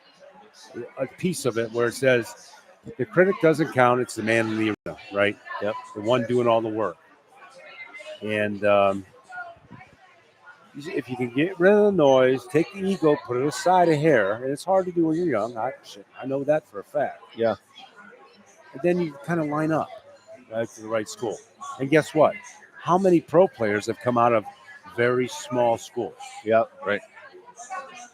a piece of it where it says, The critic doesn't count. It's the man in the arena, right? Yep. The one doing all the work. And if you can get rid of the noise, take the ego, put it aside a hair, and it's hard to do when you're young. I know that for a fact. Yeah. And then you kind of line up, right, to the right school. And guess what? How many pro players have come out of very small schools? Yep. Right.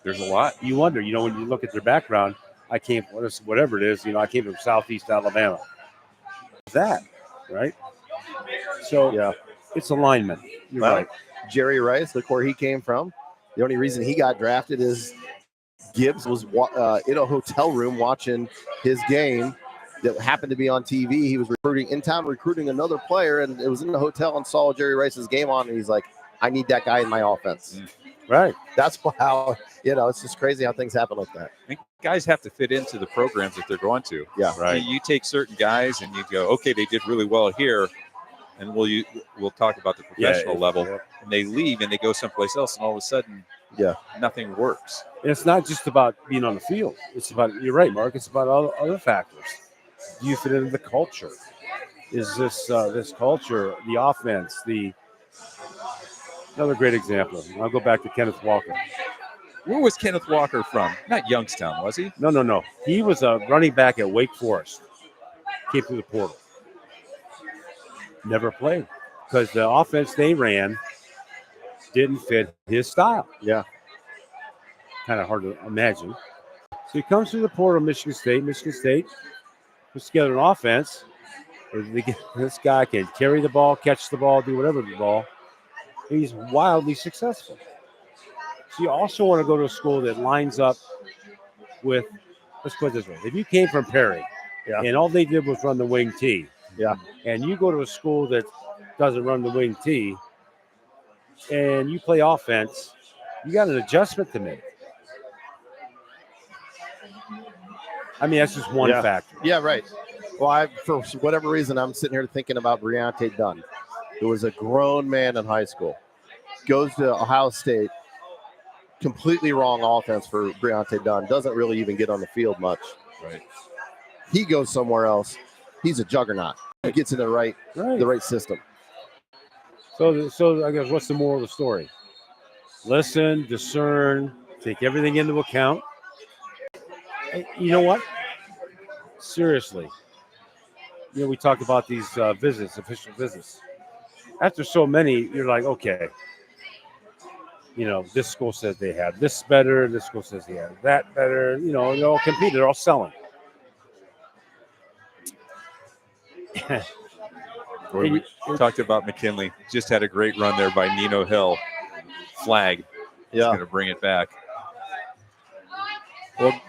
There's a lot. You wonder, when you look at their background, I came, whatever it is, I came from Southeast Alabama. That, right? So Yeah. it's alignment. You're Well, right. Jerry Rice, look where he came from. The only reason he got drafted is Gibbs was in a hotel room watching his game that happened to be on TV. He was recruiting another player, and it was in the hotel and saw Jerry Rice's game on, and he's like, I need that guy in my offense. Right. That's how, it's just crazy how things happen like that. I think guys have to fit into the programs that they're going to. Yeah. Right. You take certain guys and you go, okay, they did really well here, and we'll talk about the professional level. Yeah. And they leave and they go someplace else, and all of a sudden, nothing works. And it's not just about being on the field. It's about, you're right, Mark, it's about other factors. Do you fit into the culture? Is this culture, the offense, another great example. I'll go back to Kenneth Walker. Where was Kenneth Walker from? Not Youngstown, was he? No. He was a running back at Wake Forest. Came through the portal. Never played because the offense they ran didn't fit his style. Yeah. Kind of hard to imagine. So he comes through the portal, Michigan State. Michigan State puts together an offense where this guy can carry the ball, catch the ball, do whatever with the ball. He's wildly successful. So you also want to go to a school that lines up with, let's put it this way, if you came from Perry and all they did was run the wing T, and you go to a school that doesn't run the wing T and you play offense, you got an adjustment to make. I mean, that's just one factor. Yeah, right. Well, for whatever reason, I'm sitting here thinking about Breonte Dunn, who was a grown man in high school, goes to Ohio State, completely wrong offense for Breonte Dunn, doesn't really even get on the field much. Right. He goes somewhere else. He's a juggernaut. He gets in the right system. So I guess what's the moral of the story? Listen, discern, take everything into account. And you know what? Seriously. We talked about these visits, official visits. After so many, you're like, okay, this school says they have this better, this school says they have that better. They're all competing, they're all selling. We talked about McKinley. Just had a great run there by Nino Hill. Flag. He's going to bring it back. Well,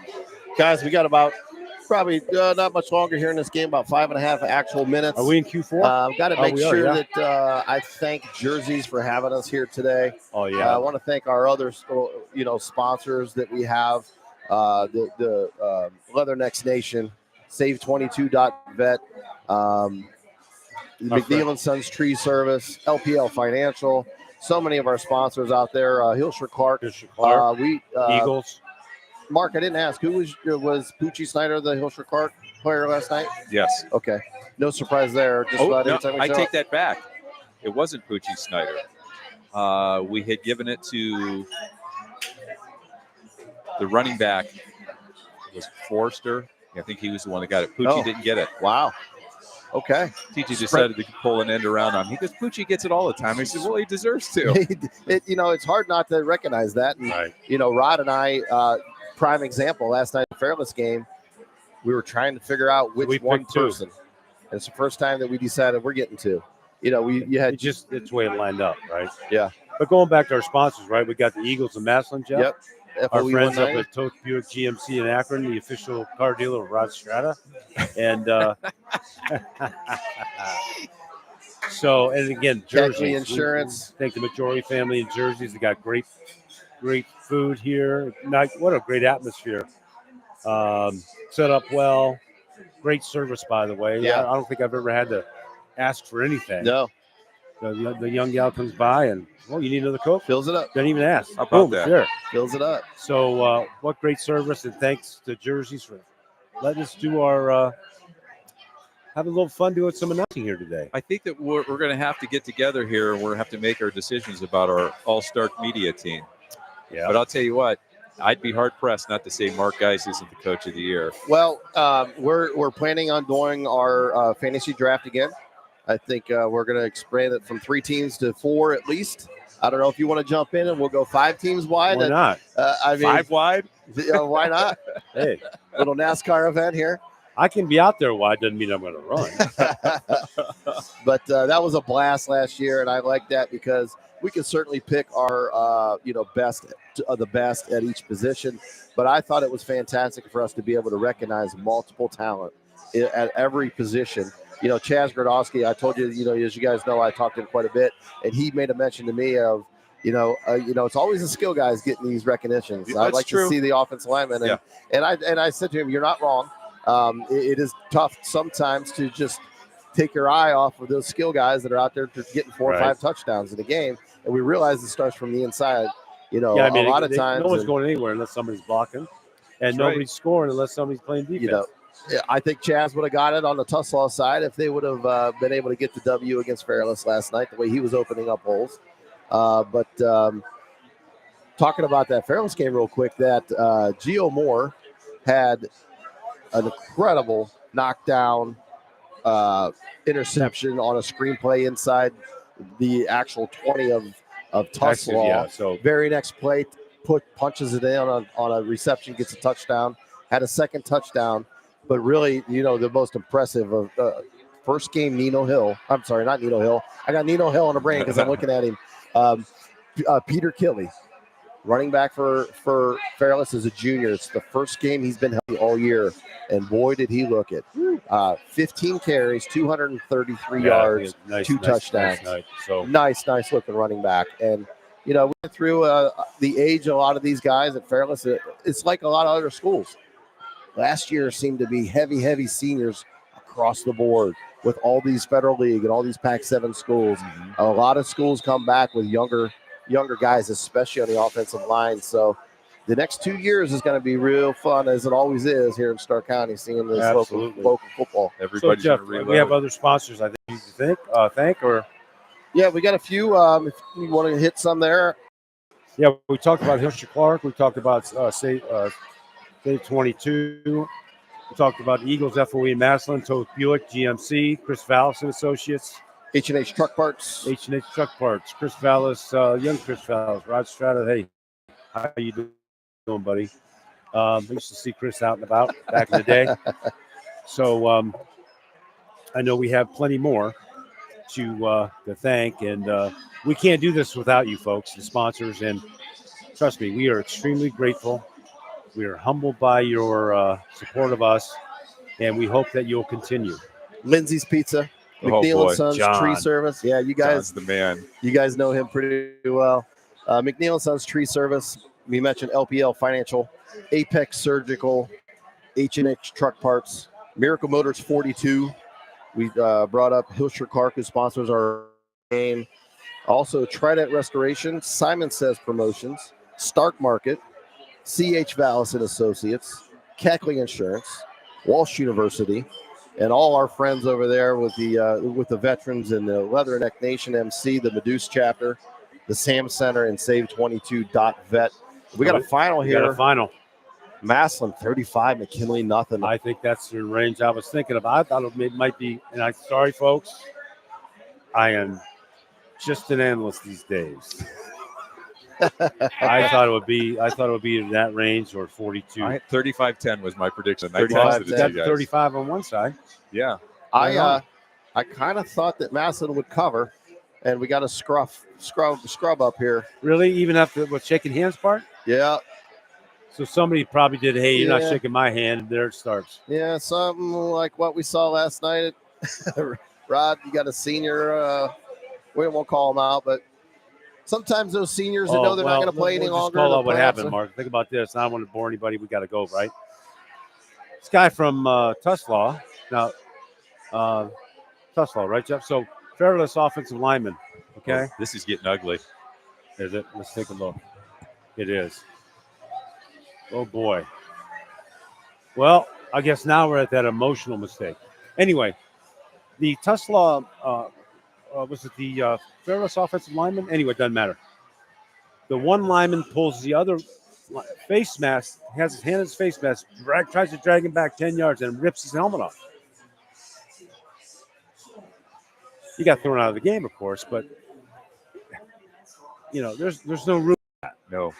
guys, we got about probably not much longer here in this game, about 5.5 actual minutes. Are we in Q4? I've got to make sure that I thank Jerseys for having us here today. Oh, yeah. I want to thank our other, sponsors that we have, the Leathernecks Nation, Save22.vet, McNeil & Sons Tree Service, LPL Financial, so many of our sponsors out there, Hilscher Clark. Eagles. Mark, I didn't ask, who was Poochie Snyder the Hilscher Clark player last night? Yes. Okay. No surprise there. Just about every time we I show take up. that back. It wasn't Poochie Snyder. We had given it to the running back. Was Forrester? I think he was the one that got it. Poochie didn't get it. Wow. Okay. TJ decided to pull an end around on him. He goes, Poochie gets it all the time. I said, well, he deserves to. It's hard not to recognize that. And, Rod and I, prime example, last night in the Fairless game, we were trying to figure out which one person. And it's the first time that we decided we're getting two. It's the way it lined up, right? Yeah. But going back to our sponsors, right? We got the Eagles and Massillon, Jeff. Yep. Our friends up at Toth Buick GMC in Akron, the official car dealer of Rod Strata. And and again, Jersey Insurance. Thank the Majority family in Jerseys. They got great food here. What a great atmosphere. Set up well. Great service, by the way. Yeah. I don't think I've ever had to ask for anything. No. The young gal comes by and, you need another Coke? Fills it up. Doesn't even ask. How about that? Sure. Fills it up. So what great service, and thanks to Jerseys for letting us do our have a little fun doing some announcing here today. I think that we're going to have to get together here and we're going to have to make our decisions about our all-star media team. Yeah. But I'll tell you what, I'd be hard-pressed not to say Mark Geis isn't the coach of the year. Well, we're planning on doing our fantasy draft again. I think we're going to expand it from 3 teams to 4 at least. I don't know if you want to jump in and we'll go 5 teams wide. Why not? I mean, 5 wide? Why not? Hey, little NASCAR event here. I can be out there wide. Doesn't mean I'm going to run. But that was a blast last year, and I like that because we can certainly pick our best of the best at each position. But I thought it was fantastic for us to be able to recognize multiple talent at every position. You know, Chaz Groski, I told you, as you guys know, I talked to him quite a bit, and he made a mention to me of, it's always the skill guys getting these recognitions. That's I'd like true. to see the offensive linemen, and I said to him, you're not wrong. It is tough sometimes to just take your eye off of those skill guys that are out there getting 4 or 5 touchdowns in a game, and we realize it starts from the inside. A lot of times no one's going anywhere unless somebody's blocking, and nobody's scoring unless somebody's playing defense. I think Chaz would have got it on the Tuslaw side if they would have been able to get the W against Fairless last night, the way he was opening up holes. But talking about that Fairless game real quick, that Gio Moore had an incredible knockdown interception on a screenplay inside the actual 20 of Tuslaw. Yeah, so very next play, punches it in on a reception, gets a touchdown, had a second touchdown. But really, the most impressive of first game, Nino Hill. I'm sorry, not Nino Hill. I got Nino Hill on the brain because I'm looking at him. Peter Killey, running back for Fairless as a junior. It's the first game he's been healthy all year. And boy, did he look it. 15 carries, 233 yards, 2 touchdowns. Nice looking running back. And, we went through the age of a lot of these guys at Fairless. It's like a lot of other schools. Last year seemed to be heavy seniors across the board with all these Federal League and all these Pac-7 schools. Mm-hmm. A lot of schools come back with younger guys, especially on the offensive line. So the next 2 years is going to be real fun, as it always is here in Stark County, seeing this local football. Everybody's Jeff, going to reload. we have other sponsors, I think you thank, or yeah, we got a few. If you want to hit some there. Yeah, we talked about Hilscher Clark. We talked about Save 22. We talked about Eagles, FOE, Massillon, Toth Buick, GMC, Chris Vallis and Associates, H&H Truck Parts, Chris Vallis, young Chris Vallis, Rod Strata. Hey, how you doing, buddy? I used to see Chris out and about back in the day. So I know we have plenty more to thank, and we can't do this without you folks, the sponsors. And trust me, we are extremely grateful. We are humbled by your support of us, and we hope that you'll continue. Lindsay's Pizza, McNeil and Sons Tree Service. Yeah, you guys, John's the man. You guys know him pretty well. McNeil and Sons Tree Service. We mentioned LPL Financial, Apex Surgical, H&H Truck Parts, Miracle Motors 42. We brought up Hilscher Clark, who sponsors our game. Also, Trident Restoration, Simon Says Promotions, Stark Market, CH Vallis and Associates, Keckley Insurance, Walsh University, and all our friends over there with the veterans in the Leatherneck Nation MC, the Medusa chapter, the Sam Center, and Save22.vet. We got a final here. We got a final. Massillon 35, McKinley nothing. I think that's the range I was thinking of. I thought it might be, and I'm sorry, folks. I am just an analyst these days. I thought it would be in that range or 42. 35-10 was my prediction. 35 on one side. Yeah. I kind of thought that Massillon would cover, and we got a scrub up here. Really? Even after the shaking hands part? Yeah. So somebody probably did, hey, you're not shaking my hand, and there it starts. Yeah, something like what we saw last night. Rod, you got a senior, we won't call them out, but sometimes those seniors that know they're not going to play any longer. Call out what happened, Mark. Think about this. I don't want to bore anybody. We got to go, right? This guy from Tuslaw. Now, Tuslaw, right, Jeff? So, Fairless offensive lineman. Okay. Oh, this is getting ugly. Is it? Let's take a look. It is. Oh, boy. Well, I guess now we're at that emotional mistake. Anyway, The Tesla, was it the fearless offensive lineman? Anyway, it doesn't matter. The one lineman pulls the other face mask, has his hand in his face mask, tries to drag him back 10 yards and rips his helmet off. He got thrown out of the game, of course, but there's no room for that.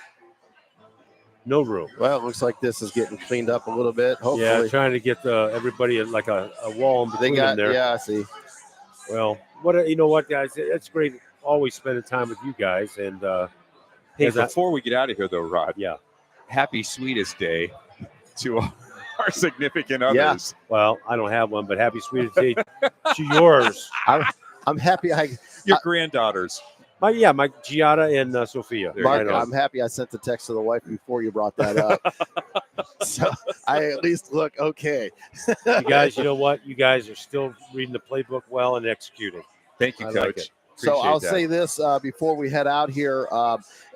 No room. Well, it looks like this is getting cleaned up a little bit. Hopefully. Yeah, trying to get everybody like a wall in between them there. Yeah, I see. Well, you know what, guys? It's great always spending time with you guys. And hey, before we get out of here, though, Rod. Yeah. Happy Sweetest Day to our significant others. Yeah. Well, I don't have one, but happy Sweetest Day to yours. I'm happy. Your granddaughters. My Giada and Sophia. Mark, I'm happy I sent the text to the wife before you brought that up. So I at least look okay. You guys, you know what? You guys are still reading the playbook well and executing. Thank you, Coach. Like so I'll say this before we head out here.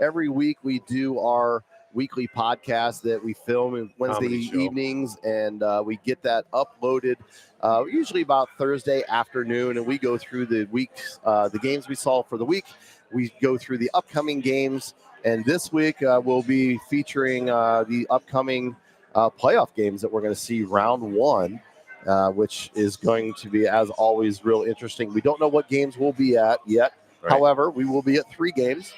Every week we do our weekly podcast that we film on Wednesday evenings, and we get that uploaded usually about Thursday afternoon, and we go through the weeks, the games we saw for the week. We go through the upcoming games, and this week we'll be featuring the upcoming playoff games that we're going to see round one, which is going to be, as always, real interesting. We don't know what games we'll be at yet. Right. However, we will be at 3 games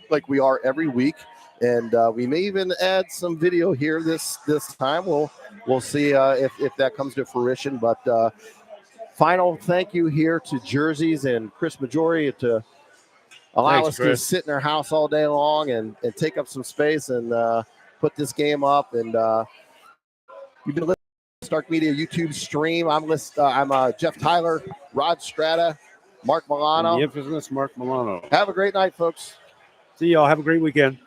like we are every week. And we may even add some video here this time. We'll see if that comes to fruition. But final thank you here to Jerseys and Chris Majori to allow us to sit in our house all day long and take up some space and put this game up. And you've been listening to Stark Media YouTube stream. I'm Jeff Tyler, Rod Strata, Mark Milano. The infamous Mark Milano. Have a great night, folks. See y'all. Have a great weekend.